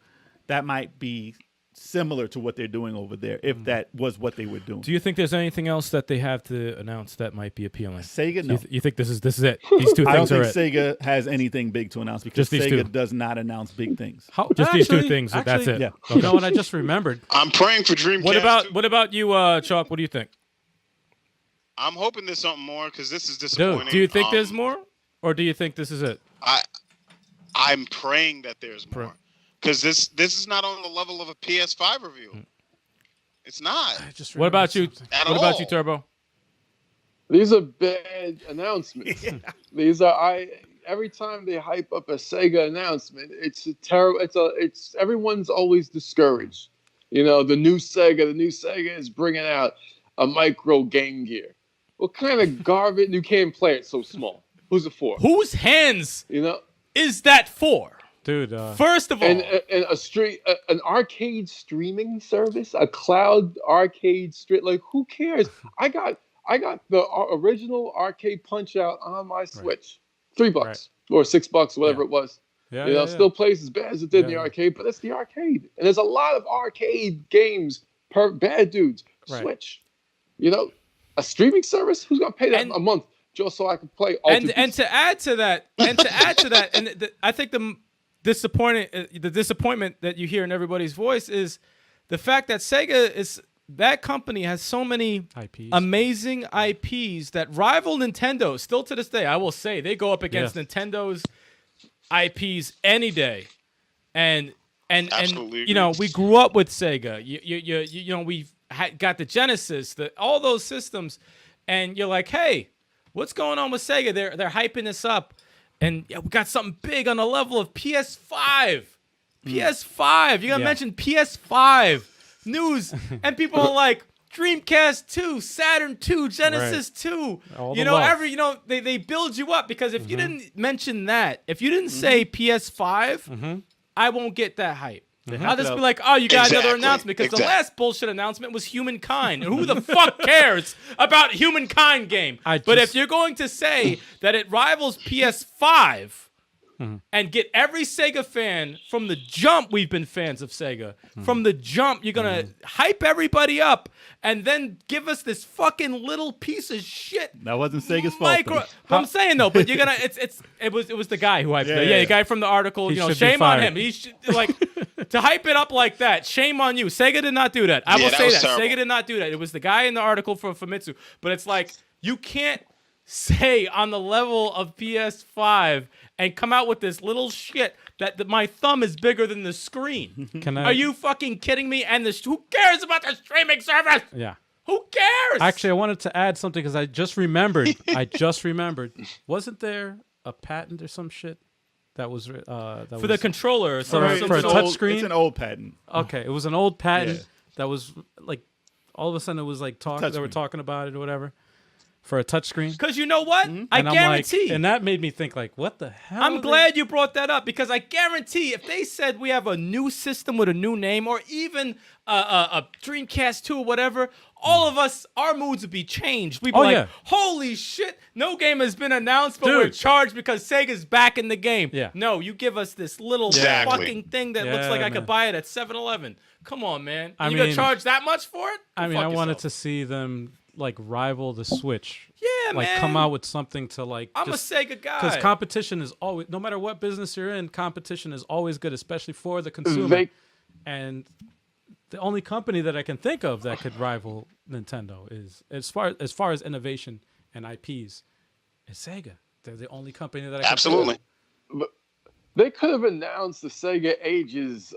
that might be similar to what they're doing over there, if that was what they were doing. Do you think there's anything else that they have to announce that might be appealing? Sega, no. You think this is it? These two I don't things think are it. Sega has anything big to announce, because Just these Sega two. does not announce big things. Just these two things, that's it. Yeah. You know what? I just remembered. I'm praying for Dreamcast. too. What about you, Chalk? What do you think? I'm hoping there's something more, because this is Dude, disappointing. Do you think there's more, or do you think this is it? I'm praying that there's more, because this is not on the level of a PS5 review. It's not. I just What about you? remembered At What about all. you, Turbo? These are bad announcements. These are every time they hype up a Sega announcement, it's a terrible. It's everyone's always discouraged. You know, the new Sega is bringing out a micro Game Gear. What kind of garbage? You can't play it so small. Who's it for? Whose hands You know, is that for? Dude, First of all, and an arcade streaming service, a cloud arcade stream. Like, who cares? I got the original arcade Punch Out on my Switch, $3. Right. or $6, whatever Yeah. it was. Yeah, You know, yeah. still plays as bad as it did in Yeah, the yeah. arcade, but it's the arcade. And there's a lot of arcade games per bad dudes. Right. Switch. You know, a streaming service? Who's gonna pay that a month just so I can play all two And pieces? to add to that, and I think the disappointment that you hear in everybody's voice is the fact that that company has so many IPs. amazing IPs that rival Nintendo. Still to this day, I will say they go up against Nintendo's IPs any day, and Absolutely you know agree. we grew up with Sega. You know we've got the Genesis, all those systems, and you're like, hey, what's going on with Sega? They're hyping this up, and we got something big on the level of PS5. PS5. You gotta mention PS5 news, and people are like, Dreamcast 2, Saturn 2, Genesis 2. All the You know, love. they build you up because if you didn't mention that, if you didn't say PS5, I won't get that hype. I'll just be like, oh, you got another Exactly. announcement because the Exactly. last bullshit announcement was Humankind. And who the fuck cares about Humankind game? But if you're going to say that it rivals PS5 and get every Sega fan from the jump, we've been fans of Sega. From the jump, you're going to hype everybody up and then give us this fucking little piece of shit. That wasn't Sega's fault. though. I'm saying though, but you're gonna. it was the guy who hyped it. Yeah, the guy from the article. He You know, should be shame on fired. him. He should like to hype it up like that. Shame on you. Sega did not do that. I Yeah, will that say was that terrible. Sega did not do that. It was the guy in the article from Famitsu. But it's like you can't say on the level of PS5 and come out with this little shit that my thumb is bigger than the screen. Are you fucking kidding me? And who cares about the streaming service? Yeah. Who cares? Actually, I wanted to add something because I just remembered. Wasn't there a patent or some shit that was for the controller. For a It's an touch old- screen? It's an old patent. Okay, it was an old patent Yeah. that was like all of a sudden it was like they were Touchscreen. talking about it or whatever for a touchscreen. Because you know what? I And I'm guarantee. like, and that made me think like, what the hell? I'm glad you brought that up because I guarantee if they said we have a new system with a new name or even a Dreamcast 2 or whatever, all of us, our moods would be changed. We'd be like, yeah. holy shit, no game has been announced, but we're Dude. charged because Sega's back in the game. Yeah. No, you give us this little Exactly. fucking thing that looks Yeah, like I man. could buy it at 7-Eleven. Come on, man. I You gonna mean- charge that much for it? I Go mean, I fuck wanted yourself. to see them like rival the Switch. Yeah, like man. come out with something to like. I'm a Sega guy. Because competition is always, no matter what business you're in, competition is always good, especially for the consumer. They- And the only company that I can think of that could rival Nintendo is, as far as innovation and IPs, is Sega. They're the only company that I can Absolutely. think of. They could have announced the Sega Ages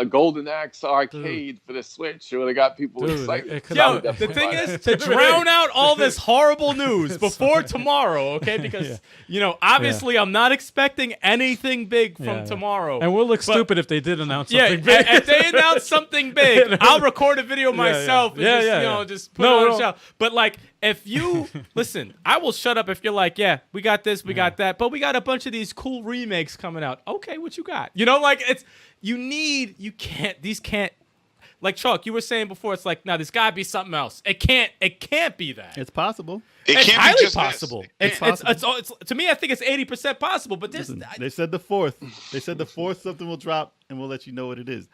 Golden Axe arcade for the Switch. It would have got people Dude, excited. it could Yo, have- the thing is to drown out all this horrible news before tomorrow, okay? Because you know, obviously, I'm not expecting anything big from Yeah, yeah. tomorrow. And we'll look But- stupid if they did announce Yeah, something big. if they announce something big, I'll record a video myself and Yeah, just, yeah, you know, yeah. just put No, it on no. the show. But like, if you listen, I will shut up if you're like, yeah, we got this, we got that, but we got a bunch of these cool remakes coming out. Okay, what you got? You know, like these can't. Like Chalk, you were saying before, it's like, now there's gotta be something else. It can't be that. It's possible. It It's can't highly be just possible. This. It's to me, I think it's 80% possible. But this, Listen, they said the fourth. They said the fourth something will drop, and we'll let you know what it is.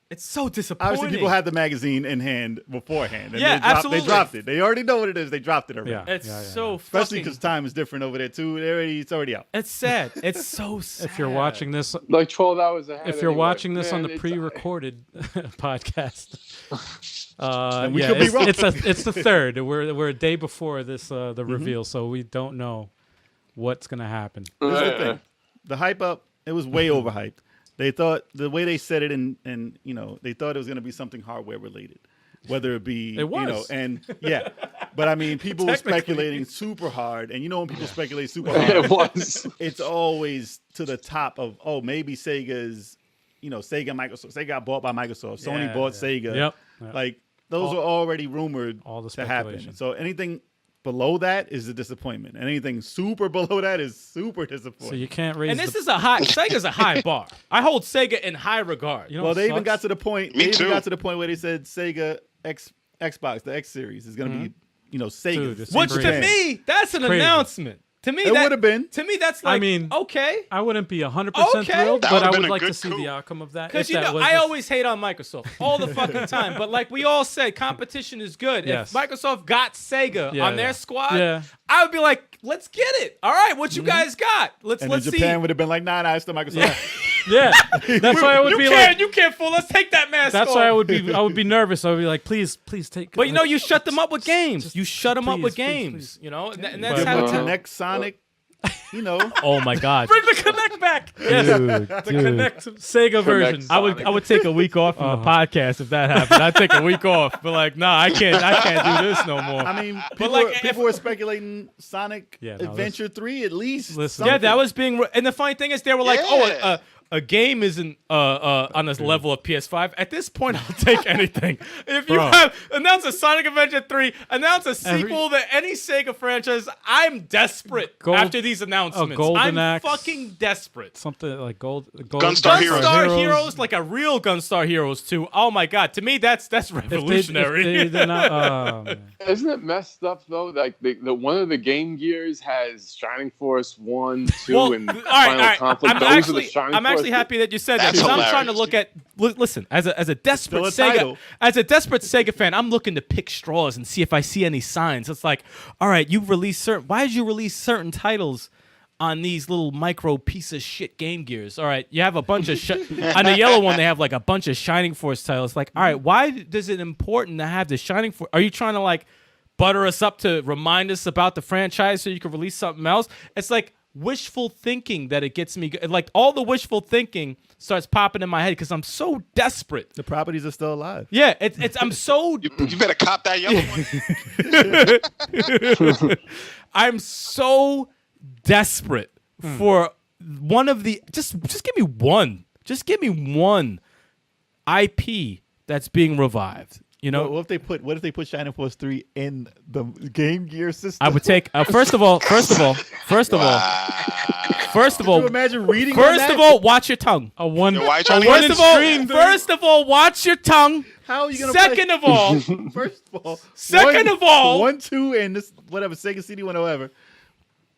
it's so disappointing. Obviously, people had the magazine in hand beforehand. And Yeah, absolutely. They dropped it. They already know what it is. They dropped it already. Yeah. It's so Especially fucking. because time is different over there too. It's already out. It's sad. It's so sad. If you're watching this, Like 12 hours ahead. if you're anyway. watching this on Man, the it's- pre-recorded podcast, And we yeah, could be wrong. it's the third. We're a day before this the reveal, so we don't know what's gonna happen. This is the thing. The hype up, it was way overhyped. They thought the way they said it, and you know, they thought it was going to be something hardware related, whether it be, It was. you know, and yeah, but I mean, people were Technically. speculating super hard, and you know, when people speculate super It hard, was. it's always to the top of, oh, maybe Sega's, you know, Microsoft, Sega got bought by Microsoft, Sony Yeah, bought yeah. Sega, Yep. Yeah. like those were already rumored all the to happen. speculation. So anything below that is a disappointment, and anything super below that is super So disappointing. you can't raise. And this the, is Sega's a high bar. I hold Sega in high regard. you know Well, what they even sucks? got to the point. Me They even too. got to the point where they said Sega Xbox, the X series, is going to be, you know, Sega. Dude, it's Which crazy. to me, that's an Crazy. announcement. To me, It would have been. To me, that's like, I mean, okay. I wouldn't be 100% Okay. thrilled, That but I would've would been a like to good see coup. the outcome of that. Because if that was I just- always hate on Microsoft all the fucking time. But like we all said, competition is good. Yes. If Microsoft got Sega Yeah, on their yeah. squad, Yeah. I would be like, let's get it. All right, what you guys got? Let's And then see. Japan would have been like, nah, it's the Microsoft. Yeah, that's why I would be like. You can't fool us. Take that mask That's off. why I would be nervous. I would be like, please take. But you shut them up with games. You shut them up with please, please, games. please. You know, and But- that's Give how. them But- a Connect Sonic, Oh my God. Bring the Connect back. Yes, the Connect Sega version. Sonic. I would take a week off from the podcast if that happened. I'd take a week off, but like, nah, I can't do this no more. I mean, people, like, people were speculating Sonic Yeah, no, Adventure 3 at least. Listen. Yeah, something. that was being. And the funny thing is, they were like, Yeah. a game isn't on this level of PS5. At this point, I'll take anything. If you Bro. have announce a Sonic Adventure 3, announce a sequel to any Sega franchise, I'm desperate after these announcements. Golden I'm Axe. fucking desperate. Something like Gunstar Heroes. Gunstar Heroes, like a real Gunstar Heroes 2. Oh my God, to me that's revolutionary. They're not, oh, man. Isn't it messed up though? Like the one of the Game Gears has Shining Force 1, 2, Well, and all right, Final Conflict. I'm Those are the actually, Shining I'm actually Force. happy that you said that That's because I'm trying to hilarious, look at. Listen, as a desperate Still a Sega, title. as a desperate Sega fan, I'm looking to pick straws and see if I see any signs. It's like, all right, you release certain. Why did you release certain titles on these little micro piece of shit Game Gears? All right, you have a bunch of on the yellow one. They have like a bunch of Shining Force titles. Like, all right, why is it important to have the Shining Force? Are you trying to like butter us up to remind us about the franchise so you can release something else? It's like wishful thinking that it gets me. Like all the wishful thinking starts popping in my head because I'm so desperate. The properties are still alive. Yeah, it's I'm so You better cop that yellow one. I'm so desperate for one of the just give me one. Just give me one IP that's being revived. You know, What if they put Shining Force 3 in the Game Gear system? I would take first of all, Could you imagine reading on First that? of all, watch your tongue. A one. Yo, why you a trying to one get First of all, extreme. first of all, watch your tongue. How are you gonna Second of all, First of all, Second of all- 1, 2, and this whatever Sega CD1, whatever.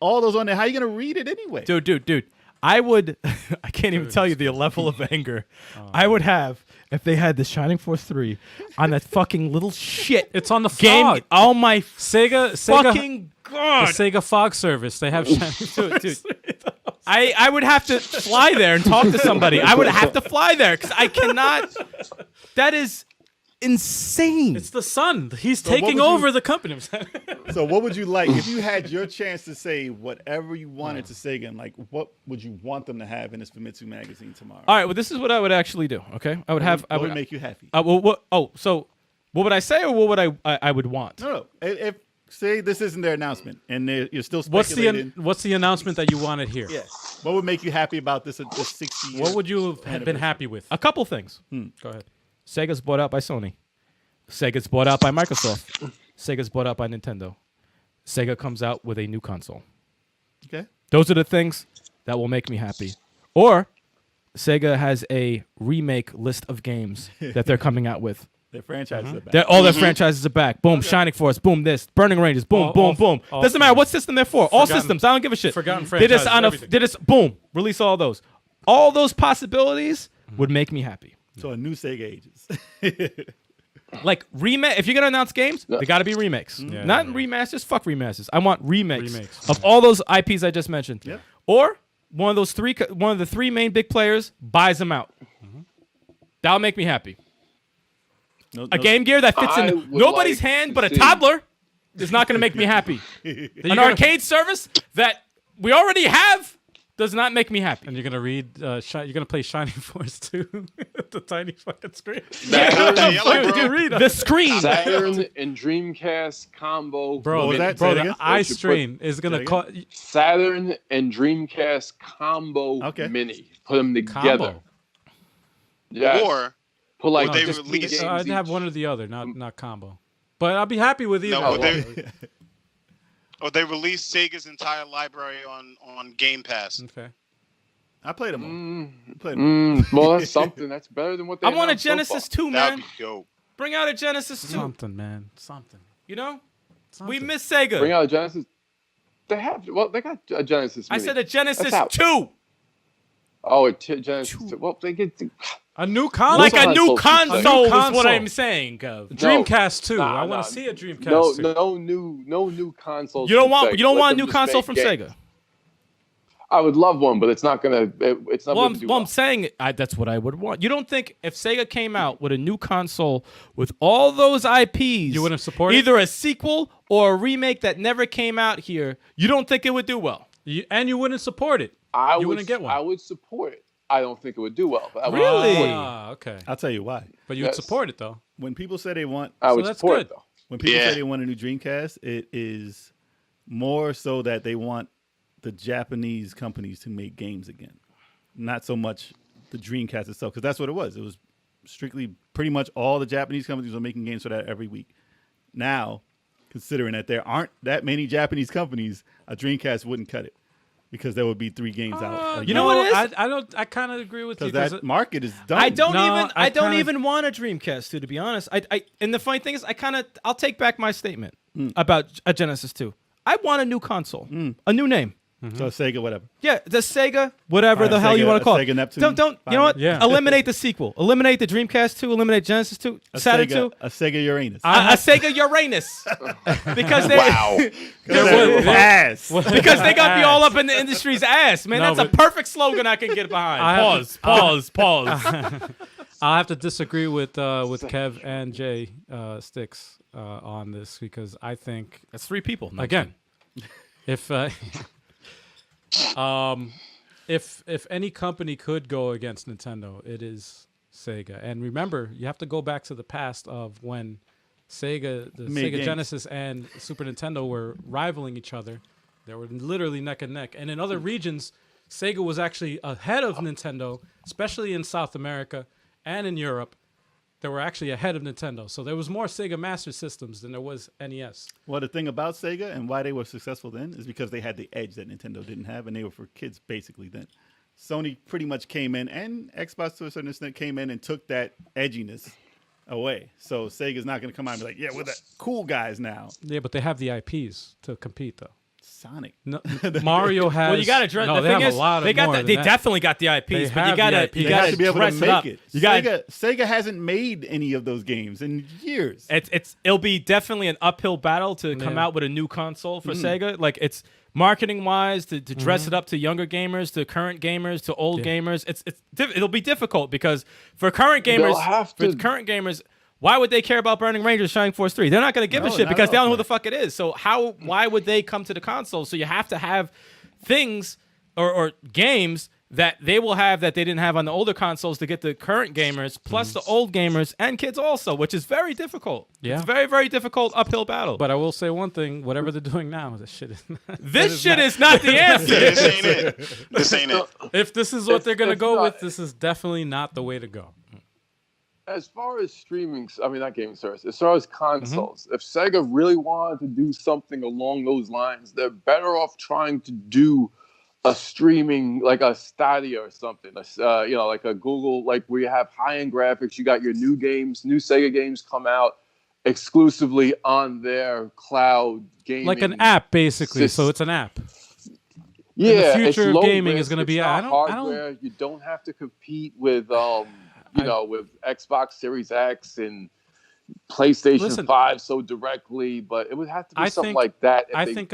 All those on there. How you gonna read it anyway? dude, I would. I can't even tell you the level of anger I would have if they had the Shining Force 3 on that fucking little shit. It's on the game. fog. Oh my Sega fucking the god, Sega Fog service. They have Shining dude. I would have to fly there and talk to somebody. I would have to fly there because I cannot. That is insane. It's the sun. He's what taking would you- over the company. So what would you like if you had your chance to say whatever you wanted to Sega? And like, what would you want them to have in this Famitsu magazine tomorrow? All right, well, this is what I would actually do. Okay, I would have. I What would would make you happy? So what would I say, or what would I would want? No. If say this isn't their announcement and you're still what's speculating. the announcement that you wanted here? Yeah. What would make you happy about this 60? What would you have been happy with? A couple things. Go ahead. Sega's bought out by Sony. Sega's bought out by Microsoft. Sega's bought out by Nintendo. Sega comes out with a new console. Okay. Those are the things that will make me happy. Or Sega has a remake list of games that they're coming out with. Their franchises are back. All their franchises are back. Boom, Shining Force. Boom, this. Burning Rangers. Boom, boom, boom. all- Doesn't matter what system they're for. All Forgotten- systems. I don't give a shit. forgotten Did this franchises, on everything. did this. Boom. Release all those. All those possibilities would make me happy. So a new Sega ages. Like remake. If you're gonna announce games, they got to be remakes. Yeah, Not yeah. remasters. Fuck remasters. I want remakes, Remakes. of all those IPs I just mentioned. Yep. Or one of the three main big players buys them out. That'll make me happy. No, A Game Gear that fits I in would nobody's like hand to but a see- toddler is not going to make me happy. An arcade service that we already have does not make me happy. And you're gonna read. You're gonna play Shining Force 2 at the tiny fucking screen. That yellow, Dude, bro. you read The screen. Saturn and Dreamcast combo. Bro, What was that? bro, Say it the again? eye What you put- strain is gonna Say it cause Saturn and Dreamcast combo Okay. mini. Put them together. combo. Yeah. Or Put like Would they just release- games I'd have each. one or the other, not combo. But I'll be happy with either. No, one. they release Sega's entire library on Game Pass. Okay. I played them all. I played 'em Well, that's something. That's better than what they I want a announced so far. Genesis 2, That'd man. be dope. Bring out a Genesis 2. Something, man. Something. You know? Something. We miss Sega. Bring out a Genesis. They have. Well, they got a Genesis. I Mini. said a Genesis That's out. 2. Oh, a Genesis. Well, they get. A new console. Like a new console. console is what console. I'm saying, Gov. Dreamcast 2. Nah, I want nah. to see a Dreamcast No, 2. no new consoles. You don't from want Sega. you don't Let want a them new just console make from games. Sega. I would love one, but it's not gonna. It's not gonna do I'm saying that's what I would want. You don't think if Sega came out with a new console with all those IPs, You wouldn't support it? either a sequel or a remake that never came out here? You don't think it would do well? And you wouldn't support it. You wouldn't get one. I would support it. I don't think it would do well. But I would Really? support it. Okay. I'll tell you why. But you would Yes. support it, though. When people say they want, I would that's support good. it though. when people Yeah. say they want a new Dreamcast, it is more so that they want the Japanese companies to make games again, not so much the Dreamcast itself, because that's what it was. It was strictly pretty much all the Japanese companies were making games for that every week. Now, considering that there aren't that many Japanese companies, a Dreamcast wouldn't cut it because there would be 3 games out. You know what it is? I kind of agree with you. Because that market is done. I don't No, even I I don't kinda- even want a Dreamcast 2, to be honest. I and the funny thing is I'll take back my statement about a Genesis 2. I want a new console, a new name. So Sega, whatever. Yeah, the Sega, whatever the hell you Sega- want to call it. Sega Neptune. Don't you know what? Yeah. Eliminate the sequel. Eliminate the Dreamcast 2. Eliminate Genesis 2. Saturn 2. A Sega Uranus. A Sega Uranus. because they Wow. Ass. because they got to be all up in the industry's ass, man. No, That's a but- perfect slogan I can get behind. I have Pause. I'll have to disagree with Kev and Jay Sticks on this because I think That's 3 people. No, again, if if any company could go against Nintendo, it is Sega. And remember, you have to go back to the past of when the Made Sega games. Genesis and Super Nintendo were rivaling each other. They were literally neck and neck. And in other regions, Sega was actually ahead of Nintendo, especially in South America and in Europe. They were actually ahead of Nintendo. So there was more Sega Master Systems than there was NES. Well, the thing about Sega and why they were successful then is because they had the edge that Nintendo didn't have, and they were for kids basically then. Sony pretty much came in, and Xbox to a certain extent came in and took that edginess away. So Sega's not going to come out and be like, yeah, we're the cool guys now. Yeah, but they have the IPs to compete, though. Sonic. No, Mario has. Well, you got to dress. No, the they thing have is, a lot they of got more the, than they that. definitely got the IPs, They but have you got the to IPs. you They got have to be able to dress it make up. it. You got Sega hasn't made any of those games in years. it'll be definitely an uphill battle to come Yeah. out with a new console for Sega. Like it's marketing wise to dress it up to younger gamers, to current gamers, to old gamers. It'll be difficult because for current gamers, why would they care about Burning Rangers, Shining Force 3? They're not going to give a No, shit not because at they don't know all. who the fuck it is. So why would they come to the console? So you have to have things or games that they will have that they didn't have on the older consoles to get the current gamers plus the old gamers and kids also, which is very difficult. Yeah. It's a very, very difficult uphill battle. But I will say one thing: whatever they're doing now, this shit is. this shit is not the answer. This ain't it. This ain't it. If this is what they're gonna it's go not- with, this is definitely not the way to go. As far as not gaming service, as far as consoles, if Sega really wanted to do something along those lines, they're better off trying to do a streaming, like a Stadia or something, like a Google, like where you have high-end graphics, you got your new Sega games come out exclusively on their cloud gaming. Like an app, basically. So it's an app. Yeah, future it's of low gaming risk, is gonna it's be- not I don't- hardware. You don't have to compete with with Xbox Series X and PlayStation Listen, 5 so directly, but it would have to be I something think- like that. if I they- think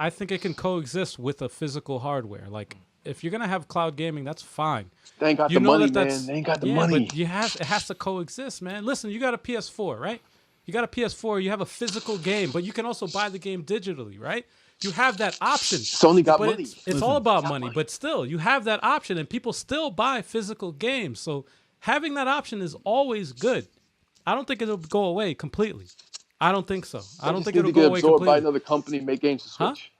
I think it can coexist with a physical hardware. Like if you're gonna have cloud gaming, that's fine. they ain't got You the know money, that that's man. They ain't got the yeah, money. but it has to coexist, man. Listen, you got a PS4, right? You got a PS4. You have a physical game, but you can also buy the game digitally, right? You have that option. Sony got But money. it's all about money, but still, you have that option, and people still buy physical games. So having that option is always good. I don't think it'll go away completely. I don't think so. I don't Just think need it'll to get go away absorbed by completely. another company, make games to Huh? Switch.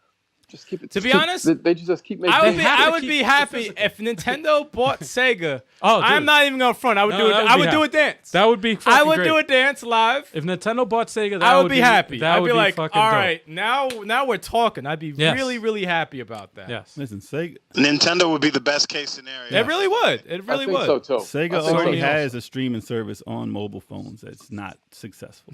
Just keep it. To be honest, they just keep making. I would games. be have to I would keep be the happy physical. if Nintendo bought Sega. Oh, I'm dude. not even gonna front. I would No, do it. that would I be would do a happy. dance. That would be fucking I would great. do a dance live. If Nintendo bought Sega, that I would be happy. That I'd would be like, fucking all dope. right, now we're talking. I'd be Yes. really, really happy about that. Yes. Listen, Sega Nintendo would be the best case scenario. It really would. It really I think would. so too. Sega I think already so. has a streaming service on mobile phones that's not successful.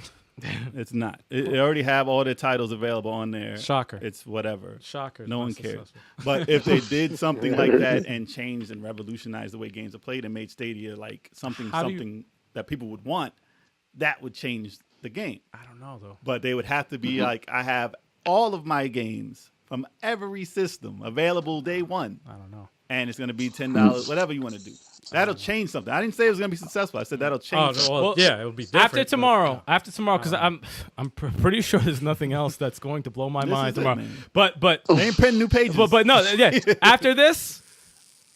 It's not. They already have all their titles available on there. Shocker. It's whatever. Shocker. No Not one cares. successful. But if they did something like that and changed and revolutionized the way games are played and made Stadia like something that people would want, that would change the game. I don't know though. But they would have to be like, I have all of my games from every system available day one. I don't know. And it's going to be $10, whatever you want to do. That'll change something. I didn't say it was going to be successful. I said that'll change. Oh, well, yeah, it would be different. After tomorrow, because I'm pretty sure there's nothing else that's going to blow my mind tomorrow. But They ain't printing new pages. but no, yeah. After this,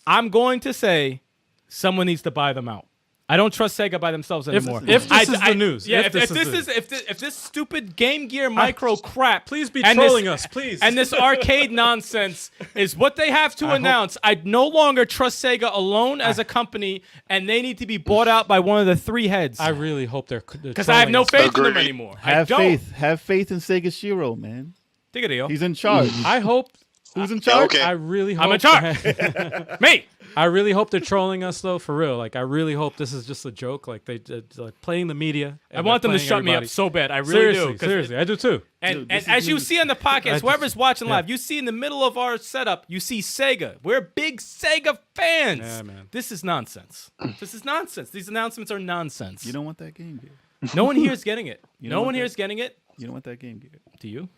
I'm going to say someone needs to buy them out. I don't trust Sega by themselves anymore. If this is the news. Yeah, if this stupid Game Gear Micro crap, please be trolling us, please. and this arcade nonsense is what they have to announce. I no longer trust Sega alone as a company, and they need to be bought out by one of the three heads. I really hope they're because I have no faith in them Agreed. anymore. have faith. Have faith in Sega Shiro, man. Take a deal. He's in charge. I hope. Who's in charge? okay. I really hope. I'm in charge. Me. I really hope they're trolling us though, for real. Like, I really hope this is just a joke. Like they like playing the media. I want them to shut me up so bad. I really Seriously, do. seriously, I do too. And Dude, as you see on the podcast, whoever's watching yeah. live, you see in the middle of our setup, you see Sega. We're big Sega fans. Yeah, man. This is nonsense. This is nonsense. These announcements are nonsense. You don't want that Game Gear. No one here is getting it. You No know one what here that- is getting it. You don't want that Game Gear. Do you?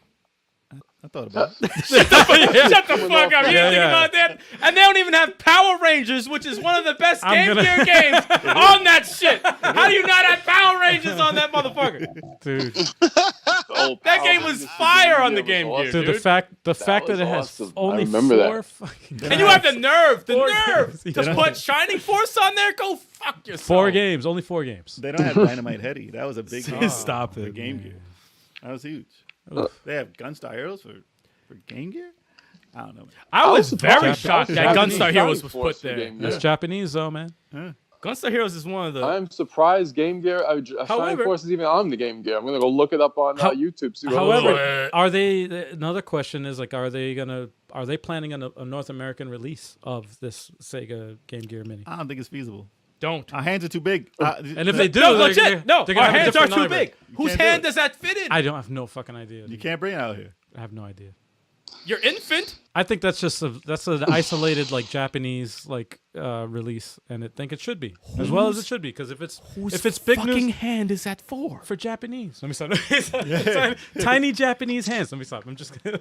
I thought about it. Shut the fuck up. You Yeah, think yeah. about that? And they don't even have Power Rangers, which is one of the best I'm Game gonna- Gear games on that shit. How do you not have Power Rangers on that motherfucker? Dude. That game was fire on the Game Gear, Dude, dude. the fact That that was it has awesome. only I remember that. 4 fucking And you have the nerve Four to games. put Shining Force on there? Go fuck yourself. 4 games, only 4 games. They don't have Dynamite Heady. That was a big game. Stop for it, Game man. Gear. That was huge. They have Gunstar Heroes for Game Gear? I don't know. I was surprised. very shocked that Japanese Gunstar Heroes Shining was Force put for there. Game Gear. That's Japanese though, man. Gunstar Heroes is one of the. I'm surprised Game Gear. Shining However- Force is even on the Game Gear. I'm gonna go look it up on YouTube. See what However, are they? Another question is like, are they planning a North American release of this Sega Game Gear Mini? I don't think it's feasible. Don't. Our hands are too big. And if they do, No, they're legit. gonna- No, they're gonna our have a hands are different too library. big. Whose can't do hand it. does that fit in? I don't have no fucking idea. You dude. can't bring it out here. I have no idea. Your infant? I think that's just an isolated like Japanese like release, and I think it should be as well as it should be because if it's big fucking news hand is that for? for Japanese. Let me stop. Tiny Japanese hands. Let me stop. I'm just kidding.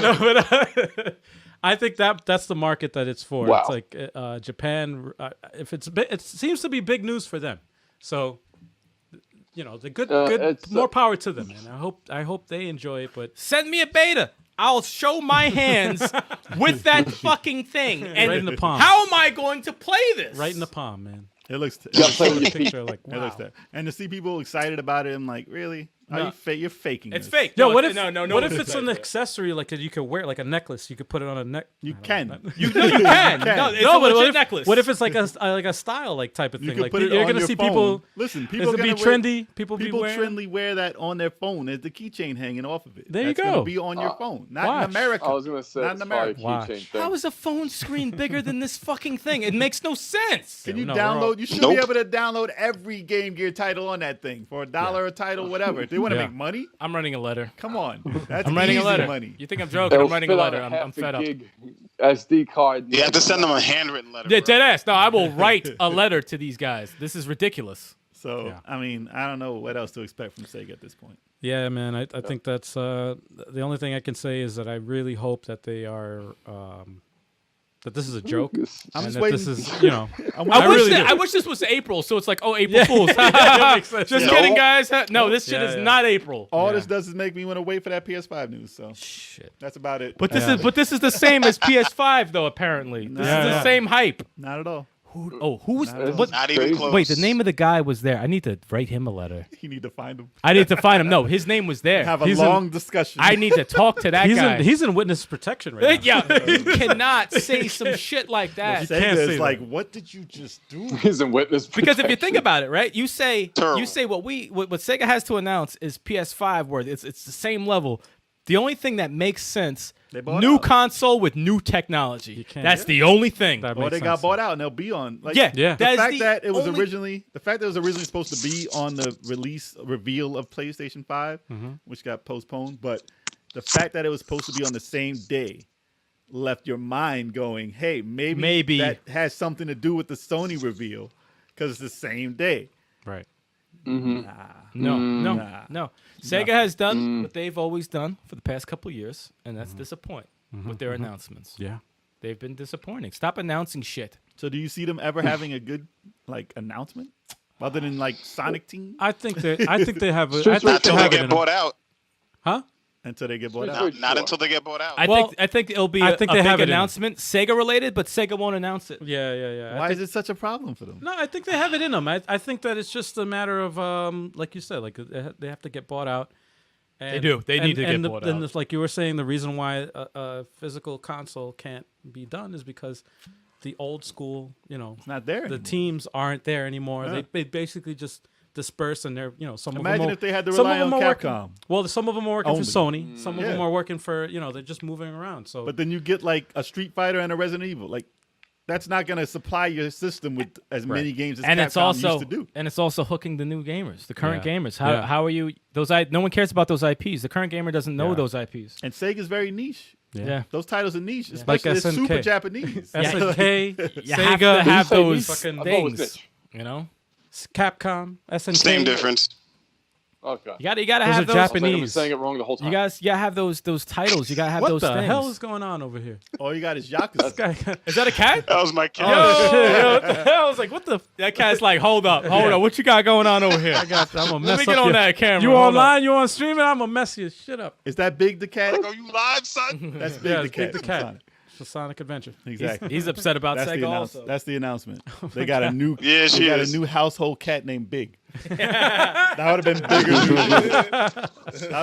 No, but I think that's the market that it's for. Wow. It's like Japan. If it seems to be big news for them. So, you know, the good it's, more power to them, man. I hope they enjoy it. But Send me a beta. I'll show my hands with that fucking thing. And right in the palm. how am I going to play this? Right in the palm, man. It looks. You gotta play with your feet. Picture like It looks wow. that. And to see people excited about it, I'm like, really? Are No. you're faking It's this. fake. Yo, No, what it's- if no, what if it's it's an accessory like that you could wear, like a necklace? You could put it on a neck. You I don't can. know. You can. No, it's a but legit what if, necklace. What if it's like a style like type of You thing? can Like put it you're on gonna your see phone. people. Listen, It's people gonna be gonna wear- trendy. People be wearing. trendy wear that on their phone. There's the keychain hanging off of it. There you That's gonna go. be on your phone, not watch. in America. I was gonna say Not it's in probably a America. Watch. keychain thing. How is a phone screen bigger than this fucking thing? It makes no sense. Can you No, we're all- download? You should be able to download every Game Gear title on that thing for $1 a title, whatever. If they want to Yeah. make money, I'm writing a letter. come on. That's I'm writing easy a letter. money. You think I'm joking? It'll I'm writing a fit on letter. I'm half fed a up. gig SD card. You have to send them a handwritten letter. Yeah, bro. dead ass. No, I will write a letter to these guys. This is ridiculous. So Yeah. I mean, I don't know what else to expect from Sega at this point. Yeah, man. I think that's the only thing I can say is that I really hope that they are that this is a joke. I'm and just that waiting. this is, you know. I really wish this was April, so it's like, oh, April Fools. Just No. kidding, guys. No, this shit Yeah, is yeah. not April. All this does is make me want to wait for that PS5 news. So Shit. that's about it. But this is the same as PS5 though. Apparently, this is the Yeah. same hype. Not at all. Who was? This What? is Not even crazy. close. Wait, the name of the guy was there. I need to write him a letter. You need to find him. I need to find him. No, his name was there. Have a He's long discussion. I need to talk to that guy. He's in witness protection right now. Yeah, you cannot say some shit like that. Sega can't say is that. like, what did you just do? He's in witness Because if you protection. think about it, right? You say Terrible. what Sega has to announce is PS5, where it's the same level. The only thing that makes sense, They bought new out. console with new technology. can't- That's the only thing. That Or makes they got sense. bought out and they'll be on. Like, Yeah, Yeah. The that is fact the that it was only- originally supposed to be on the release reveal of PlayStation 5, which got postponed, but the fact that it was supposed to be on the same day left your mind going, "Hey, maybe that has something to do with the Sony reveal because it's the same day." Right. No. Sega has done what they've always done for the past couple years, and that's disappoint with their announcements. Yeah. They've been disappointing. Stop announcing shit. So, do you see them ever having a good announcement other than Sonic Team I think they have. I Sure, think sure, Not they until have they it in get them. bought out. Huh? until they get bought Sure, out? sure. Not until they get bought out. I think it'll be I a think they big have it in. announcement, Sega related, but Sega won't announce it. Yeah. Why is it such a problem for them? No, I think they have it in them. I think that it's just a matter of, like you said, they have to get bought out. And, They do. They need to get bought And out. like you were saying, the reason why a physical console can't be done is because the old school, It's not there. the anymore. teams aren't there anymore. Yeah. They basically just disperse, and they're some of Imagine them. if they had to some rely of them on are working- Capcom. Well, some of them are working Only. for Sony. Some of them Yeah. are working for they're just moving around. So, But then you get a Street Fighter and a Resident Evil. That's not going to supply your system with as many games as And Capcom it's also used to do. and it's also hooking the new gamers, the current Yeah. gamers. Yeah. How are you? No one cares about those IPs. The current gamer doesn't know Yeah. those IPs. And Sega's very niche. Yeah. Those titles are niche, Like especially they're SNK. super Japanese. SNK, You have to Sega, have say those fucking things. niche. You know, Capcom, SNK. Same difference. Okay. you gotta Those have are those. I was Japanese. saying it wrong the whole time. You gotta have those titles. You gotta have What those the things. hell is going on over here? All you got is Yakuza. Guy- Is that a cat? That was my kid. Oh, shit. Yo, what the hell? I was like, what the? That cat's like, hold up. What you got going on over here? I'm gonna mess Let me get up on your- that camera. You Hold up. online? You on streaming? I'm gonna mess your shit up. Is that Big the Cat? Like, are you live, son? That's Big Yeah, the it's Cat. Big the from Cat. Sonic. It's a Sonic Adventure. Exactly. He's upset about Sega also. That's the announcement. They got a new Yeah, she they got is. a new household cat named Big. That would have been bigger news. That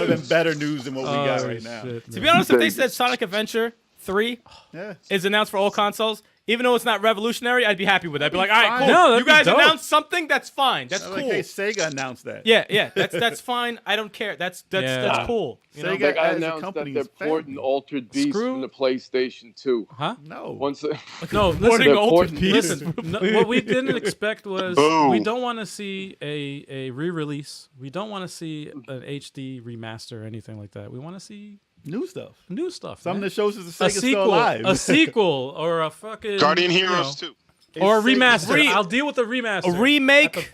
would have been better news than what we got right now. To be honest, if they said Sonic Adventure 3 Yeah. is announced for all consoles, even though it's not revolutionary, I'd be happy with that. I'd be like, all right, fine. cool. No, that'd You be guys dope. announced something, that's fine. That's I'm cool. like, hey, Sega announced that. Yeah, that's fine. I don't care. That's cool. You know? Sega They got as a announced that company they're is porting family. Altered Beast Screw- from the PlayStation 2. Huh? No. Once they, No, Porting listen. They're Altered porting- Beast. Listen, what we didn't expect was Boom. we don't want to see a re-release. We don't want to see an HD remaster or anything like that. We want to see New stuff. new stuff. Something man. that shows us the a Sega's still sequel, alive. a sequel, or a fucking Guardian you know, Heroes 2. or a It's Sega- remaster. I'll deal with the remaster. A remake,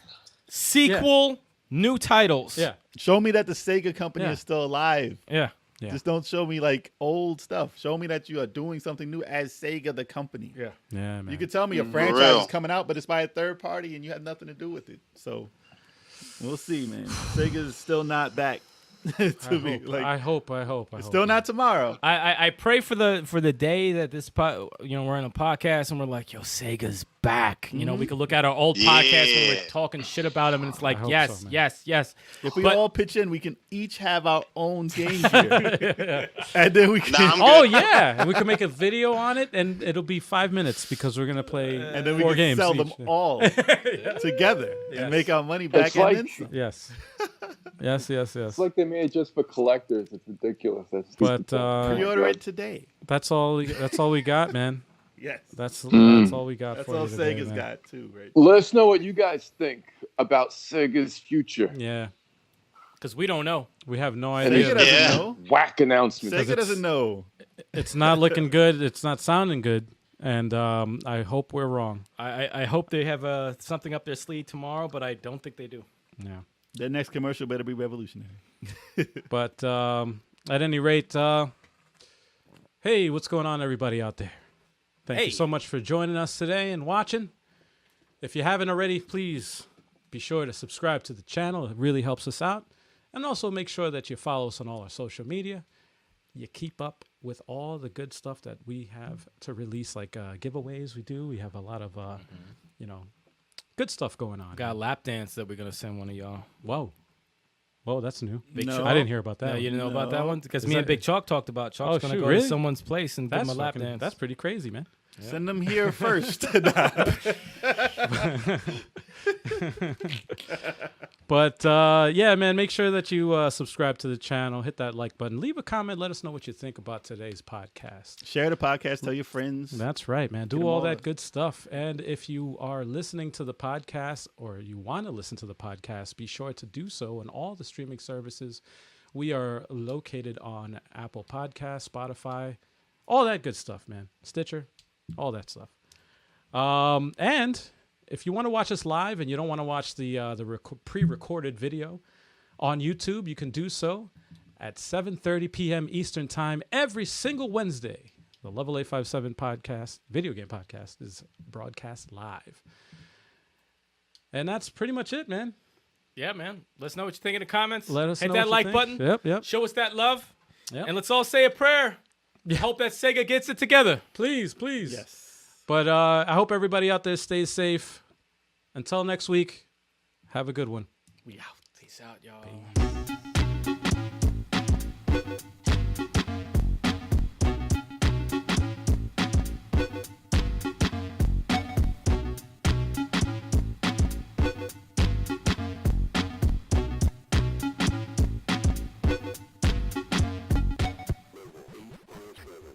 sequel, new titles. Yeah, Show me that the Sega company Yeah. is still alive. Yeah. Yeah. Just don't show me old stuff. Show me that you are doing something new as Sega the company. Yeah. yeah, man. You could tell me a franchise real. is coming out, but it's by a third party and you have nothing to do with it. So we'll see, man. Sega's still not back to me. I hope. Still not tomorrow. I pray for the day that this we're in a podcast and we're like, yo, Sega's back. You know, we could look at our old podcast when we're Yeah. talking shit about them, and it's like, hope yes, so, man. yes. If we But- all pitch in, we can each have our own Game Gear. And then we can Nah, I'm Oh good. yeah, and we can make a video on it, and it'll be 5 minutes because we're gonna play and then we 4 can games sell each. them all together and make our money back It's and like- then some. Yes. it's like they made it just for collectors. It's ridiculous. That's But Pre-order it today. that's all we got, man. Yes. That's all we got That's for all you today, Sega's man. got too, right? Let us know what you guys think about Sega's future. Yeah, Because we don't know. we have no And idea. Sega doesn't Yeah. know. Whack announcement. Sega doesn't know. It's not looking good. It's not sounding good, and I hope we're wrong. I hope they have something up their sleeve tomorrow, but I don't think they do. Yeah, Their next commercial better be revolutionary. but at any rate, hey, what's going on, everybody out there? Thank Hey. you so much for joining us today and watching. If you haven't already, please be sure to subscribe to the channel. It really helps us out. And also make sure that you follow us on all our social media. You keep up with all the good stuff that we have to release, like giveaways we do. We have a lot of, good stuff going on. Got a lap dance that we're gonna send one of y'all. Whoa, that's new. Big No. Chalk. I didn't hear about that. No, you didn't know about that No. one? Because Is me and that- Big Chalk talked about. Chalk's gonna shoot, go really? to someone's place and give That's him a lap fucking- dance. That's pretty crazy, man. Send them here first. But yeah, man, make sure that you subscribe to the channel, hit that like button, leave a comment, let us know what you think about today's podcast. Share the podcast, tell your friends. That's right, man. Do all that good stuff. And if you are listening to the podcast or you want to listen to the podcast, be sure to do so on all the streaming services. We are located on Apple Podcasts, Spotify, all that good stuff, man. Stitcher, all that stuff. And if you want to watch us live and you don't want to watch the pre-recorded video on YouTube, you can do so at 7:30 p.m. Eastern Time every single Wednesday. The Level 857 podcast, video game podcast, is broadcast live. And that's pretty much it, man. Yeah, man. Let us know what you think in the comments. Let us hit know that what you like think. button. Yep. Show us that love. Yep. And let's all say a prayer. Hope that Sega gets it together. Please. Yes. But I hope everybody out there stays safe. Until next week, have a good one. We out. Peace out, y'all.